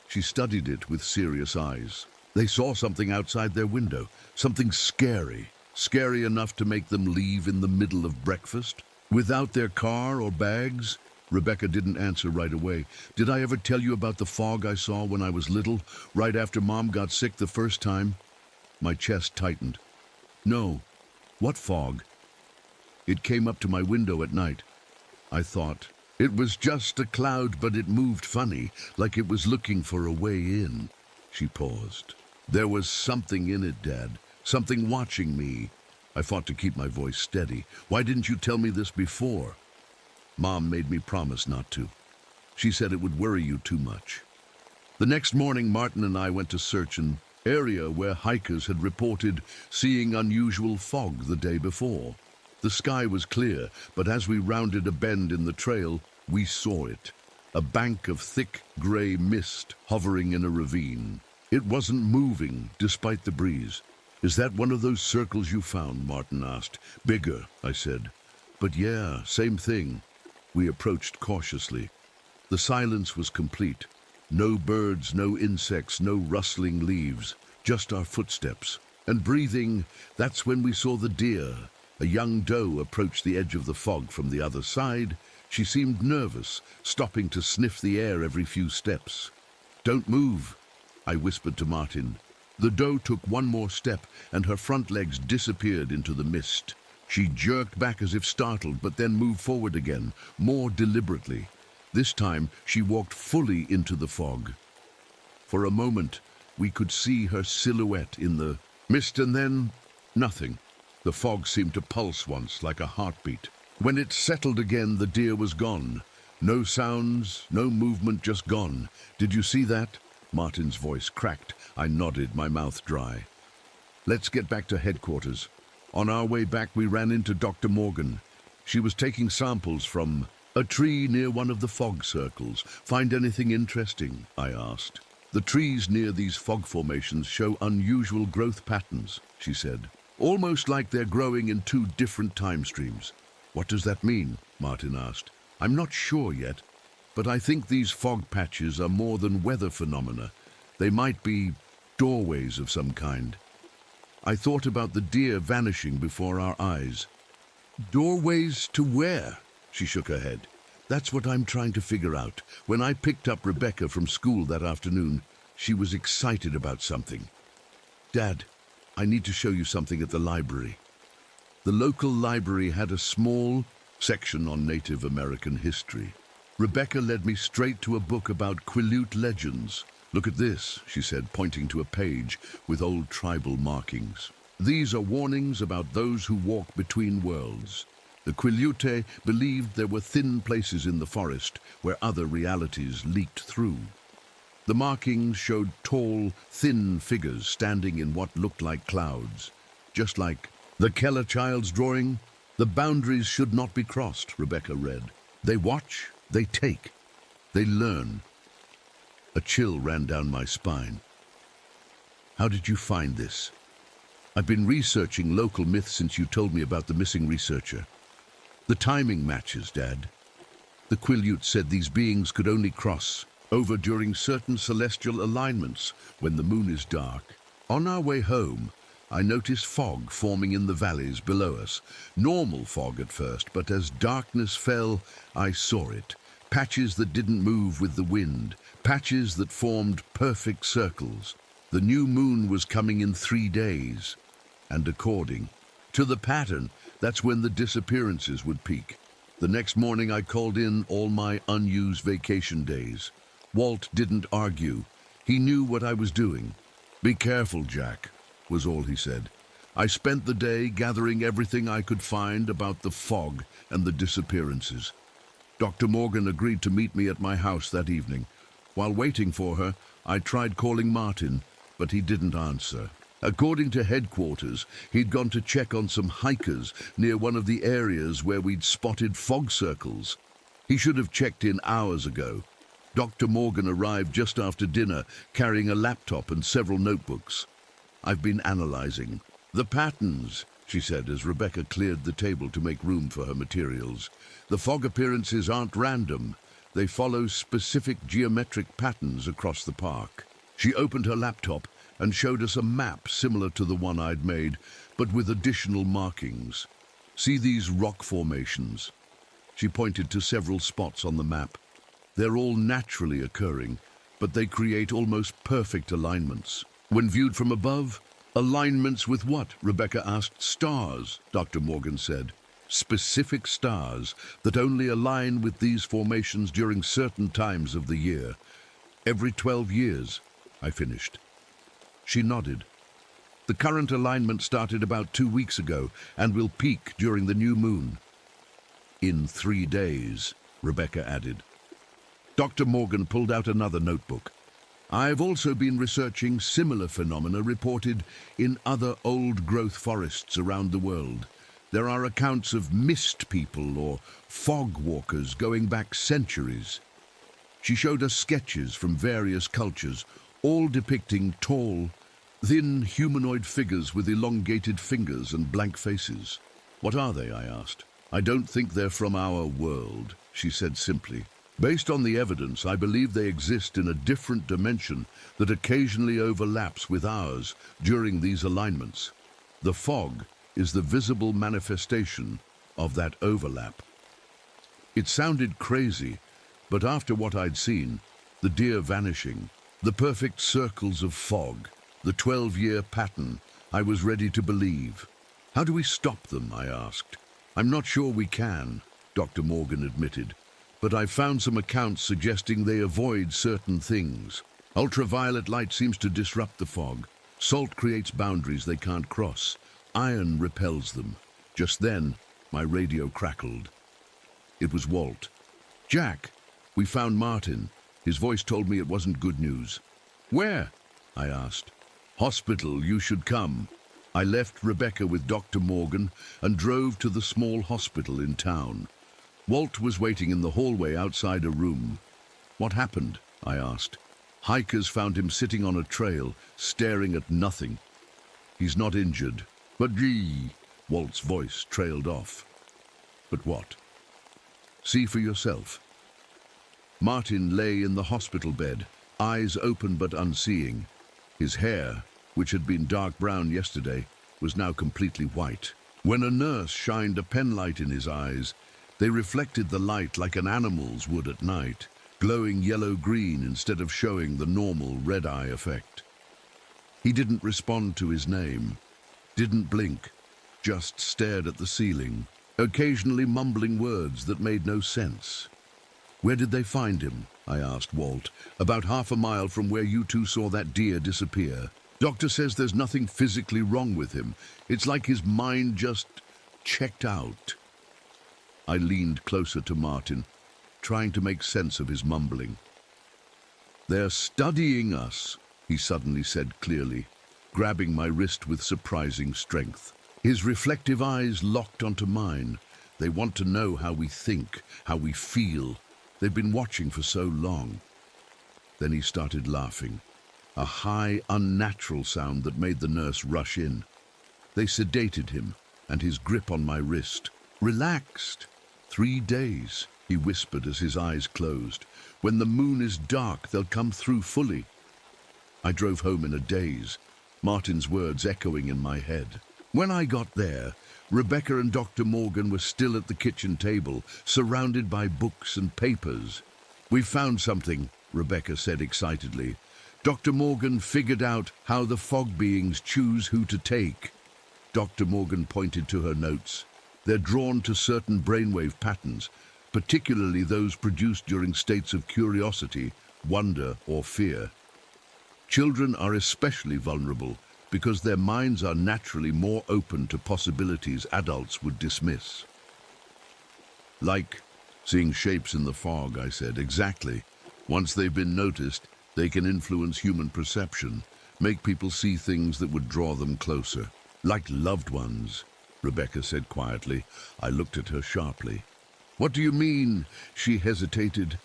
She studied it with serious eyes. They saw something outside their window, something scary, scary enough to make them leave in the middle of breakfast. Without their car or bags? Rebecca didn't answer right away. Did I ever tell you about the fog I saw when I was little, right after Mom got sick the first time? My chest tightened. No. What fog? It came up to my window at night. I thought. It was just a cloud, but it moved funny, like it was looking for a way in. She paused. There was something in it, Dad. Something watching me. I fought to keep my voice steady. Why didn't you tell me this before? Mom made me promise not to. She said it would worry you too much. The next morning, Martin and I went to search an area where hikers had reported seeing unusual fog the day before. The sky was clear, but as we rounded a bend in the trail, we saw it. A bank of thick gray mist hovering in a ravine. It wasn't moving, despite the breeze. Is that one of those circles you found? Martin asked. Bigger, I said. But yeah, same thing. We approached cautiously. The silence was complete. No birds, no insects, no rustling leaves, just our footsteps. And breathing, that's when we saw the deer. A young doe approached the edge of the fog from the other side. She seemed nervous, stopping to sniff the air every few steps. Don't move, I whispered to Martin. The doe took one more step, and her front legs disappeared into the mist. She jerked back as if startled, but then moved forward again, more deliberately. This time, she walked fully into the fog. For a moment, we could see her silhouette in the mist, and then nothing. The fog seemed to pulse once, like a heartbeat. When it settled again, the deer was gone. No sounds, no movement, just gone. Did you see that? Martin's voice cracked. I nodded, my mouth dry. Let's get back to headquarters. On our way back, we ran into Dr. Morgan. She was taking samples from a tree near one of the fog circles. Find anything interesting? I asked. The trees near these fog formations show unusual growth patterns, she said. Almost like they're growing in two different time streams. What does that mean? Martin asked. I'm not sure yet, but I think these fog patches are more than weather phenomena. They might be doorways of some kind. I thought about the deer vanishing before our eyes. Doorways to where? She shook her head. That's what I'm trying to figure out. When I picked up Rebecca from school that afternoon, she was excited about something. Dad, I need to show you something at the library. The local library had a small section on Native American history. Rebecca led me straight to a book about Quileute legends. Look at this, she said, pointing to a page with old tribal markings. These are warnings about those who walk between worlds. The Quileute believed there were thin places in the forest where other realities leaked through. The markings showed tall, thin figures standing in what looked like clouds. Just like the Keller child's drawing, the boundaries should not be crossed, Rebecca read. They watch, they take, they learn. A chill ran down my spine. How did you find this? I've been researching local myths since you told me about the missing researcher. The timing matches, Dad. The Quileute said these beings could only cross over during certain celestial alignments when the moon is dark. On our way home, I noticed fog forming in the valleys below us. Normal fog at first, but as darkness fell, I saw it. Patches that didn't move with the wind, patches that formed perfect circles. The new moon was coming in 3 days, and according to the pattern, that's when the disappearances would peak. The next morning I called in all my unused vacation days. Walt didn't argue. He knew what I was doing. Be careful, Jack, was all he said. I spent the day gathering everything I could find about the fog and the disappearances. Dr. Morgan agreed to meet me at my house that evening. While waiting for her, I tried calling Martin, but he didn't answer. According to headquarters, he'd gone to check on some hikers near one of the areas where we'd spotted fog circles. He should have checked in hours ago. Dr. Morgan arrived just after dinner, carrying a laptop and several notebooks. I've been analyzing the patterns, she said as Rebecca cleared the table to make room for her materials. The fog appearances aren't random. They follow specific geometric patterns across the park. She opened her laptop and showed us a map similar to the one I'd made, but with additional markings. See these rock formations? She pointed to several spots on the map. They're all naturally occurring, but they create almost perfect alignments. When viewed from above, alignments with what? Rebecca asked. Stars, Dr. Morgan said. Specific stars that only align with these formations during certain times of the year. Every 12 years, I finished. She nodded. The current alignment started about 2 weeks ago and will peak during the new moon. In 3 days, Rebecca added. Dr. Morgan pulled out another notebook. I've also been researching similar phenomena reported in other old-growth forests around the world. There are accounts of mist people or fog walkers going back centuries. She showed us sketches from various cultures, all depicting tall, thin humanoid figures with elongated fingers and blank faces. What are they? I asked. I don't think they're from our world, she said simply. Based on the evidence, I believe they exist in a different dimension that occasionally overlaps with ours during these alignments. The fog is the visible manifestation of that overlap. It sounded crazy, but after what I'd seen, the deer vanishing, the perfect circles of fog, the 12-year pattern, I was ready to believe. How do we stop them? I asked. I'm not sure we can, Dr. Morgan admitted, but I've found some accounts suggesting they avoid certain things. Ultraviolet light seems to disrupt the fog. Salt creates boundaries they can't cross. Iron repels them. Just then, my radio crackled. It was Walt. Jack, we found Martin. His voice told me it wasn't good news. Where? I asked. Hospital, you should come. I left Rebecca with Dr. Morgan and drove to the small hospital in town. Walt was waiting in the hallway outside a room. What happened? I asked. Hikers found him sitting on a trail, staring at nothing. He's not injured. But gee, Walt's voice trailed off. But what? See for yourself. Martin lay in the hospital bed, eyes open but unseeing. His hair, which had been dark brown yesterday, was now completely white. When a nurse shined a penlight in his eyes, they reflected the light like an animal's would at night, glowing yellow-green instead of showing the normal red-eye effect. He didn't respond to his name, didn't blink, just stared at the ceiling, occasionally mumbling words that made no sense. Where did they find him? I asked Walt. About half a mile from where you two saw that deer disappear. Doctor says there's nothing physically wrong with him. It's like his mind just checked out. I leaned closer to Martin, trying to make sense of his mumbling. They're studying us, he suddenly said clearly, grabbing my wrist with surprising strength. His reflective eyes locked onto mine. They want to know how we think, how we feel. They've been watching for so long. Then he started laughing, a high, unnatural sound that made the nurse rush in. They sedated him, and his grip on my wrist relaxed. 3 days, he whispered as his eyes closed. When the moon is dark, they'll come through fully. I drove home in a daze, Martin's words echoing in my head. When I got there, Rebecca and Dr. Morgan were still at the kitchen table, surrounded by books and papers. "We've found something," Rebecca said excitedly. "Dr. Morgan figured out how the fog beings choose who to take." Dr. Morgan pointed to her notes. "They're drawn to certain brainwave patterns, particularly those produced during states of curiosity, wonder, or fear. Children are especially vulnerable because their minds are naturally more open to possibilities adults would dismiss." "Like seeing shapes in the fog," I said. "Exactly. Once they've been noticed, they can influence human perception, make people see things that would draw them closer. Like loved ones," Rebecca said quietly. I looked at her sharply. "What do you mean?" She hesitated.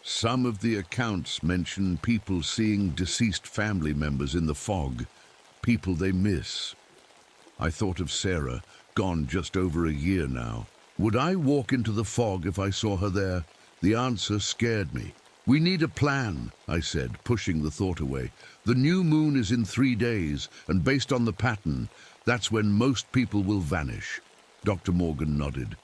"Some of the accounts mention people seeing deceased family members in the fog, people they miss." I thought of Sarah, gone just over a year now. Would I walk into the fog if I saw her there? The answer scared me. "We need a plan," I said, pushing the thought away. "The new moon is in 3 days, and based on the pattern, that's when most people will vanish." Dr. Morgan nodded.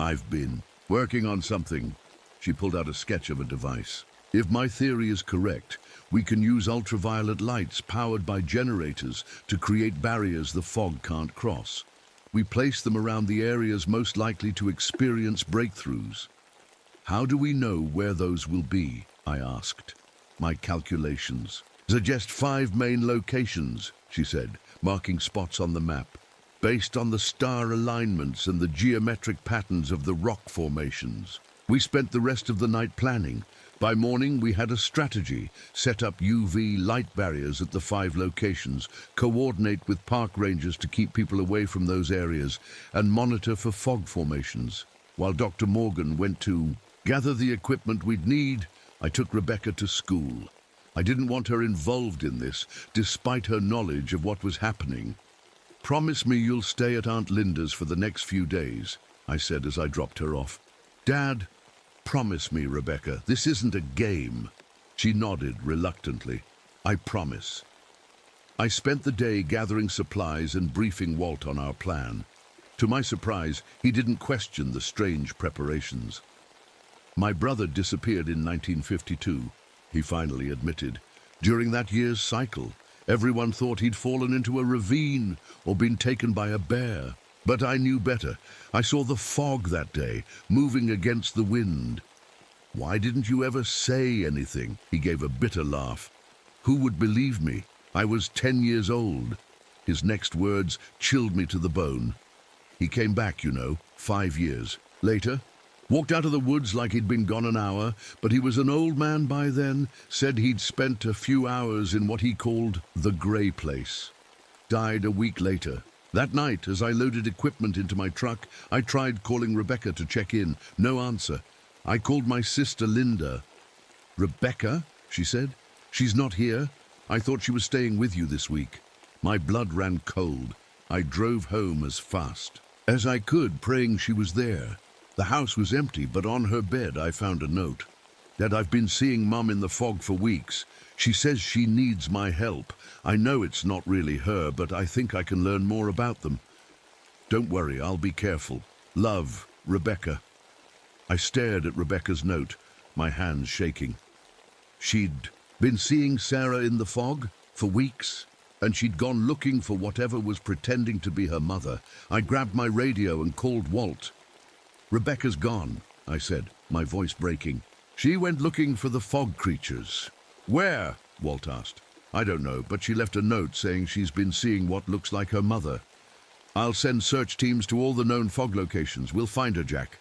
"I've been working on something." She pulled out a sketch of a device. "If my theory is correct, we can use ultraviolet lights powered by generators to create barriers the fog can't cross. We place them around the areas most likely to experience breakthroughs." "How do we know where those will be?" I asked. "My calculations suggest 5 main locations," she said, marking spots on the map, "based on the star alignments and the geometric patterns of the rock formations." We spent the rest of the night planning. By morning, we had a strategy: set up UV light barriers at the 5 locations, coordinate with park rangers to keep people away from those areas, and monitor for fog formations. While Dr. Morgan went to gather the equipment we'd need, I took Rebecca to school. I didn't want her involved in this, despite her knowledge of what was happening. "Promise me you'll stay at Aunt Linda's for the next few days," I said as I dropped her off. "Dad, promise me, Rebecca, this isn't a game." She nodded reluctantly. "I promise." I spent the day gathering supplies and briefing Walt on our plan. To my surprise, he didn't question the strange preparations. "My brother disappeared in 1952, he finally admitted. During that year's cycle, Everyone thought he'd fallen into a ravine or been taken by a bear. But I knew better. I saw the fog that day, moving against the wind. Why didn't you ever say anything? He gave a bitter laugh. Who would believe me? I was 10 years old. His next words chilled me to the bone. He came back, 5 years later. Walked out of the woods like he'd been gone an hour, but he was an old man by then, said he'd spent a few hours in what he called the grey place. Died a week later. That night, as I loaded equipment into my truck, I tried calling Rebecca to check in. No answer. I called my sister Linda. Rebecca, she said. She's not here. I thought she was staying with you this week. My blood ran cold. I drove home as fast as I could, praying she was there. The house was empty, but on her bed I found a note. Dad, I've been seeing Mum in the fog for weeks. She says she needs my help. I know it's not really her, but I think I can learn more about them. Don't worry, I'll be careful. Love, Rebecca. I stared at Rebecca's note, my hands shaking. She'd been seeing Sarah in the fog for weeks, and she'd gone looking for whatever was pretending to be her mother. I grabbed my radio and called Walt. Rebecca's gone, I said, my voice breaking. She went looking for the fog creatures. Where? Walt asked. I don't know, but she left a note saying she's been seeing what looks like her mother. I'll send search teams to all the known fog locations. We'll find her, Jack.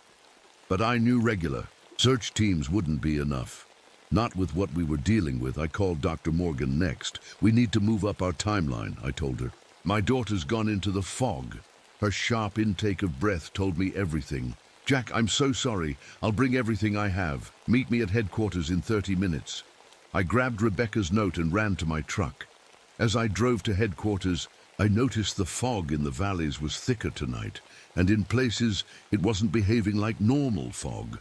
But I knew regular. Search teams wouldn't be enough. Not with what we were dealing with. I called Dr. Morgan next. We need to move up our timeline, I told her. My daughter's gone into the fog. Her sharp intake of breath told me everything. Jack, I'm so sorry. I'll bring everything I have. Meet me at headquarters in 30 minutes. I grabbed Rebecca's note and ran to my truck. As I drove to headquarters, I noticed the fog in the valleys was thicker tonight, and in places it wasn't behaving like normal fog.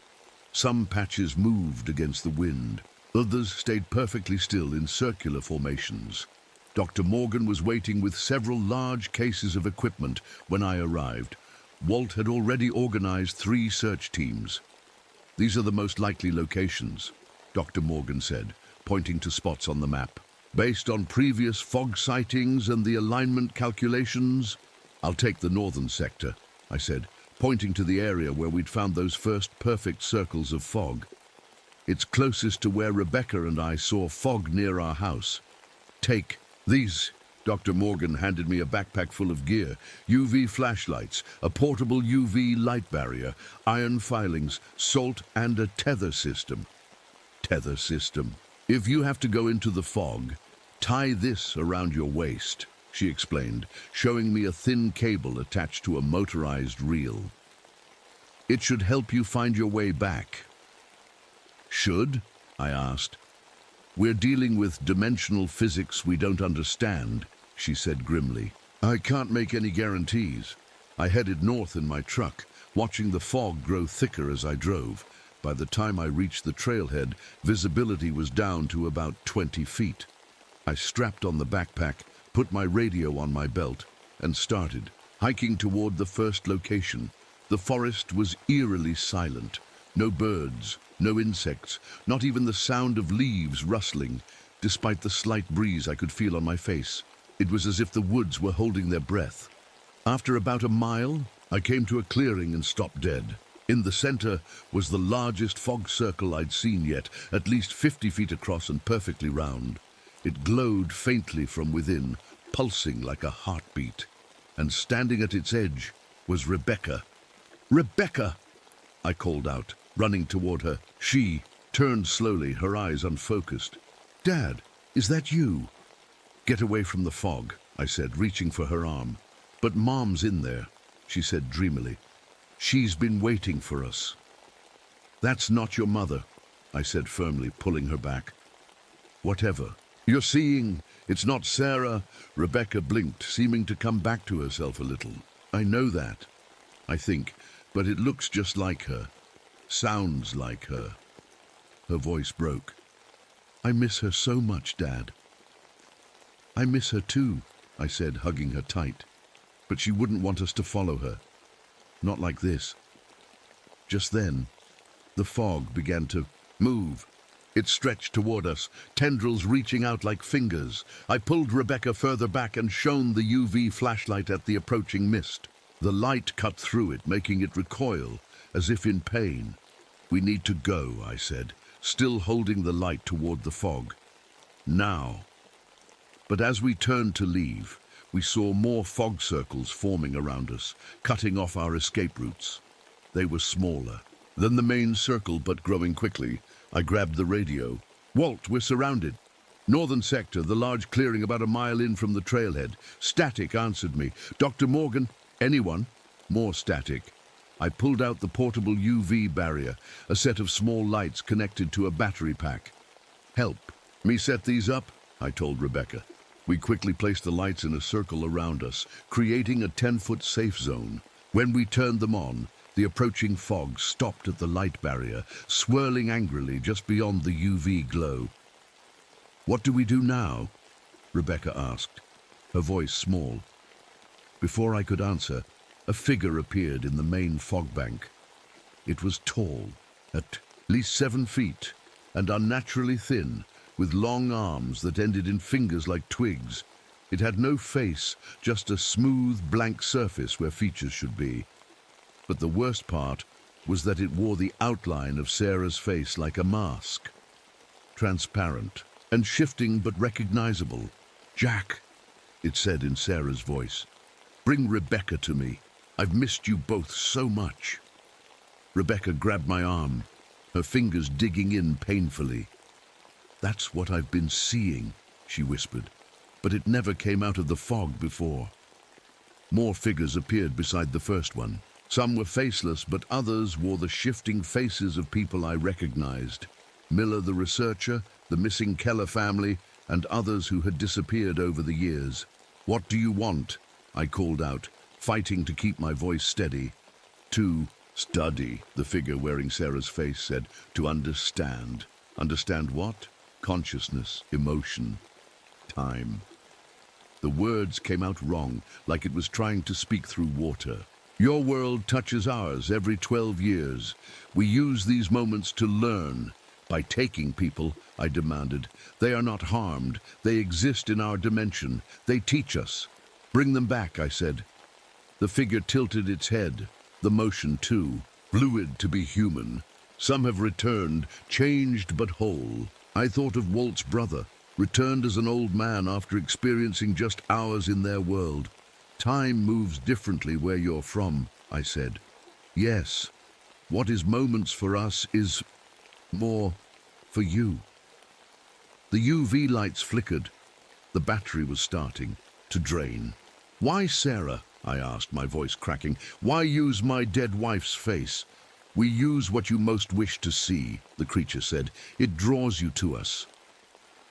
Some patches moved against the wind. Others stayed perfectly still in circular formations. Dr. Morgan was waiting with several large cases of equipment when I arrived. Walt had already organized 3 search teams. These are the most likely locations, Dr. Morgan said, pointing to spots on the map. Based on previous fog sightings and the alignment calculations, I'll take the northern sector, I said, pointing to the area where we'd found those first perfect circles of fog. It's closest to where Rebecca and I saw fog near our house. Take these. Dr. Morgan handed me a backpack full of gear, UV flashlights, a portable UV light barrier, iron filings, salt, and a tether system. Tether system. If you have to go into the fog, tie this around your waist, she explained, showing me a thin cable attached to a motorized reel. It should help you find your way back. Should? I asked. We're dealing with dimensional physics we don't understand, she said grimly. I can't make any guarantees. I headed north in my truck, watching the fog grow thicker as I drove. By the time I reached the trailhead, visibility was down to about 20 feet. I strapped on the backpack, put my radio on my belt, and started, hiking toward the first location. The forest was eerily silent. No birds, no insects, not even the sound of leaves rustling, despite the slight breeze I could feel on my face. It was as if the woods were holding their breath. After about a mile, I came to a clearing and stopped dead. In the center was the largest fog circle I'd seen yet, at least 50 feet across and perfectly round. It glowed faintly from within, pulsing like a heartbeat. And standing at its edge was Rebecca. Rebecca! I called out, running toward her. She turned slowly, her eyes unfocused. Dad, is that you? Get away from the fog, I said, reaching for her arm. But Mom's in there, she said dreamily. She's been waiting for us. That's not your mother, I said firmly, pulling her back. Whatever. You're seeing, it's not Sarah. Rebecca blinked, seeming to come back to herself a little. I know that, I think, but it looks just like her. Sounds like her. Her voice broke. I miss her so much, Dad. I miss her too, I said, hugging her tight. But she wouldn't want us to follow her. Not like this. Just then, the fog began to move. It stretched toward us, tendrils reaching out like fingers. I pulled Rebecca further back and shone the UV flashlight at the approaching mist. The light cut through it, making it recoil, as if in pain. "We need to go," I said, still holding the light toward the fog. "Now." But as we turned to leave, we saw more fog circles forming around us, cutting off our escape routes. They were smaller than the main circle, but growing quickly. I grabbed the radio. "Walt, we're surrounded." "Northern sector, the large clearing about a mile in from the trailhead." "Static," answered me. "Dr. Morgan, anyone?" More static. I pulled out the portable UV barrier, a set of small lights connected to a battery pack. "Help me set these up," I told Rebecca. We quickly placed the lights in a circle around us, creating a 10-foot safe zone. When we turned them on, the approaching fog stopped at the light barrier, swirling angrily just beyond the UV glow. "What do we do now?" Rebecca asked, her voice small. Before I could answer, a figure appeared in the main fog bank. It was tall, at least 7 feet, and unnaturally thin, with long arms that ended in fingers like twigs. It had no face, just a smooth, blank surface where features should be. But the worst part was that it wore the outline of Sarah's face like a mask. Transparent and shifting but recognizable. "Jack," it said in Sarah's voice, "bring Rebecca to me. I've missed you both so much." Rebecca grabbed my arm, her fingers digging in painfully. "That's what I've been seeing," she whispered, "but it never came out of the fog before." More figures appeared beside the first one. Some were faceless, but others wore the shifting faces of people I recognized. Miller the researcher, the missing Keller family, and others who had disappeared over the years. "What do you want?" I called out, fighting to keep my voice steady. "To study," the figure wearing Sarah's face said. "To understand." "Understand what?" "Consciousness, emotion, time." The words came out wrong, like it was trying to speak through water. "Your world touches ours every 12 years. We use these moments to learn. By taking people," I demanded. "They are not harmed. They exist in our dimension. They teach us." "Bring them back," I said. The figure tilted its head, the motion too, fluid to be human. "Some have returned, changed but whole." I thought of Walt's brother, returned as an old man after experiencing just hours in their world. "Time moves differently where you're from," I said. "Yes, what is moments for us is more for you." The UV lights flickered. The battery was starting to drain. "Why Sarah?" I asked, my voice cracking. "Why use my dead wife's face?" "We use what you most wish to see," the creature said. "It draws you to us."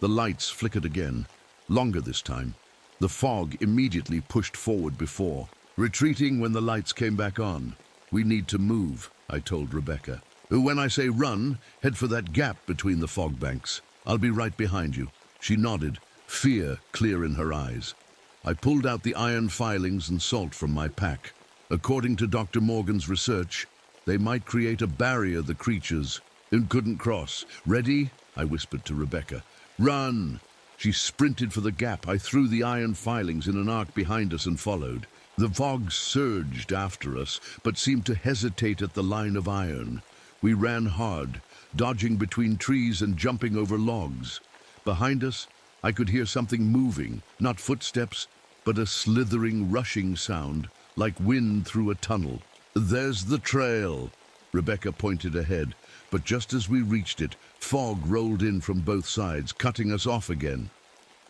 The lights flickered again, longer this time. The fog immediately pushed forward before, retreating when the lights came back on. "We need to move," I told Rebecca. "When I say run, head for that gap between the fog banks. I'll be right behind you." She nodded, fear clear in her eyes. I pulled out the iron filings and salt from my pack. According to Dr. Morgan's research, they might create a barrier the creatures couldn't cross. "Ready?" I whispered to Rebecca. "Run!" She sprinted for the gap. I threw the iron filings in an arc behind us and followed. The fog surged after us, but seemed to hesitate at the line of iron. We ran hard, dodging between trees and jumping over logs. Behind us, I could hear something moving, not footsteps, but a slithering, rushing sound, like wind through a tunnel. "There's the trail," Rebecca pointed ahead, but just as we reached it, fog rolled in from both sides, cutting us off again.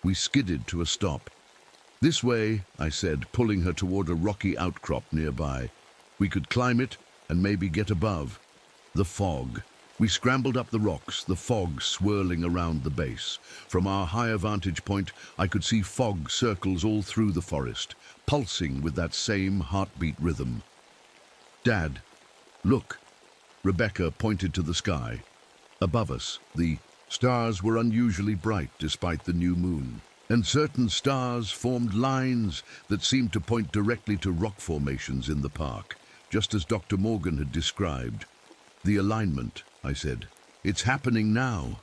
We skidded to a stop. "This way," I said, pulling her toward a rocky outcrop nearby. We could climb it and maybe get above. The fog. We scrambled up the rocks, the fog swirling around the base. From our higher vantage point, I could see fog circles all through the forest, pulsing with that same heartbeat rhythm. "Dad, look." Rebecca pointed to the sky. Above us, the stars were unusually bright despite the new moon, and certain stars formed lines that seemed to point directly to rock formations in the park, just as Dr. Morgan had described. "The alignment," I said. "It's happening now."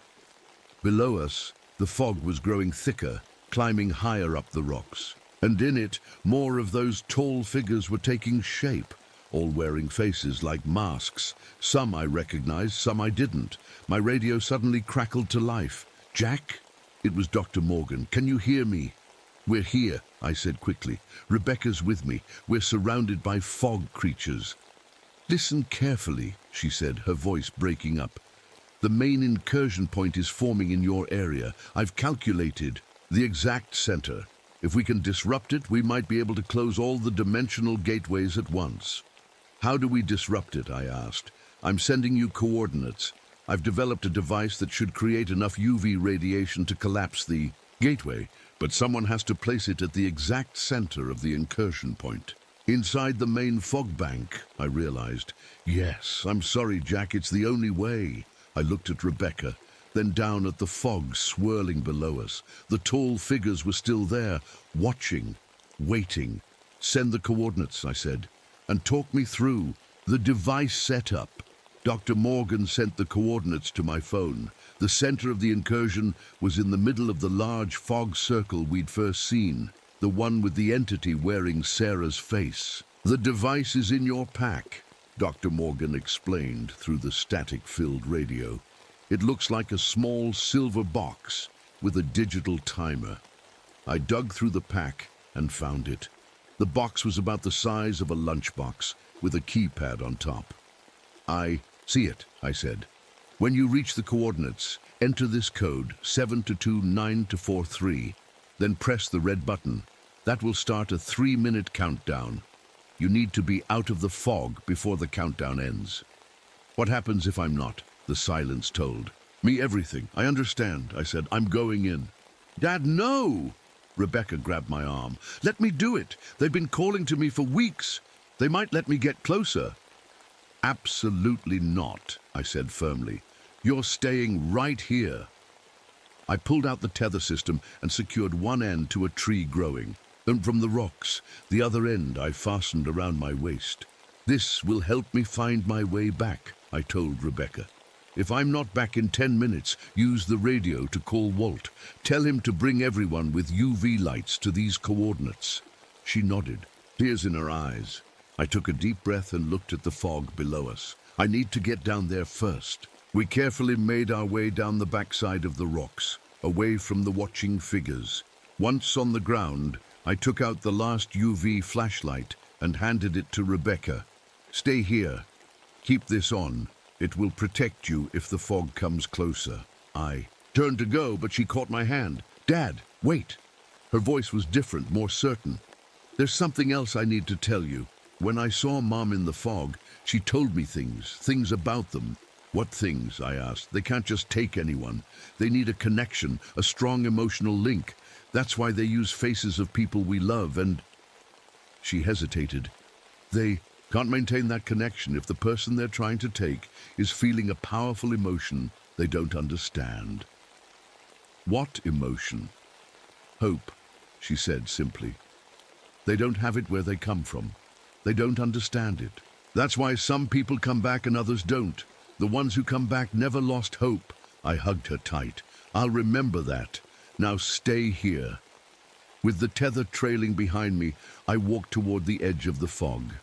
Below us, the fog was growing thicker, climbing higher up the rocks. And in it, more of those tall figures were taking shape, all wearing faces like masks. Some I recognized, some I didn't. My radio suddenly crackled to life. "Jack?" It was Dr. Morgan. "Can you hear me?" "We're here," I said quickly. "Rebecca's with me. We're surrounded by fog creatures." "Listen carefully," she said, her voice breaking up. "The main incursion point is forming in your area. I've calculated the exact center. If we can disrupt it, we might be able to close all the dimensional gateways at once." "How do we disrupt it?" I asked. "I'm sending you coordinates. I've developed a device that should create enough UV radiation to collapse the gateway, but someone has to place it at the exact center of the incursion point. Inside the main fog bank," I realized. "Yes, I'm sorry, Jack, it's the only way." I looked at Rebecca, then down at the fog swirling below us. The tall figures were still there, watching, waiting. "Send the coordinates," I said, "and talk me through the device setup." Dr. Morgan sent the coordinates to my phone. The center of the incursion was in the middle of the large fog circle we'd first seen, the one with the entity wearing Sarah's face. "The device is in your pack," Dr. Morgan explained through the static-filled radio. "It looks like a small silver box with a digital timer." I dug through the pack and found it. The box was about the size of a lunchbox, with a keypad on top. "I see it," I said. "When you reach the coordinates, enter this code, 729243, then press the red button. That will start a 3-minute countdown. You need to be out of the fog before the countdown ends." "What happens if I'm not?" the silence told. "Me everything. I understand," I said. "I'm going in." "Dad, no!" Rebecca grabbed my arm. "Let me do it. They've been calling to me for weeks. They might let me get closer." "Absolutely not," I said firmly. "You're staying right here." I pulled out the tether system and secured one end to a tree growing. Then from the rocks, the other end I fastened around my waist. "This will help me find my way back," I told Rebecca. "If I'm not back in 10 minutes, use the radio to call Walt. Tell him to bring everyone with UV lights to these coordinates." She nodded, tears in her eyes. I took a deep breath and looked at the fog below us. "I need to get down there first." We carefully made our way down the backside of the rocks, away from the watching figures. Once on the ground, I took out the last UV flashlight and handed it to Rebecca. "Stay here. Keep this on. It will protect you if the fog comes closer." I turned to go, but she caught my hand. "Dad, wait." Her voice was different, more certain. "There's something else I need to tell you. When I saw Mom in the fog, she told me things about them." "What things?" I asked. "They can't just take anyone. They need a connection, a strong emotional link. That's why they use faces of people we love and—" She hesitated. "They can't maintain that connection if the person they're trying to take is feeling a powerful emotion they don't understand." "What emotion?" "Hope," she said simply. "They don't have it where they come from. They don't understand it. That's why some people come back and others don't. The ones who come back never lost hope." I hugged her tight. "I'll remember that. Now stay here." With the tether trailing behind me, I walked toward the edge of the fog.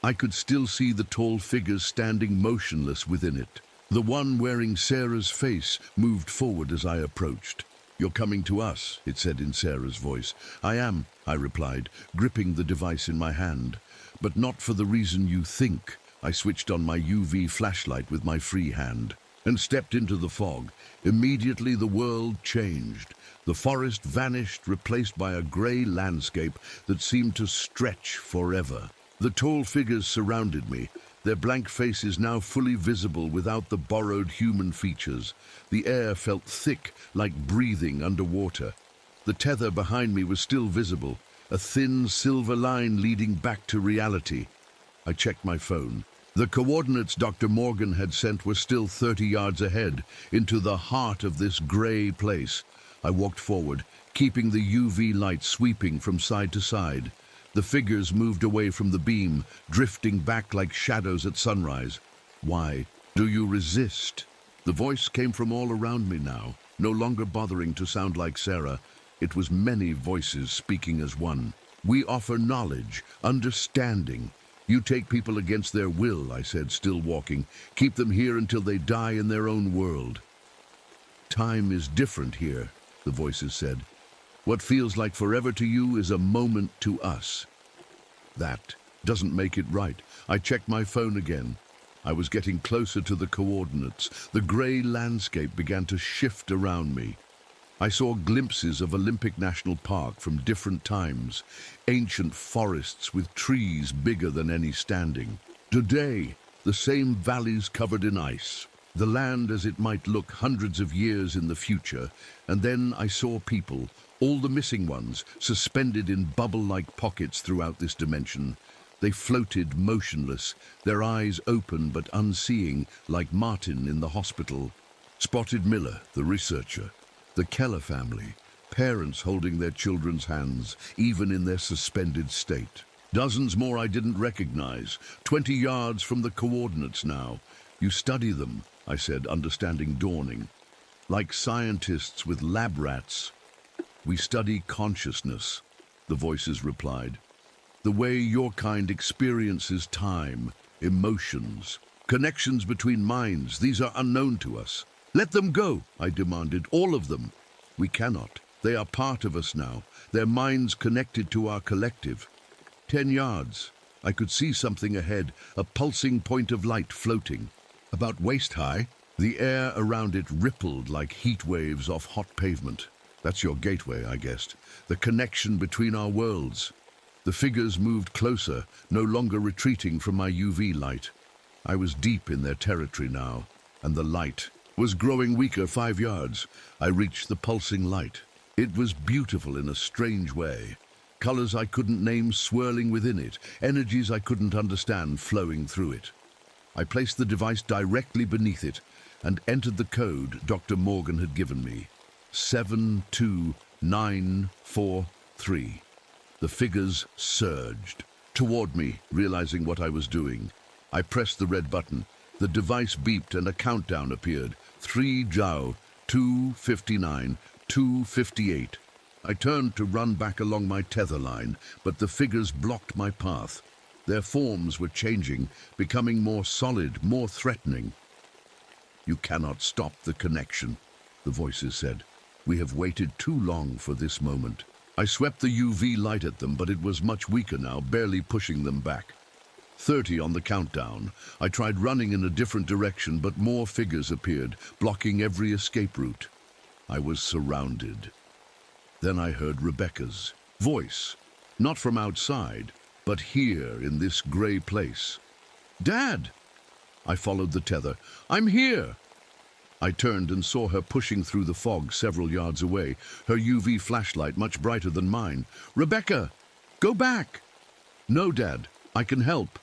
I could still see the tall figures standing motionless within it. The one wearing Sarah's face moved forward as I approached. "You're coming to us," it said in Sarah's voice. "I am," I replied, gripping the device in my hand. "But not for the reason you think." I switched on my UV flashlight with my free hand and stepped into the fog. Immediately the world changed. The forest vanished, replaced by a grey landscape that seemed to stretch forever. The tall figures surrounded me, their blank faces now fully visible without the borrowed human features. The air felt thick, like breathing underwater. The tether behind me was still visible, a thin silver line leading back to reality. I checked my phone. The coordinates Dr. Morgan had sent were still 30 yards ahead, into the heart of this grey place. I walked forward, keeping the UV light sweeping from side to side. The figures moved away from the beam, drifting back like shadows at sunrise. "Why do you resist?" The voice came from all around me now, no longer bothering to sound like Sarah. It was many voices speaking as one. We offer knowledge, understanding. You take people against their will, I said, still walking. Keep them here until they die in their own world. Time is different here, the voices said. What feels like forever to you is a moment to us. That doesn't make it right. I checked my phone again. I was getting closer to the coordinates. The grey landscape began to shift around me. I saw glimpses of Olympic National Park from different times, ancient forests with trees bigger than any standing. Today, the same valleys covered in ice, the land as it might look hundreds of years in the future, and then I saw people, all the missing ones, suspended in bubble-like pockets throughout this dimension. They floated motionless, their eyes open but unseeing, like Martin in the hospital. Spotted Miller, the researcher. The Keller family, parents holding their children's hands, even in their suspended state. Dozens more I didn't recognize, 20 yards from the coordinates now. You study them, I said, understanding dawning. Like scientists with lab rats. We study consciousness, the voices replied. The way your kind experiences time, emotions, connections between minds, these are unknown to us. Let them go, I demanded, all of them. We cannot. They are part of us now, their minds connected to our collective. 10 yards. I could see something ahead, a pulsing point of light floating. About waist high, the air around it rippled like heat waves off hot pavement. That's your gateway, I guessed. The connection between our worlds. The figures moved closer, no longer retreating from my UV light. I was deep in their territory now, and the light was growing weaker 5 yards. I reached the pulsing light. It was beautiful in a strange way. Colors I couldn't name swirling within it, energies I couldn't understand flowing through it. I placed the device directly beneath it and entered the code Dr. Morgan had given me. 72943. The figures surged toward me, realizing what I was doing. I pressed the red button. The device beeped and a countdown appeared. 3 Zhao, 2:59, 2:58. I turned to run back along my tether line, but the figures blocked my path. Their forms were changing, becoming more solid, more threatening. You cannot stop the connection, the voices said. We have waited too long for this moment. I swept the UV light at them, but it was much weaker now, barely pushing them back. 30 on the countdown. I tried running in a different direction, but more figures appeared, blocking every escape route. I was surrounded. Then I heard Rebecca's voice, not from outside, but here in this grey place. Dad! I followed the tether. I'm here! I turned and saw her pushing through the fog several yards away, her UV flashlight much brighter than mine. Rebecca! Go back! No, Dad. I can help.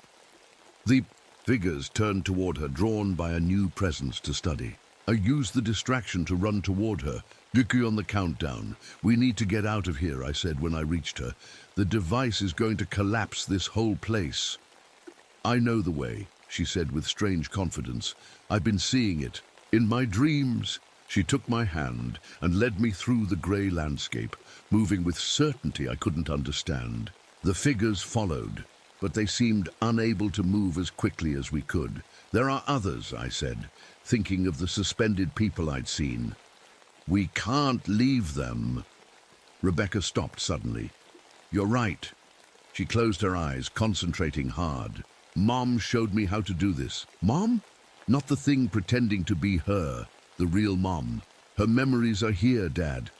The figures turned toward her, drawn by a new presence to study. I used the distraction to run toward her. Vicky on the countdown. We need to get out of here, I said when I reached her. The device is going to collapse this whole place. I know the way, she said with strange confidence. I've been seeing it. In my dreams. She took my hand and led me through the grey landscape, moving with certainty I couldn't understand. The figures followed, but they seemed unable to move as quickly as we could. There are others, I said, thinking of the suspended people I'd seen. We can't leave them. Rebecca stopped suddenly. You're right. She closed her eyes, concentrating hard. Mom showed me how to do this. Mom? Not the thing pretending to be her, the real Mom. Her memories are here, Dad.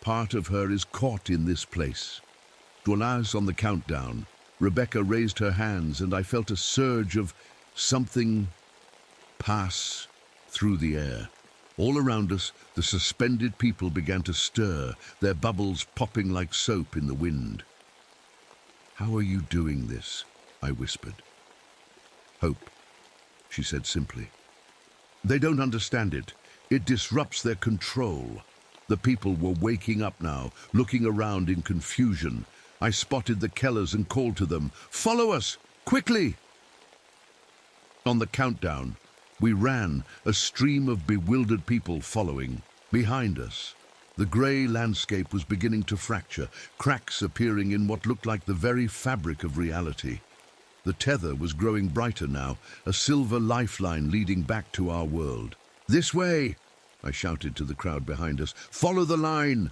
Part of her is caught in this place. Dwalaz on the countdown. Rebecca raised her hands, and I felt a surge of something pass through the air. All around us, the suspended people began to stir, their bubbles popping like soap in the wind. How are you doing this? I whispered. Hope, she said simply. They don't understand it. It disrupts their control. The people were waking up now, looking around in confusion. I spotted the Kellers and called to them, "Follow us, quickly!" On the countdown, we ran, a stream of bewildered people following. Behind us, the grey landscape was beginning to fracture, cracks appearing in what looked like the very fabric of reality. The tether was growing brighter now, a silver lifeline leading back to our world. "This way!" I shouted to the crowd behind us. "Follow the line!"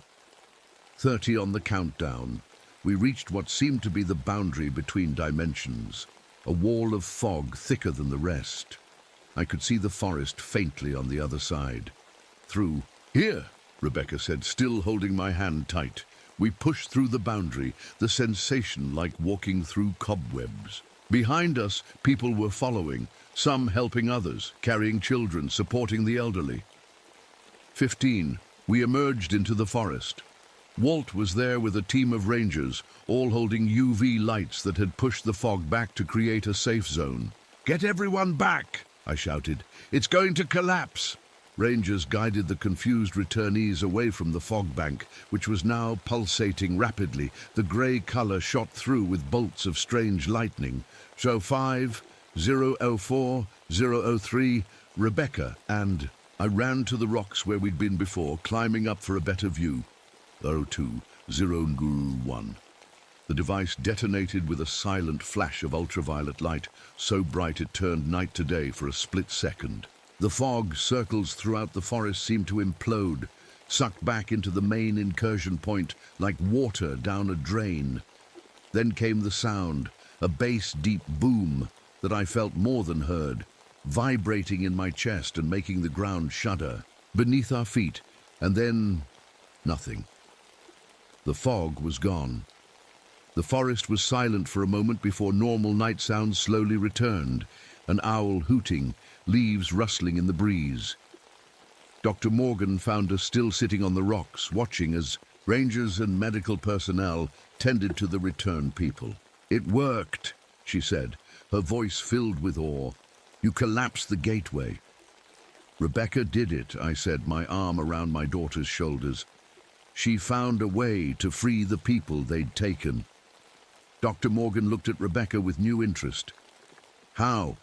30 on the countdown. We reached what seemed to be the boundary between dimensions, a wall of fog thicker than the rest. I could see the forest faintly on the other side. Through. "Here," Rebecca said, still holding my hand tight. We pushed through the boundary, the sensation like walking through cobwebs. Behind us, people were following, some helping others, carrying children, supporting the elderly. 15. We emerged into the forest. Walt was there with a team of rangers, all holding UV lights that had pushed the fog back to create a safe zone. "Get everyone back!" I shouted. "It's going to collapse!" Rangers guided the confused returnees away from the fog bank, which was now pulsating rapidly. The grey colour shot through with bolts of strange lightning. So 5, 004, 003, Rebecca, and I ran to the rocks where we'd been before, climbing up for a better view. 02, 001. The device detonated with a silent flash of ultraviolet light, so bright it turned night to day for a split second. The fog circles throughout the forest seemed to implode, sucked back into the main incursion point like water down a drain. Then came the sound, a bass deep boom that I felt more than heard, vibrating in my chest and making the ground shudder. Beneath our feet, and then nothing. The fog was gone. The forest was silent for a moment before normal night sounds slowly returned, an owl hooting, leaves rustling in the breeze. Dr. Morgan found us still sitting on the rocks, watching as rangers and medical personnel tended to the returned people. "It worked," she said, her voice filled with awe. "You collapsed the gateway." "Rebecca did it," I said, my arm around my daughter's shoulders. "She found a way to free the people they'd taken." Dr. Morgan looked at Rebecca with new interest. "How?"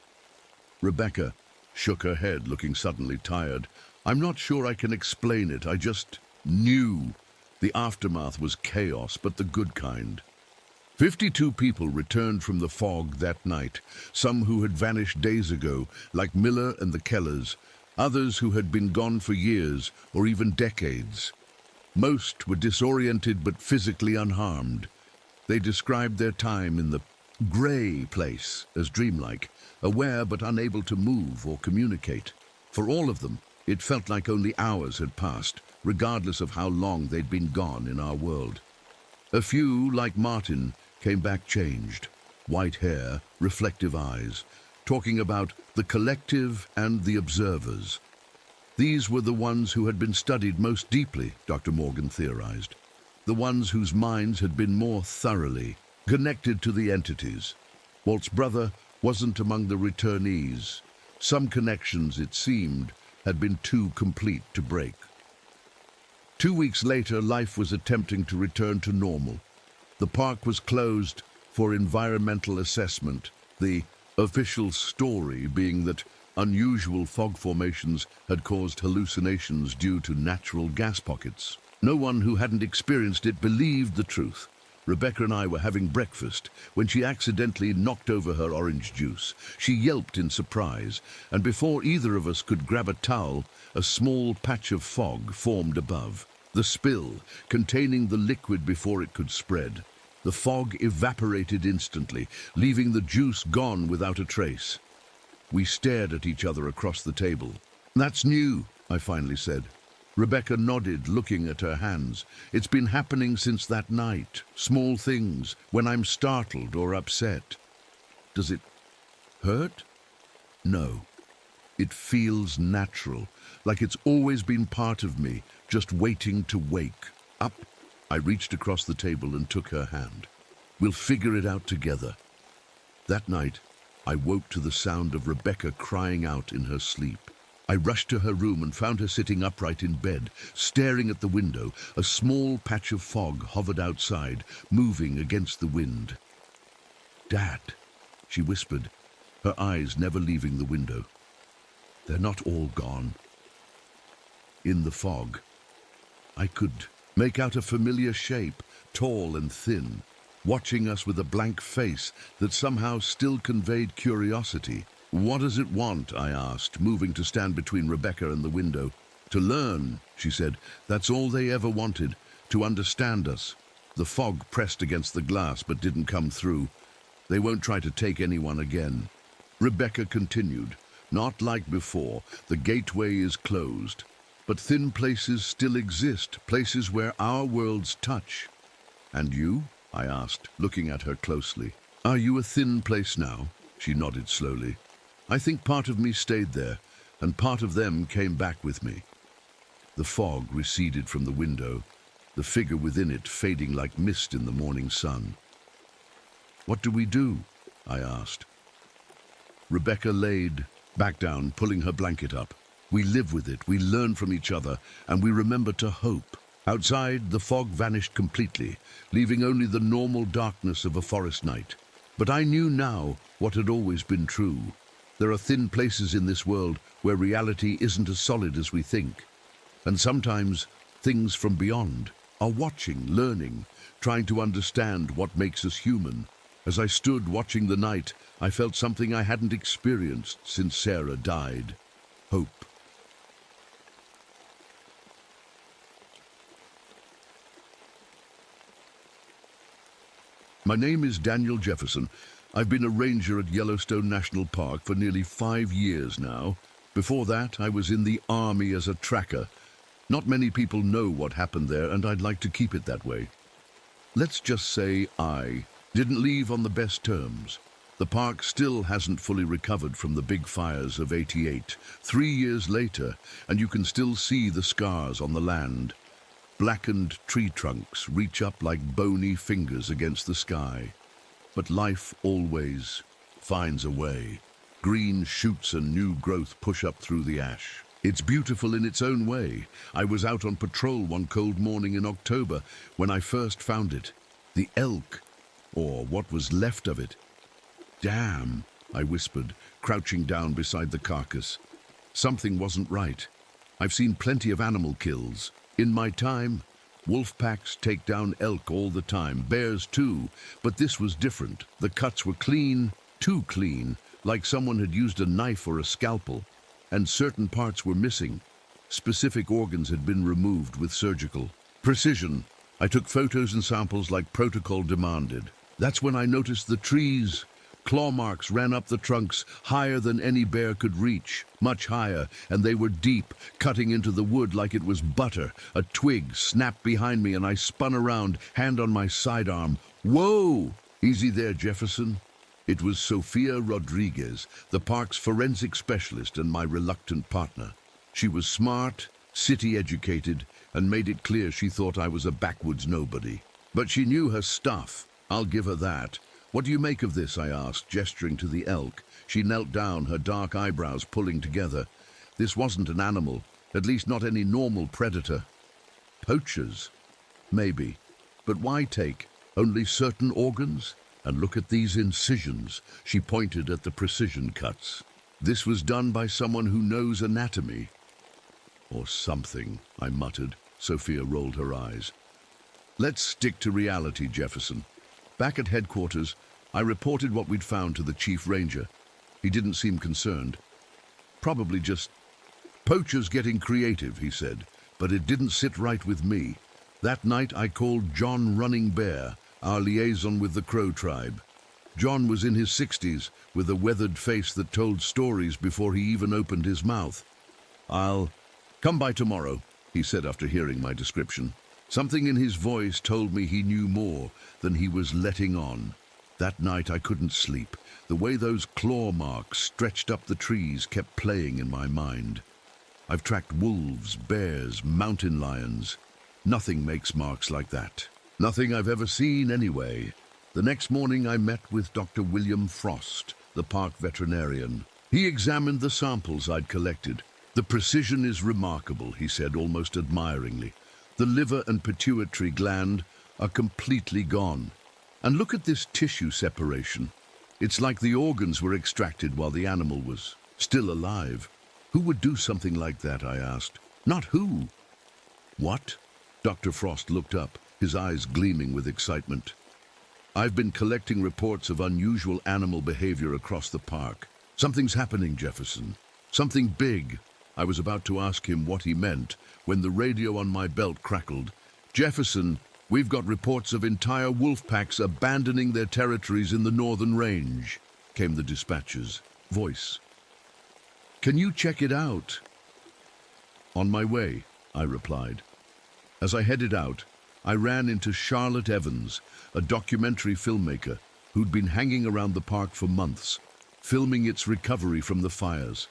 Rebecca shook her head, looking suddenly tired. "I'm not sure I can explain it. I just knew. The aftermath was chaos, but the good kind." 52 people returned from the fog that night, some who had vanished days ago, like Miller and the Kellers, others who had been gone for years or even decades. Most were disoriented but physically unharmed. They described their time in the grey place as dreamlike, aware but unable to move or communicate. For all of them, it felt like only hours had passed, regardless of how long they'd been gone in our world. A few, like Martin, came back changed, white hair, reflective eyes, talking about the collective and the observers. These were the ones who had been studied most deeply, Dr. Morgan theorized. The ones whose minds had been more thoroughly connected to the entities. Walt's brother wasn't among the returnees. Some connections, it seemed, had been too complete to break. 2 weeks later, life was attempting to return to normal. The park was closed for environmental assessment, the official story being that unusual fog formations had caused hallucinations due to natural gas pockets. No one who hadn't experienced it believed the truth. Rebecca and I were having breakfast when she accidentally knocked over her orange juice. She yelped in surprise, and before either of us could grab a towel, a small patch of fog formed above. The spill, containing the liquid before it could spread. The fog evaporated instantly, leaving the juice gone without a trace. We stared at each other across the table. "That's new," I finally said. Rebecca nodded, looking at her hands. "It's been happening since that night. Small things, when I'm startled or upset." "Does it hurt?" "No. It feels natural, like it's always been part of me, just waiting to wake up." I reached across the table and took her hand. "We'll figure it out together." That night, I woke to the sound of Rebecca crying out in her sleep. I rushed to her room and found her sitting upright in bed, staring at the window. A small patch of fog hovered outside, moving against the wind. "Dad," she whispered, her eyes never leaving the window. "They're not all gone." in the fog. I could make out a familiar shape, tall and thin, watching us with a blank face that somehow still conveyed curiosity. "What does it want?" I asked, moving to stand between Rebecca and the window. "To learn," she said. "That's all they ever wanted, to understand us." The fog pressed against the glass but didn't come through. "They won't try to take anyone again." Rebecca continued. "Not like before. The gateway is closed. But thin places still exist, places where our worlds touch." "And you?" I asked, looking at her closely. "Are you a thin place now?" She nodded slowly. "I think part of me stayed there, and part of them came back with me." The fog receded from the window, the figure within it fading like mist in the morning sun. "What do we do?" I asked. Rebecca laid back down, pulling her blanket up. "We live with it, we learn from each other, and we remember to hope." Outside, the fog vanished completely, leaving only the normal darkness of a forest night. But I knew now what had always been true. There are thin places in this world where reality isn't as solid as we think. And sometimes things from beyond are watching, learning, trying to understand what makes us human. As I stood watching the night, I felt something I hadn't experienced since Sarah died. Hope. My name is Daniel Jefferson. I've been a ranger at Yellowstone National Park for nearly 5 years now. Before that, I was in the Army as a tracker. Not many people know what happened there, and I'd like to keep it that way. Let's just say I didn't leave on the best terms. The park still hasn't fully recovered from the big fires of '88, 3 years later, and you can still see the scars on the land. Blackened tree trunks reach up like bony fingers against the sky. But life always finds a way. Green shoots and new growth push up through the ash. It's beautiful in its own way. I was out on patrol one cold morning in October when I first found it. The elk, or what was left of it. "Damn," I whispered, crouching down beside the carcass. Something wasn't right. I've seen plenty of animal kills. In my time, wolf packs take down elk all the time, bears too, but this was different. The cuts were clean, too clean, like someone had used a knife or a scalpel, and certain parts were missing. Specific organs had been removed with surgical precision. I took photos and samples like protocol demanded. That's when I noticed the trees. Claw marks ran up the trunks, higher than any bear could reach, much higher, and they were deep, cutting into the wood like it was butter. A twig snapped behind me and I spun around, hand on my sidearm. "Whoa! Easy there, Jefferson." It was Sofia Rodriguez, the park's forensic specialist and my reluctant partner. She was smart, city-educated, and made it clear she thought I was a backwoods nobody. But she knew her stuff. I'll give her that. "What do you make of this?" I asked, gesturing to the elk. She knelt down, her dark eyebrows pulling together. This wasn't an animal, at least not any normal predator. Poachers? Maybe. But why take only certain organs? And look at these incisions. She pointed at the precision cuts. This was done by someone who knows anatomy. Or something, I muttered. Sophia rolled her eyes. "Let's stick to reality, Jefferson." Back at headquarters, I reported what we'd found to the chief ranger. He didn't seem concerned. "Probably just poachers getting creative," he said, but it didn't sit right with me. That night I called John Running Bear, our liaison with the Crow tribe. John was in his 60s, with a weathered face that told stories before he even opened his mouth. "I'll come by tomorrow," he said after hearing my description. Something in his voice told me he knew more than he was letting on. That night I couldn't sleep. The way those claw marks stretched up the trees kept playing in my mind. I've tracked wolves, bears, mountain lions. Nothing makes marks like that. Nothing I've ever seen anyway. The next morning I met with Dr. William Frost, the park veterinarian. He examined the samples I'd collected. "The precision is remarkable," he said almost admiringly. "The liver and pituitary gland are completely gone. And look at this tissue separation. It's like the organs were extracted while the animal was still alive." "Who would do something like that?" I asked. Not who? What? Dr. Frost looked up, his eyes gleaming with excitement. I've been collecting reports of unusual animal behavior across the park. Something's happening, Jefferson. Something big. I was about to ask him what he meant when the radio on my belt crackled. Jefferson, we've got reports of entire wolf packs abandoning their territories in the northern range, came the dispatcher's voice. Can you check it out? On my way, I replied. As I headed out, I ran into Charlotte Evans, a documentary filmmaker who'd been hanging around the park for months, filming its recovery from the fires.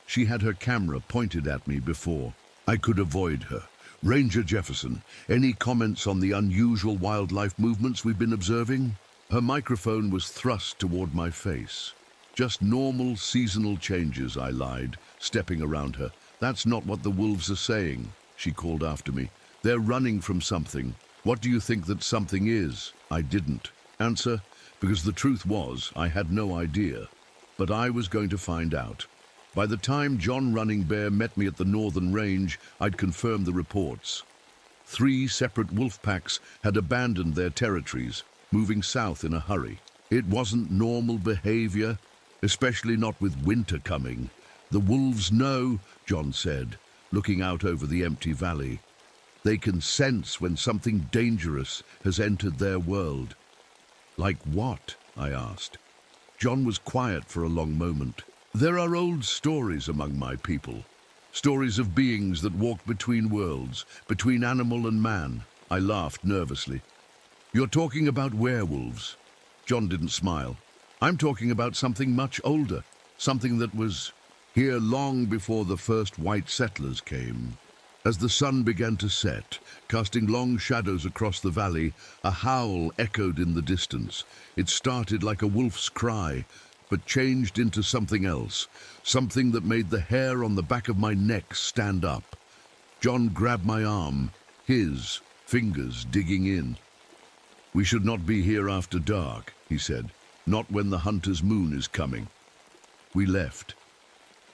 She had her camera pointed at me before I could avoid her. Ranger Jefferson, any comments on the unusual wildlife movements we've been observing? Her microphone was thrust toward my face. Just normal seasonal changes, I lied, stepping around her. That's not what the wolves are saying, she called after me. They're running from something. What do you think that something is? I didn't answer, because the truth was I had no idea. But I was going to find out. By the time John Running Bear met me at the northern range, I'd confirmed the reports. 3 separate wolf packs had abandoned their territories, moving south in a hurry. It wasn't normal behavior, especially not with winter coming. The wolves know, John said, looking out over the empty valley. They can sense when something dangerous has entered their world. Like what? I asked. John was quiet for a long moment. There are old stories among my people. Stories of beings that walk between worlds, between animal and man. I laughed nervously. You're talking about werewolves. John didn't smile. I'm talking about something much older, something that was here long before the first white settlers came. As the sun began to set, casting long shadows across the valley, a howl echoed in the distance. It started like a wolf's cry, but changed into something else, something that made the hair on the back of my neck stand up. John grabbed my arm, his fingers digging in. We should not be here after dark, he said, not when the hunter's moon is coming. We left.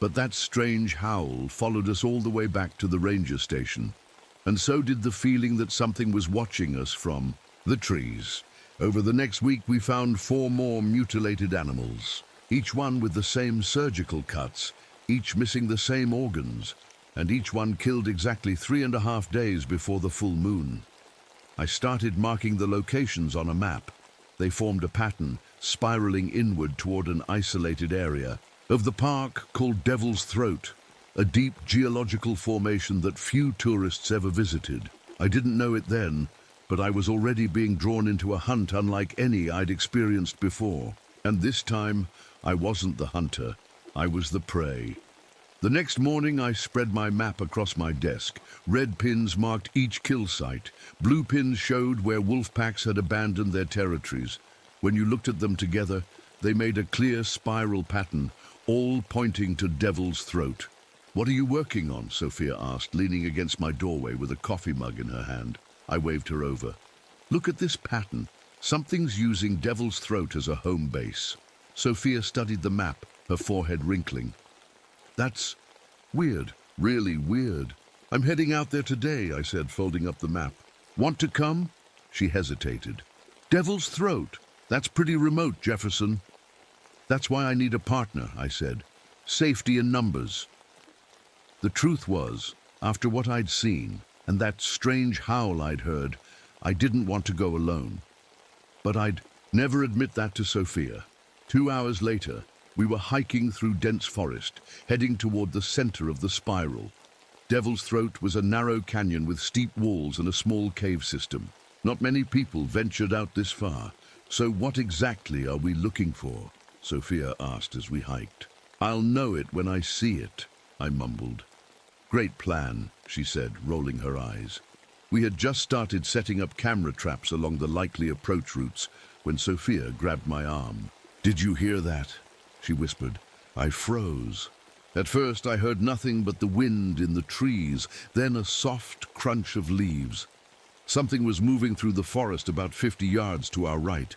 But that strange howl followed us all the way back to the ranger station, and so did the feeling that something was watching us from the trees. Over the next week we found 4 more mutilated animals, each one with the same surgical cuts, each missing the same organs, and each one killed exactly 3.5 days before the full moon. I started marking the locations on a map. They formed a pattern, spiraling inward toward an isolated area of the park called Devil's Throat, a deep geological formation that few tourists ever visited. I didn't know it then, but I was already being drawn into a hunt unlike any I'd experienced before. And this time, I wasn't the hunter, I was the prey. The next morning, I spread my map across my desk. Red pins marked each kill site. Blue pins showed where wolf packs had abandoned their territories. When you looked at them together, they made a clear spiral pattern, all pointing to Devil's Throat. What are you working on? Sophia asked, leaning against my doorway with a coffee mug in her hand. I waved her over. Look at this pattern. Something's using Devil's Throat as a home base. Sophia studied the map, her forehead wrinkling. That's weird, really weird. I'm heading out there today, I said, folding up the map. Want to come? She hesitated. Devil's Throat. That's pretty remote, Jefferson. That's why I need a partner, I said. Safety in numbers. The truth was, after what I'd seen, and that strange howl I'd heard, I didn't want to go alone. But I'd never admit that to Sophia. 2 hours later, we were hiking through dense forest, heading toward the center of the spiral. Devil's Throat was a narrow canyon with steep walls and a small cave system. Not many people ventured out this far. So what exactly are we looking for? Sophia asked as we hiked. I'll know it when I see it, I mumbled. Great plan, she said, rolling her eyes. We had just started setting up camera traps along the likely approach routes when Sophia grabbed my arm. Did you hear that? She whispered. I froze. At first I heard nothing but the wind in the trees, then a soft crunch of leaves. Something was moving through the forest about 50 yards to our right.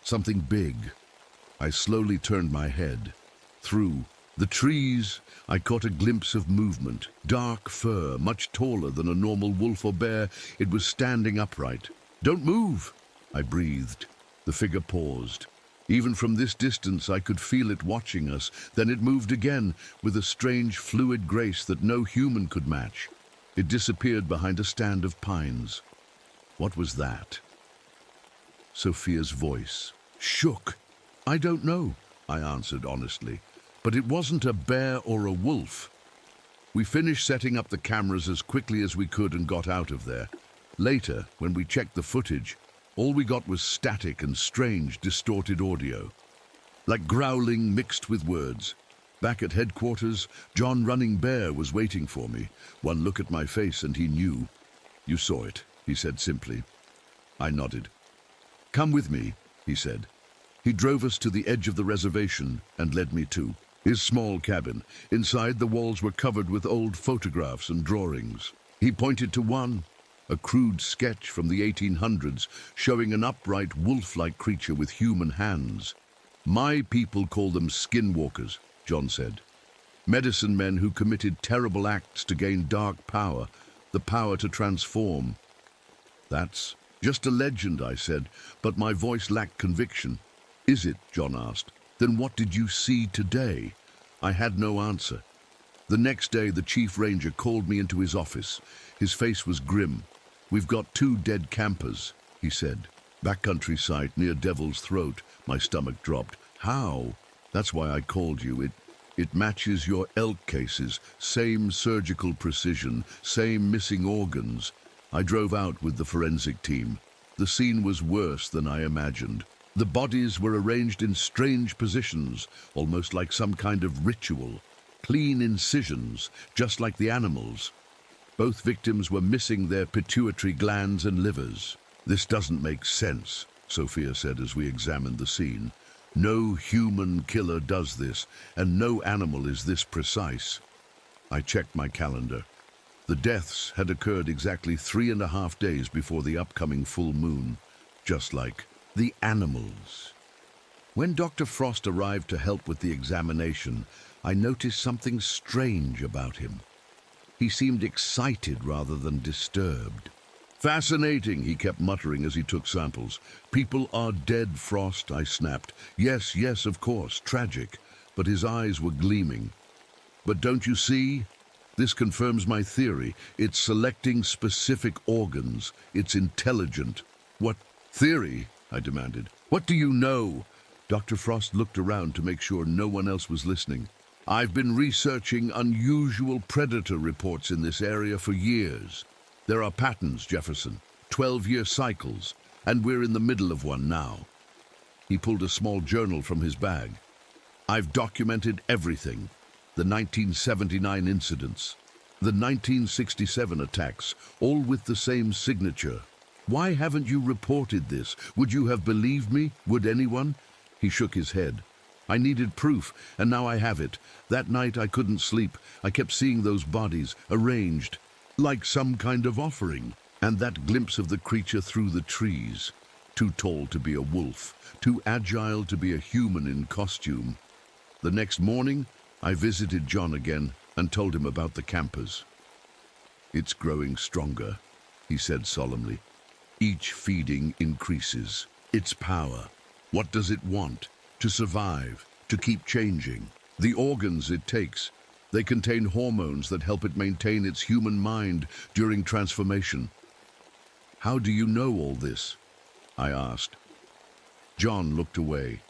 Something big. I slowly turned my head. Through The trees, I caught a glimpse of movement. Dark fur, much taller than a normal wolf or bear. It was standing upright. "Don't move," I breathed. The figure paused. Even from this distance I could feel it watching us. Then it moved again, with a strange fluid grace that no human could match. It disappeared behind a stand of pines. What was that? Sophia's voice shook. "I don't know," I answered honestly, "but it wasn't a bear or a wolf." We finished setting up the cameras as quickly as we could and got out of there. Later, when we checked the footage, all we got was static and strange, distorted audio. Like growling mixed with words. Back at headquarters, John Running Bear was waiting for me. One look at my face and he knew. "You saw it," he said simply. I nodded. "Come with me," he said. He drove us to the edge of the reservation and led me to his small cabin. Inside, the walls were covered with old photographs and drawings. He pointed to one, a crude sketch from the 1800s, showing an upright wolf-like creature with human hands. "My people call them skinwalkers," John said. "Medicine men who committed terrible acts to gain dark power, the power to transform." "That's just a legend," I said, but my voice lacked conviction. "Is it?" John asked. "Then what did you see today?" I had no answer. The next day, the chief ranger called me into his office. His face was grim. "We've got 2 dead campers," he said. "Backcountry site near Devil's Throat." My stomach dropped. "How?" "That's why I called you. It matches your elk cases. Same surgical precision, same missing organs. I drove out with the forensic team. The scene was worse than I imagined. The bodies were arranged in strange positions, almost like some kind of ritual. Clean incisions, just like the animals. Both victims were missing their pituitary glands and livers. "This doesn't make sense," Sophia said as we examined the scene. "No human killer does this, and no animal is this precise." I checked my calendar. The deaths had occurred exactly 3.5 days before the upcoming full moon, just like the animals. When Dr. Frost arrived to help with the examination, I noticed something strange about him. He seemed excited rather than disturbed. "Fascinating," he kept muttering as he took samples. "People are dead, Frost," I snapped. Yes, of course, tragic." But his eyes were gleaming. "But don't you see? This confirms my theory. It's selecting specific organs. It's intelligent." "What theory?" I demanded. "What do you know?" Dr. Frost looked around to make sure no one else was listening. "I've been researching unusual predator reports in this area for years. There are patterns, Jefferson, 12-year cycles, and we're in the middle of one now." He pulled a small journal from his bag. "I've documented everything. The 1979 incidents, the 1967 attacks, all with the same signature. Why haven't you reported this? Would you have believed me? Would anyone?" He shook his head. "I needed proof, and now I have it. That night I couldn't sleep. I kept seeing those bodies, arranged, like some kind of offering. And that glimpse of the creature through the trees. Too tall to be a wolf, too agile to be a human in costume." The next morning, I visited John again and told him about the campers. "It's growing stronger," he said solemnly. "Each feeding increases its power. What does it want? To survive, to keep changing. The organs it takes, they contain hormones that help it maintain its human mind during transformation." "How do you know all this?" I asked. John looked away.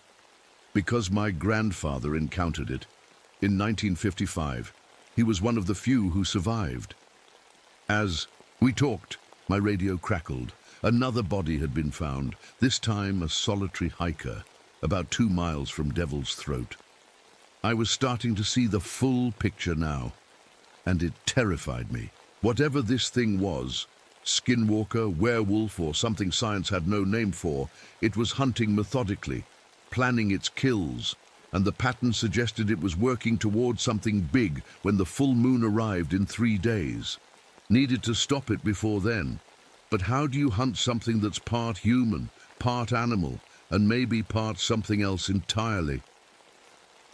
"Because my grandfather encountered it. In 1955, he was one of the few who survived." As we talked, my radio crackled. Another body had been found, this time a solitary hiker, about 2 miles from Devil's Throat. I was starting to see the full picture now, and it terrified me. Whatever this thing was, skinwalker, werewolf, or something science had no name for, it was hunting methodically, planning its kills, and the pattern suggested it was working towards something big when the full moon arrived in 3 days. Needed to stop it before then. But how do you hunt something that's part human, part animal, and maybe part something else entirely?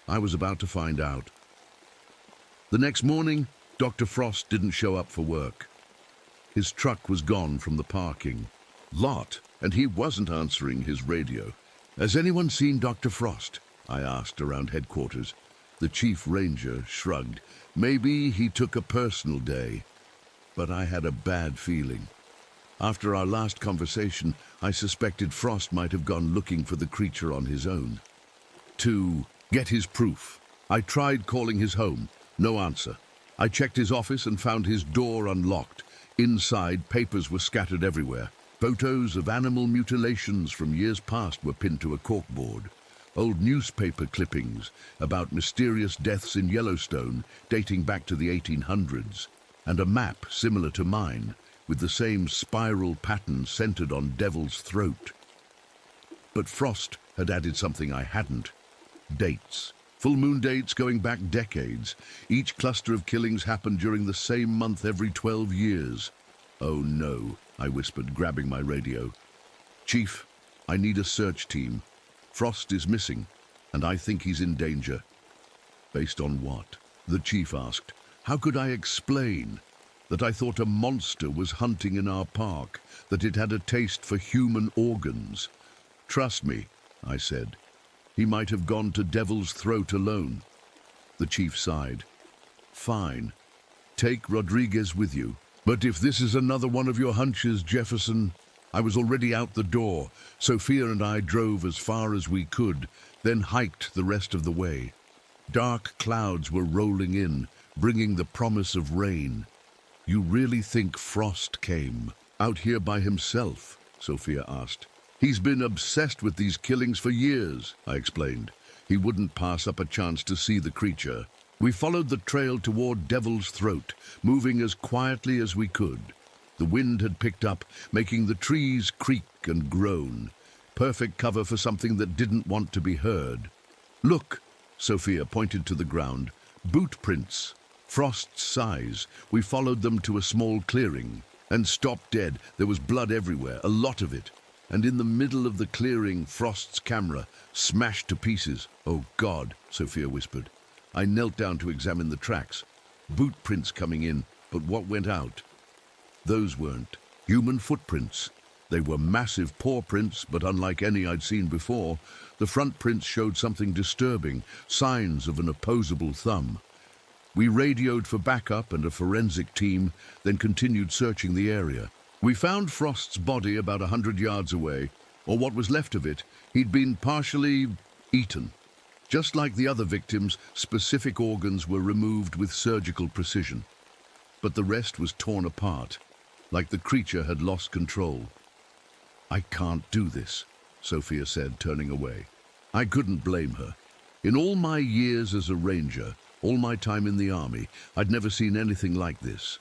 I was about to find out The next morning, Dr. Frost didn't show up for work. His truck was gone from the parking lot, and he wasn't answering his radio. Has anyone seen Dr. Frost? I asked around headquarters. The chief ranger shrugged. Maybe he took a personal day, but I had a bad feeling. After our last conversation, I suspected Frost might have gone looking for the creature on his own. To get his proof, I tried calling his home. No answer. I checked his office and found his door unlocked. Inside, papers were scattered everywhere. Photos of animal mutilations from years past were pinned to a corkboard. Old newspaper clippings about mysterious deaths in Yellowstone dating back to the 1800s, and a map similar to mine, with the same spiral pattern centered on Devil's Throat. But Frost had added something I hadn't. Dates. Full moon dates going back decades. Each cluster of killings happened during the same month every 12 years. Oh no, I whispered, grabbing my radio. Chief, I need a search team. Frost is missing, and I think he's in danger. Based on what? The chief asked. How could I explain that I thought a monster was hunting in our park, that it had a taste for human organs? Trust me, I said. He might have gone to Devil's Throat alone. The chief sighed. Fine. Take Rodriguez with you. But if this is another one of your hunches, Jefferson, I was already out the door. Sophia and I drove as far as we could, then hiked the rest of the way. Dark clouds were rolling in, bringing the promise of rain. You really think Frost came out here by himself? Sophia asked. He's been obsessed with these killings for years, I explained. He wouldn't pass up a chance to see the creature. We followed the trail toward Devil's Throat, moving as quietly as we could. The wind had picked up, making the trees creak and groan. Perfect cover for something that didn't want to be heard. Look, Sophia pointed to the ground. Boot prints. Frost's size. We followed them to a small clearing and stopped dead. There was blood everywhere, a lot of it. And in the middle of the clearing, Frost's camera, smashed to pieces. Oh God, Sophia whispered. I knelt down to examine the tracks. Boot prints coming in, but what went out? Those weren't human footprints. They were massive paw prints, but unlike any I'd seen before. The front prints showed something disturbing, signs of an opposable thumb. We radioed for backup and a forensic team, then continued searching the area. We found Frost's body about 100 yards away, or what was left of it. He'd been partially eaten. Just like the other victims, specific organs were removed with surgical precision. But the rest was torn apart, like the creature had lost control. I can't do this, Sophia said, turning away. I couldn't blame her. In all my years as a ranger, all my time in the army, I'd never seen anything like this.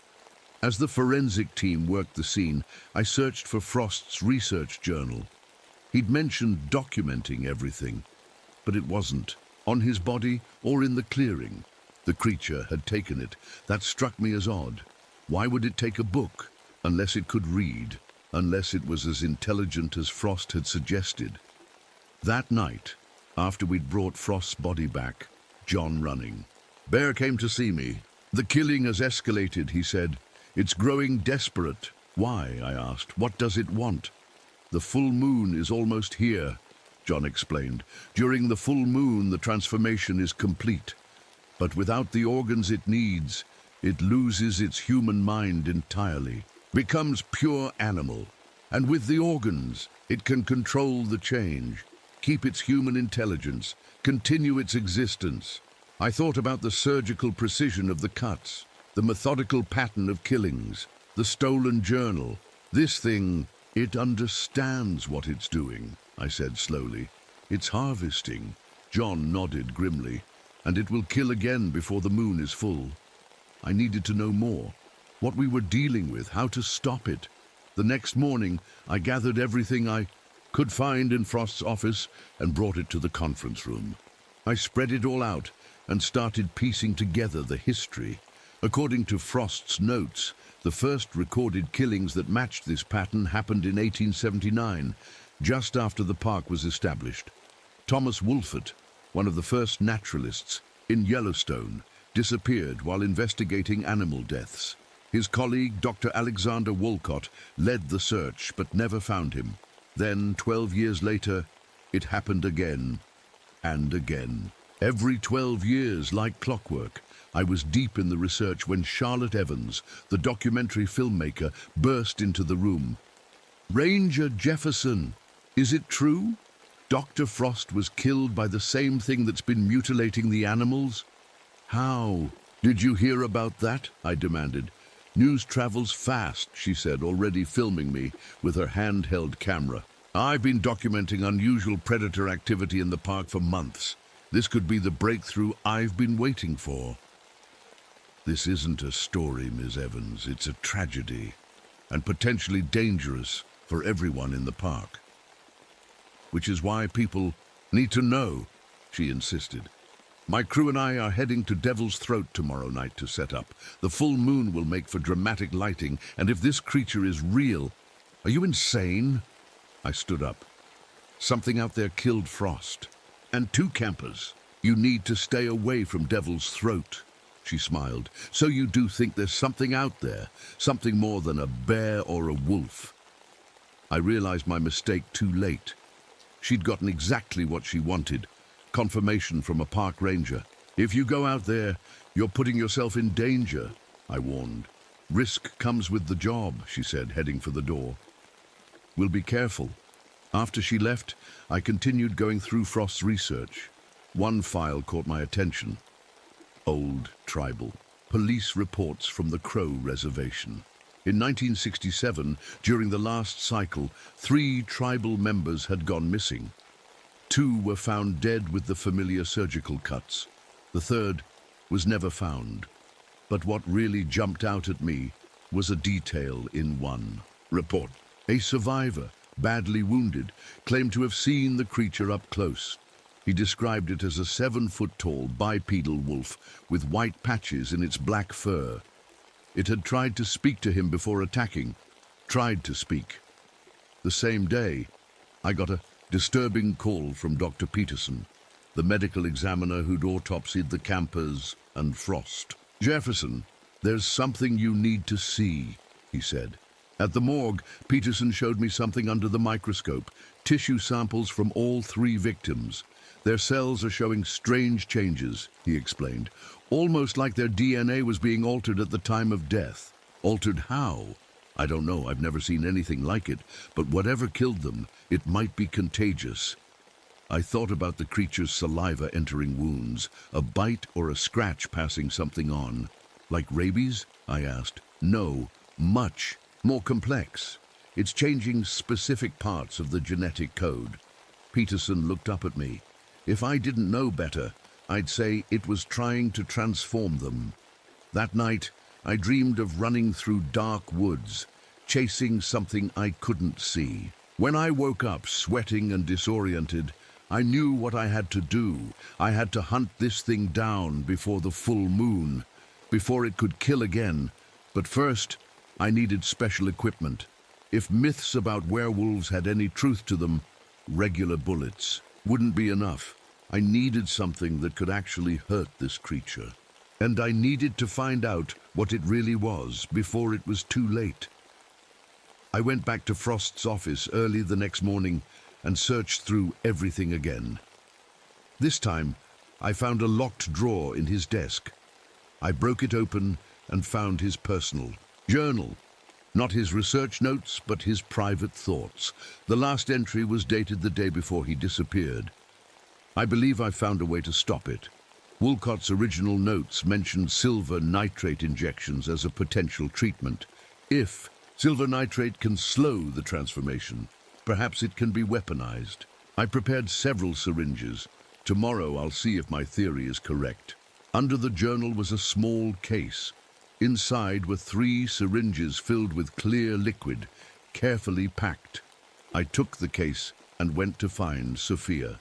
As the forensic team worked the scene, I searched for Frost's research journal. He'd mentioned documenting everything, but it wasn't on his body or in the clearing. The creature had taken it. That struck me as odd. Why would it take a book? Unless it could read, unless it was as intelligent as Frost had suggested. That night, after we'd brought Frost's body back, John running. Bear came to see me. The killing has escalated, he said. It's growing desperate. Why? I asked. What does it want? The full moon is almost here, John explained. During the full moon, the transformation is complete. But without the organs it needs, it loses its human mind entirely, becomes pure animal. And with the organs, it can control the change, keep its human intelligence, continue its existence. I thought about the surgical precision of the cuts, the methodical pattern of killings, the stolen journal. This thing, it understands what it's doing, I said slowly. It's harvesting. John nodded grimly. And it will kill again before the moon is full. I needed to know more, what we were dealing with, how to stop it. The next morning, I gathered everything I could find in Frost's office and brought it to the conference room. I spread it all out and started piecing together the history. According to Frost's notes, the first recorded killings that matched this pattern happened in 1879, just after the park was established. Thomas Wolfert, one of the first naturalists in Yellowstone, disappeared while investigating animal deaths. His colleague, Dr. Alexander Wolcott, led the search but never found him. Then, 12 years later, it happened again and again. Every 12 years, like clockwork, I was deep in the research when Charlotte Evans, the documentary filmmaker, burst into the room. "Ranger Jefferson, is it true? Dr. Frost was killed by the same thing that's been mutilating the animals?" "How? Did you hear about that?" I demanded. "News travels fast," she said, already filming me with her handheld camera. "I've been documenting unusual predator activity in the park for months. This could be the breakthrough I've been waiting for." "This isn't a story, Ms. Evans. It's a tragedy, and potentially dangerous for everyone in the park. Which is why people need to know," she insisted. "My crew and I are heading to Devil's Throat tomorrow night to set up. The full moon will make for dramatic lighting, and if this creature is real—" "Are you insane?" I stood up. "Something out there killed Frost. And 2 campers. You need to stay away from Devil's Throat," she smiled. "So you do think there's something out there, something more than a bear or a wolf." I realized my mistake too late. She'd gotten exactly what she wanted, confirmation from a park ranger. "If you go out there, you're putting yourself in danger," I warned. "Risk comes with the job," she said, heading for the door. "We'll be careful." After she left, I continued going through Frost's research. One file caught my attention. Old tribal. Police reports from the Crow Reservation. In 1967, during the last cycle, 3 tribal members had gone missing. 2 were found dead with the familiar surgical cuts. The 3rd was never found. But what really jumped out at me was a detail in one report. A survivor, badly wounded, claimed to have seen the creature up close. He described it as a 7-foot-tall bipedal wolf with white patches in its black fur. It had tried to speak to him before attacking. Tried to speak. The same day, I got a disturbing call from Dr. Peterson, the medical examiner who'd autopsied the campers and Frost. "Jefferson, there's something you need to see," he said. At the morgue, Peterson showed me something under the microscope, tissue samples from all 3 victims. "Their cells are showing strange changes," he explained, "almost like their DNA was being altered at the time of death." "Altered how?" "I don't know, I've never seen anything like it, but whatever killed them, it might be contagious." I thought about the creature's saliva entering wounds, a bite or a scratch passing something on. "Like rabies?" I asked. "No, much more complex. It's changing specific parts of the genetic code." Peterson looked up at me. "If I didn't know better, I'd say it was trying to transform them." That night, I dreamed of running through dark woods, chasing something I couldn't see. When I woke up, sweating and disoriented, I knew what I had to do. I had to hunt this thing down before the full moon, before it could kill again. But first, I needed special equipment. If myths about werewolves had any truth to them, regular bullets wouldn't be enough. I needed something that could actually hurt this creature. And I needed to find out what it really was before it was too late. I went back to Frost's office early the next morning and searched through everything again. This time, I found a locked drawer in his desk. I broke it open and found his personal journal. Not his research notes, but his private thoughts. The last entry was dated the day before he disappeared. I believe I found a way to stop it. Wolcott's original notes mentioned silver nitrate injections as a potential treatment. If silver nitrate can slow the transformation, perhaps it can be weaponized. I prepared several syringes. Tomorrow I'll see if my theory is correct. Under the journal was a small case. Inside were 3 syringes filled with clear liquid, carefully packed. I took the case and went to find Sophia.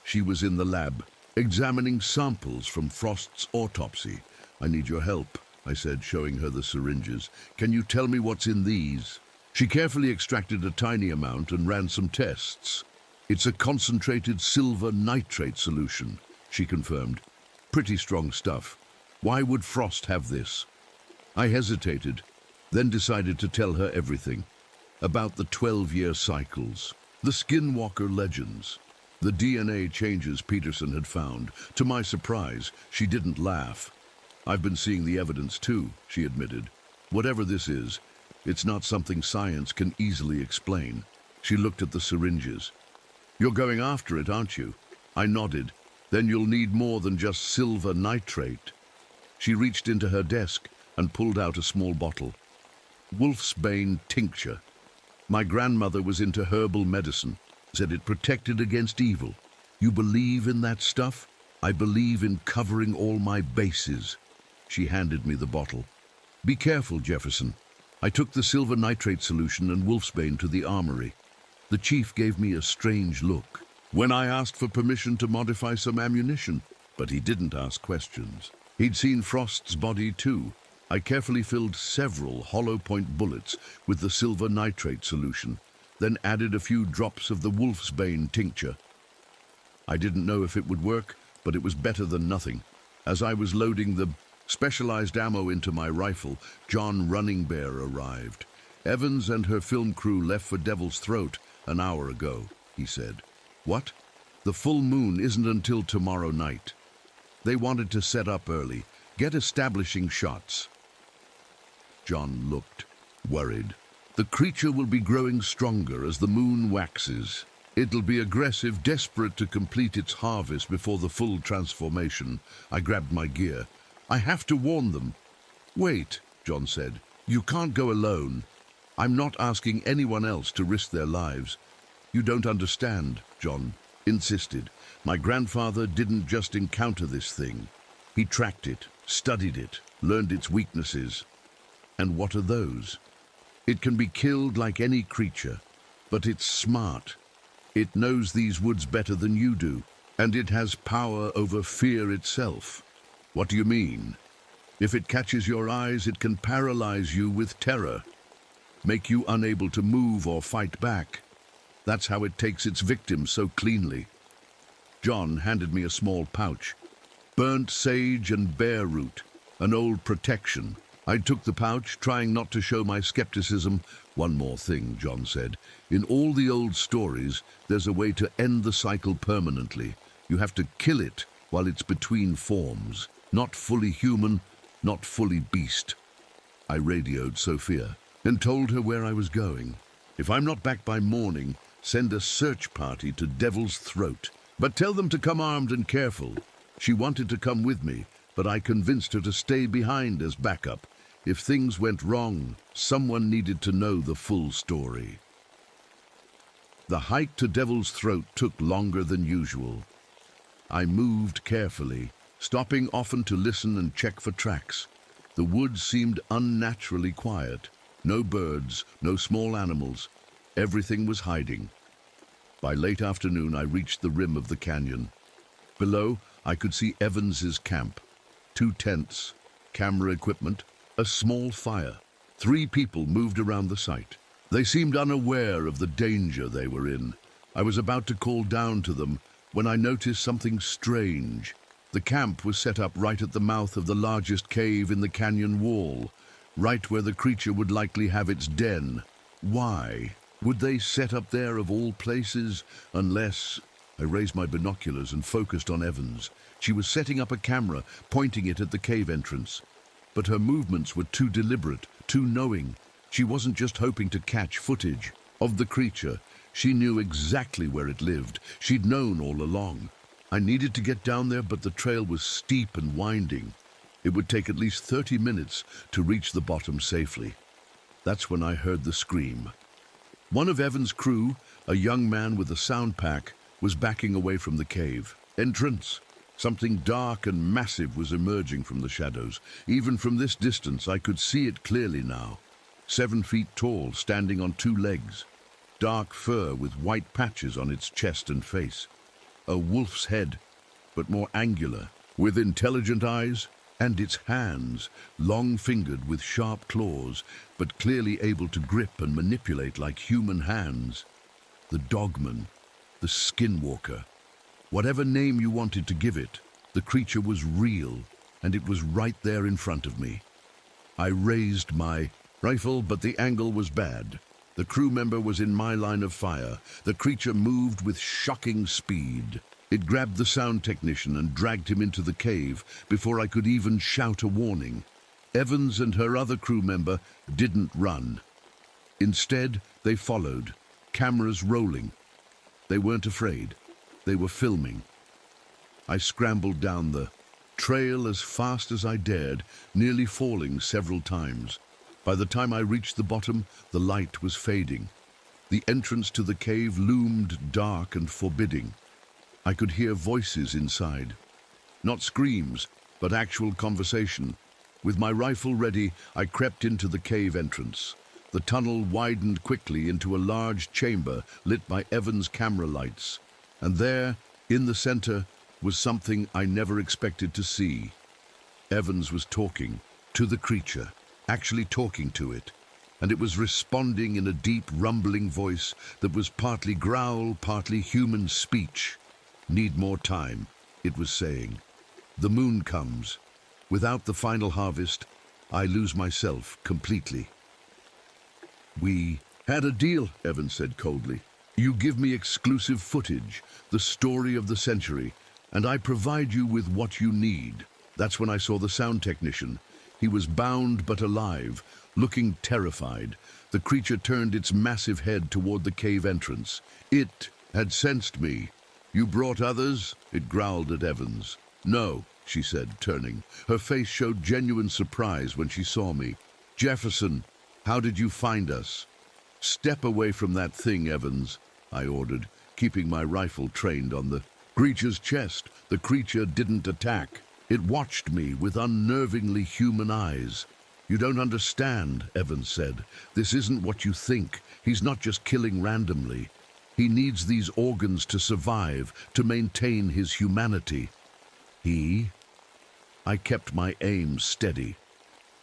She was in the lab, examining samples from Frost's autopsy. "I need your help," I said, showing her the syringes. "Can you tell me what's in these?" She carefully extracted a tiny amount and ran some tests. "It's a concentrated silver nitrate solution," she confirmed. "Pretty strong stuff. Why would Frost have this? I hesitated, then decided to tell her everything. About the 12-year cycles, the Skinwalker legends, the DNA changes Peterson had found. To my surprise, she didn't laugh. I've been seeing the evidence too, she admitted. Whatever this is, it's not something science can easily explain. She looked at the syringes. You're going after it, aren't you? I nodded. Then you'll need more than just silver nitrate. She reached into her desk and pulled out a small bottle. Wolfsbane tincture. My grandmother was into herbal medicine, said it protected against evil. You believe in that stuff? I believe in covering all my bases. She handed me the bottle. Be careful, Jefferson. I took the silver nitrate solution and Wolfsbane to the armory. The chief gave me a strange look when I asked for permission to modify some ammunition, but he didn't ask questions. He'd seen Frost's body too. I carefully filled several hollow point bullets with the silver nitrate solution, then added a few drops of the Wolfsbane tincture. I didn't know if it would work, but it was better than nothing. As I was loading the specialized ammo into my rifle, John Running Bear arrived. Evans and her film crew left for Devil's Throat an hour ago, he said. What? The full moon isn't until tomorrow night. They wanted to set up early, get establishing shots. John looked worried. The creature will be growing stronger as the moon waxes. It'll be aggressive, desperate to complete its harvest before the full transformation. I grabbed my gear. I have to warn them. Wait, John said. You can't go alone. I'm not asking anyone else to risk their lives. You don't understand, John insisted. My grandfather didn't just encounter this thing. He tracked it, studied it, learned its weaknesses. And what are those? It can be killed like any creature, but it's smart. It knows these woods better than you do, and it has power over fear itself. What do you mean? If it catches your eyes, it can paralyze you with terror, make you unable to move or fight back. That's how it takes its victims so cleanly. John handed me a small pouch. Burnt sage and bear root, an old protection. I took the pouch, trying not to show my skepticism. One more thing, John said. In all the old stories, there's a way to end the cycle permanently. You have to kill it while it's between forms. Not fully human, not fully beast. I radioed Sophia and told her where I was going. If I'm not back by morning, send a search party to Devil's Throat. But tell them to come armed and careful. She wanted to come with me, but I convinced her to stay behind as backup. If things went wrong, someone needed to know the full story. The hike to Devil's Throat took longer than usual. I moved carefully, stopping often to listen and check for tracks. The woods seemed unnaturally quiet. No birds, no small animals. Everything was hiding. By late afternoon, I reached the rim of the canyon. Below, I could see Evans's camp. 2 tents, camera equipment, a small fire. 3 people moved around the site. They seemed unaware of the danger they were in. I was about to call down to them when I noticed something strange. The camp was set up right at the mouth of the largest cave in the canyon wall, right where the creature would likely have its den. Why would they set up there of all places, unless... I raised my binoculars and focused on Evans. She was setting up a camera, pointing it at the cave entrance. But her movements were too deliberate, too knowing. She wasn't just hoping to catch footage of the creature. She knew exactly where it lived. She'd known all along. I needed to get down there, but the trail was steep and winding. It would take at least 30 minutes to reach the bottom safely. That's when I heard the scream. One of Evans' crew, a young man with a sound pack, was backing away from the cave entrance. Something dark and massive was emerging from the shadows. Even from this distance, I could see it clearly now. 7 feet tall, standing on 2 legs. Dark fur with white patches on its chest and face. A wolf's head, but more angular, with intelligent eyes, and its hands, long-fingered with sharp claws, but clearly able to grip and manipulate like human hands. The Dogman, the Skinwalker. Whatever name you wanted to give it, the creature was real and it was right there in front of me. I raised my rifle, but the angle was bad. The crew member was in my line of fire. The creature moved with shocking speed. It grabbed the sound technician and dragged him into the cave before I could even shout a warning. Evans and her other crew member didn't run. Instead, they followed, cameras rolling. They weren't afraid. They were filming. I scrambled down the trail as fast as I dared, nearly falling several times. By the time I reached the bottom, the light was fading. The entrance to the cave loomed dark and forbidding. I could hear voices inside. Not screams, but actual conversation. With my rifle ready, I crept into the cave entrance. The tunnel widened quickly into a large chamber lit by Evans' camera lights. And there, in the center, was something I never expected to see. Evans was talking to the creature, actually talking to it, and it was responding in a deep, rumbling voice that was partly growl, partly human speech. "Need more time," it was saying. "The moon comes. Without the final harvest, I lose myself completely." "We had a deal," Evans said coldly. "You give me exclusive footage, the story of the century, and I provide you with what you need." That's when I saw the sound technician. He was bound but alive, looking terrified. The creature turned its massive head toward the cave entrance. It had sensed me. "You brought others?" it growled at Evans. "No," she said, turning. Her face showed genuine surprise when she saw me. "Jefferson, how did you find us?" "Step away from that thing, Evans," I ordered, keeping my rifle trained on the creature's chest. The creature didn't attack. It watched me with unnervingly human eyes. "You don't understand," Evans said. "This isn't what you think. He's not just killing randomly. He needs these organs to survive, to maintain his humanity." "He?" I kept my aim steady.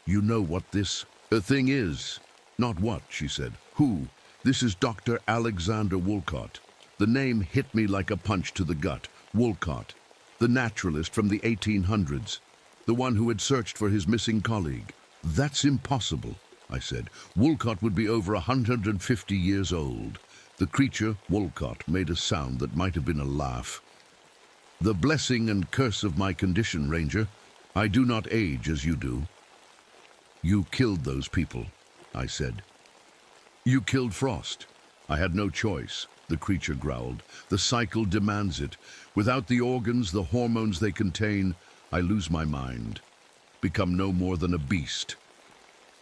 "You know what this thing is?" "Not what," she said. "Who?" "This is Dr. Alexander Woolcott." The name hit me like a punch to the gut. Woolcott, the naturalist from the 1800s, the one who had searched for his missing colleague. "That's impossible," I said. "Woolcott would be over 150 years old." The creature, Woolcott, made a sound that might have been a laugh. "The blessing and curse of my condition, Ranger. I do not age as you do." "You killed those people," I said. "You killed Frost." "I had no choice," the creature growled. "The cycle demands it. Without the organs, the hormones they contain, I lose my mind, become no more than a beast."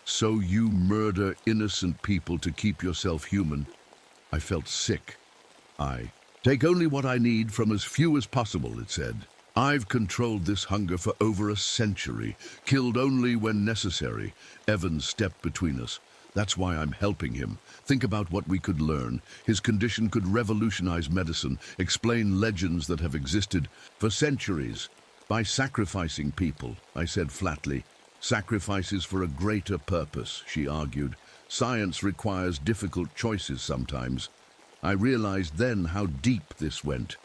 "So you murder innocent people to keep yourself human?" I felt sick. "I take only what I need from as few as possible," it said. "I've controlled this hunger for over a century, killed only when necessary." Evans stepped between us. "That's why I'm helping him. Think about what we could learn. His condition could revolutionize medicine, explain legends that have existed for centuries. By sacrificing people," I said flatly. "Sacrifices for a greater purpose," she argued. "Science requires difficult choices sometimes." I realized then how deep this went.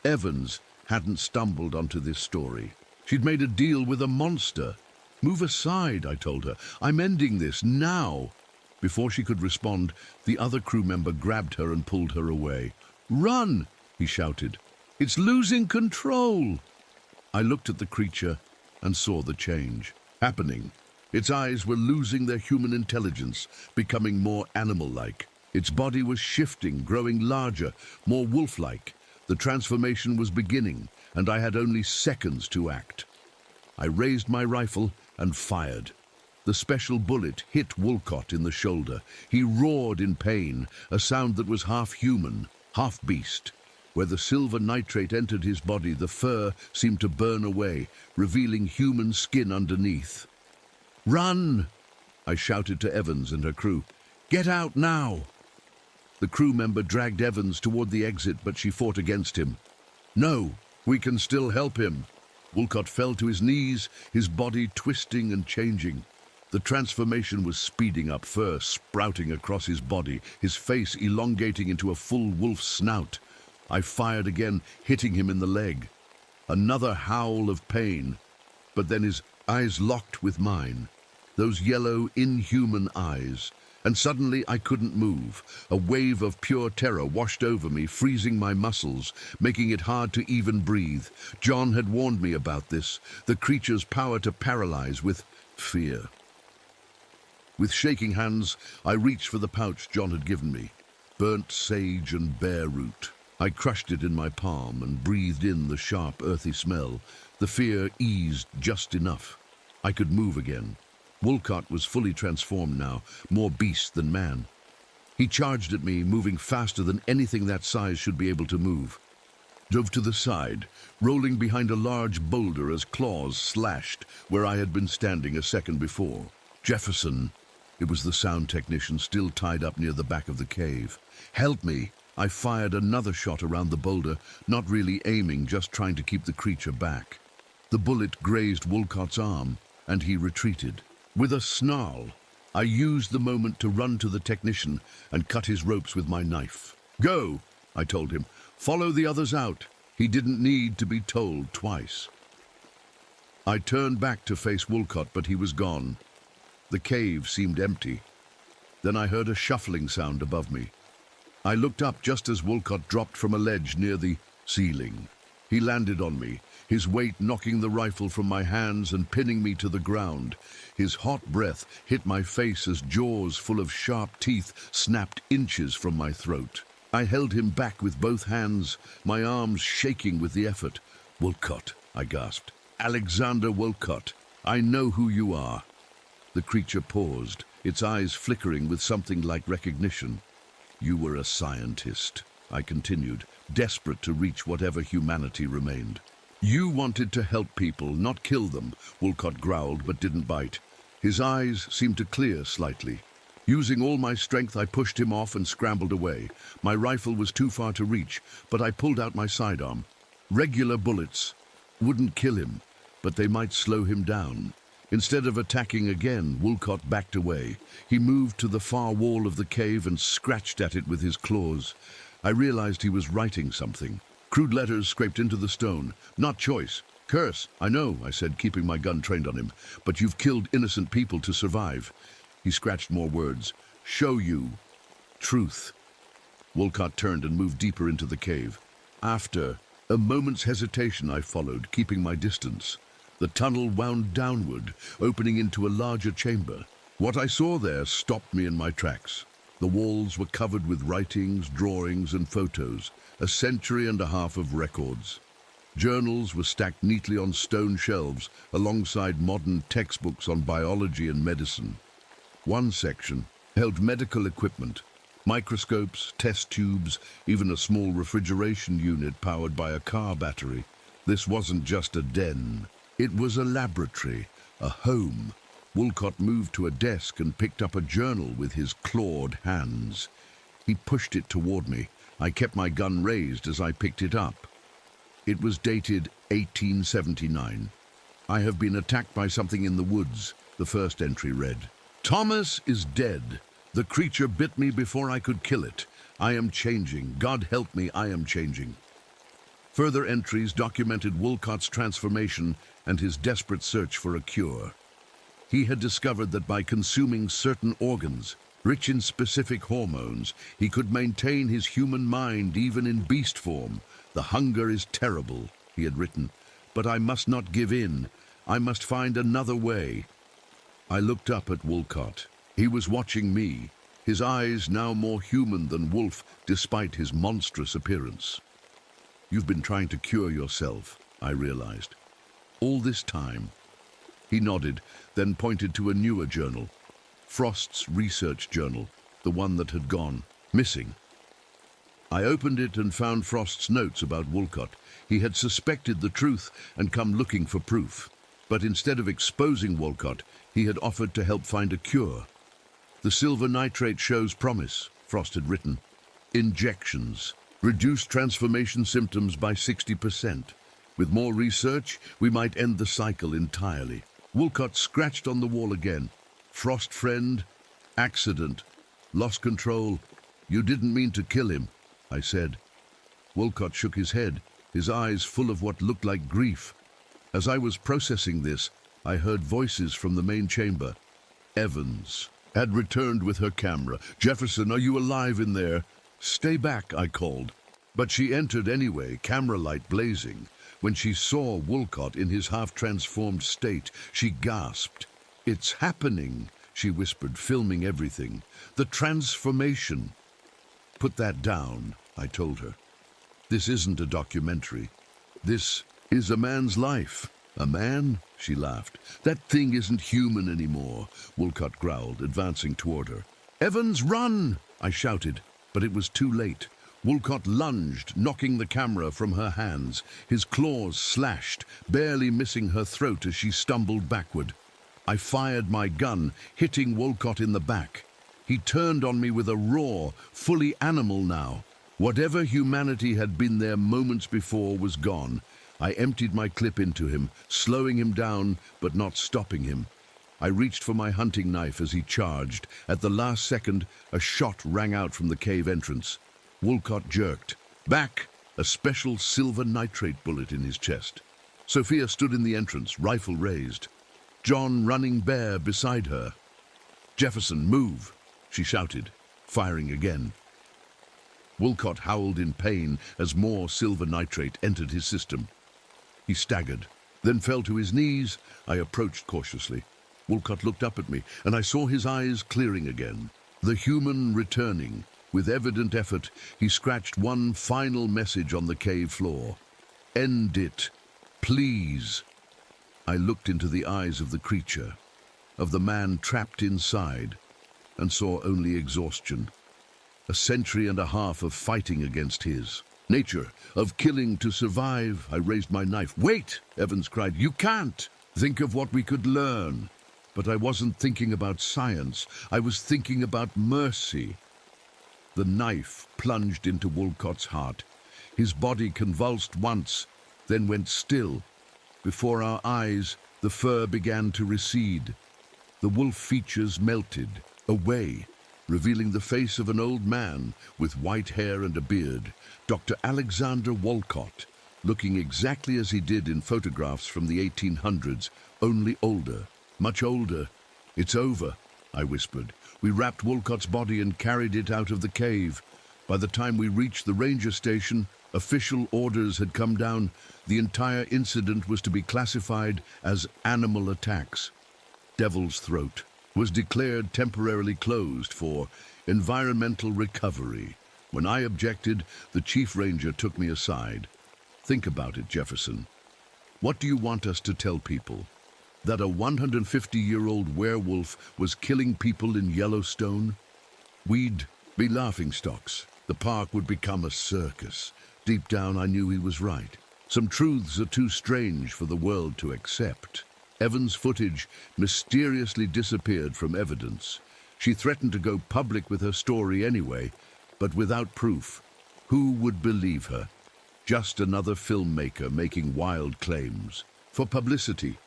Evans hadn't stumbled onto this story. She'd made a deal with a monster. "Move aside," I told her. "I'm ending this now." Before she could respond, the other crew member grabbed her and pulled her away. "Run!" he shouted. "It's losing control." I looked at the creature and saw the change happening. Its eyes were losing their human intelligence, becoming more animal-like. Its body was shifting, growing larger, more wolf-like. The transformation was beginning, and I had only seconds to act. I raised my rifle and fired. The special bullet hit Woolcott in the shoulder. He roared in pain, a sound that was half human, half beast. Where the silver nitrate entered his body, the fur seemed to burn away, revealing human skin underneath. "Run!" I shouted to Evans and her crew. "Get out now!" The crew member dragged Evans toward the exit, but she fought against him. "No, we can still help him." Woolcott fell to his knees, his body twisting and changing. The transformation was speeding up, fur sprouting across his body, his face elongating into a full wolf's snout. I fired again, hitting him in the leg. Another howl of pain. but then his eyes locked with mine. Those yellow, inhuman eyes. And suddenly I couldn't move. A wave of pure terror washed over me, freezing my muscles, making it hard to even breathe. John had warned me about this, the creature's power to paralyze with fear. With shaking hands, I reached for the pouch John had given me. Burnt sage and bear root. I crushed it in my palm and breathed in the sharp, earthy smell. The fear eased just enough. I could move again. Wolcott was fully transformed now, more beast than man. He charged at me, moving faster than anything that size should be able to move. Dove to the side, rolling behind a large boulder as claws slashed where I had been standing a second before. Jefferson, it was the sound technician still tied up near the back of the cave. Help me! I fired another shot around the boulder, not really aiming, just trying to keep the creature back. The bullet grazed Wolcott's arm, and he retreated. With a snarl, I used the moment to run to the technician and cut his ropes with my knife. Go, I told him. Follow the others out. He didn't need to be told twice. I turned back to face Wolcott, but he was gone. The cave seemed empty. Then I heard a shuffling sound above me. I looked up just as Wolcott dropped from a ledge near the ceiling. He landed on me, his weight knocking the rifle from my hands and pinning me to the ground. His hot breath hit my face as jaws full of sharp teeth snapped inches from my throat. I held him back with both hands, my arms shaking with the effort. Wolcott, I gasped. Alexander Wolcott, I know who you are. The creature paused, its eyes flickering with something like recognition. You were a scientist, I continued, desperate to reach whatever humanity remained. You wanted to help people, not kill them, Wolcott growled but didn't bite. His eyes seemed to clear slightly. Using all my strength, I pushed him off and scrambled away. My rifle was too far to reach, but I pulled out my sidearm. Regular bullets wouldn't kill him, but they might slow him down. Instead of attacking again, Wolcott backed away. He moved to the far wall of the cave and scratched at it with his claws. I realized he was writing something. Crude letters scraped into the stone. Not choice. Curse. I know, I said, keeping my gun trained on him. But you've killed innocent people to survive. He scratched more words. Show you. Truth. Wolcott turned and moved deeper into the cave. After a moment's hesitation, I followed, keeping my distance. The tunnel wound downward, opening into a larger chamber. What I saw there stopped me in my tracks. The walls were covered with writings, drawings, and photos, a century and a half of records. Journals were stacked neatly on stone shelves, alongside modern textbooks on biology and medicine. One section held medical equipment, microscopes, test tubes, even a small refrigeration unit powered by a car battery. This wasn't just a den. It was a laboratory, a home. Wolcott moved to a desk and picked up a journal with his clawed hands. He pushed it toward me. I kept my gun raised as I picked it up. It was dated 1879. I have been attacked by something in the woods, the first entry read. Thomas is dead. The creature bit me before I could kill it. I am changing. God help me, I am changing. Further entries documented Wolcott's transformation and his desperate search for a cure. He had discovered that by consuming certain organs, rich in specific hormones, he could maintain his human mind even in beast form. The hunger is terrible, he had written, but I must not give in. I must find another way. I looked up at Wolcott. He was watching me, his eyes now more human than wolf despite his monstrous appearance. You've been trying to cure yourself, I realized. All this time. He nodded, then pointed to a newer journal, Frost's research journal, the one that had gone missing. I opened it and found Frost's notes about Wolcott. He had suspected the truth and come looking for proof. But instead of exposing Wolcott, he had offered to help find a cure. The silver nitrate shows promise, Frost had written. Injections. Reduce transformation symptoms by 60%. With more research, we might end the cycle entirely. Wolcott scratched on the wall again. Frost friend, accident, lost control. You didn't mean to kill him, I said. Wolcott shook his head, his eyes full of what looked like grief. As I was processing this, I heard voices from the main chamber. Evans had returned with her camera. "Jefferson, are you alive in there?" "Stay back," I called. But she entered anyway, camera light blazing. When she saw Woolcott in his half-transformed state, she gasped. "It's happening," she whispered, filming everything. "The transformation." "Put that down," I told her. "This isn't a documentary. This is a man's life." "A man?" she laughed. "That thing isn't human anymore," Woolcott growled, advancing toward her. "Evans, run!" I shouted, but it was too late. Woolcott lunged, knocking the camera from her hands. His claws slashed, barely missing her throat as she stumbled backward. I fired my gun, hitting Woolcott in the back. He turned on me with a roar, fully animal now. Whatever humanity had been there moments before was gone. I emptied my clip into him, slowing him down but not stopping him. I reached for my hunting knife as he charged. At the last second, a shot rang out from the cave entrance. Woolcott jerked. Back! A special silver nitrate bullet in his chest. Sophia stood in the entrance, rifle raised. John running bare beside her. "Jefferson, move!" she shouted, firing again. Woolcott howled in pain as more silver nitrate entered his system. He staggered, then fell to his knees. I approached cautiously. Woolcott looked up at me, and I saw his eyes clearing again. The human returning. With evident effort, he scratched one final message on the cave floor. "End it. Please." I looked into the eyes of the creature, of the man trapped inside, and saw only exhaustion. A century and a half of fighting against his nature, of killing to survive. I raised my knife. "Wait!" Evans cried. "You can't! Think of what we could learn." But I wasn't thinking about science. I was thinking about mercy. The knife plunged into Woolcott's heart. His body convulsed once, then went still. Before our eyes, the fur began to recede. The wolf features melted away, revealing the face of an old man with white hair and a beard, Dr. Alexander Woolcott, looking exactly as he did in photographs from the 1800s, only older, much older. "It's over," I whispered. We wrapped Woolcott's body and carried it out of the cave. By the time we reached the ranger station, official orders had come down. The entire incident was to be classified as animal attacks. Devil's Throat was declared temporarily closed for environmental recovery. When I objected, the chief ranger took me aside. "Think about it, Jefferson. What do you want us to tell people? That a 150-year-old werewolf was killing people in Yellowstone? We'd be laughingstocks. The park would become a circus." Deep down, I knew he was right. Some truths are too strange for the world to accept. Evans' footage mysteriously disappeared from evidence. She threatened to go public with her story anyway, but without proof. Who would believe her? Just another filmmaker making wild claims. For publicity.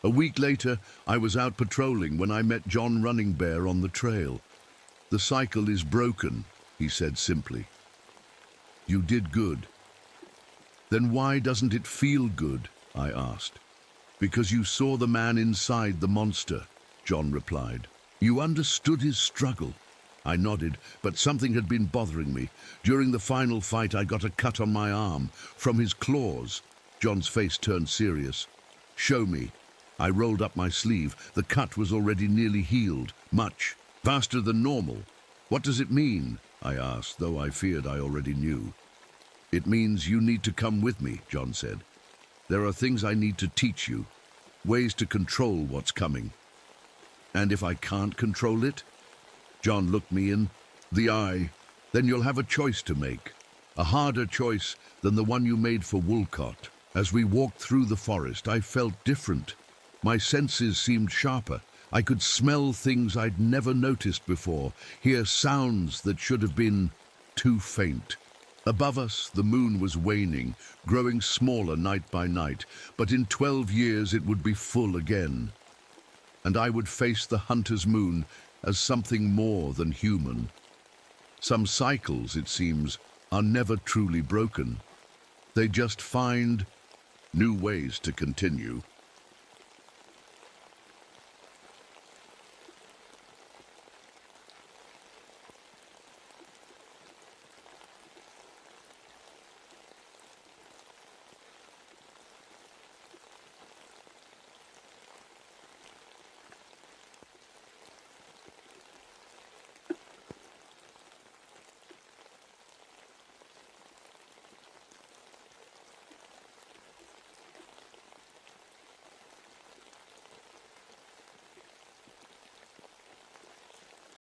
A week later, I was out patrolling when I met John Running Bear on the trail. "The cycle is broken," he said simply. "You did good." "Then why doesn't it feel good?" I asked. "Because you saw the man inside the monster," John replied. "You understood his struggle." I nodded, but something had been bothering me. During the final fight, I got a cut on my arm from his claws. John's face turned serious. "Show me." I rolled up my sleeve. The cut was already nearly healed, much faster than normal. "What does it mean?" I asked, though I feared I already knew. "It means you need to come with me," John said. "There are things I need to teach you, ways to control what's coming." "And if I can't control it?" John looked me in the eye. "Then you'll have a choice to make, a harder choice than the one you made for Woolcott." As we walked through the forest, I felt different. My senses seemed sharper. I could smell things I'd never noticed before, hear sounds that should have been too faint. Above us, the moon was waning, growing smaller night by night, but in 12 years it would be full again. And I would face the hunter's moon as something more than human. Some cycles, it seems, are never truly broken. They just find new ways to continue.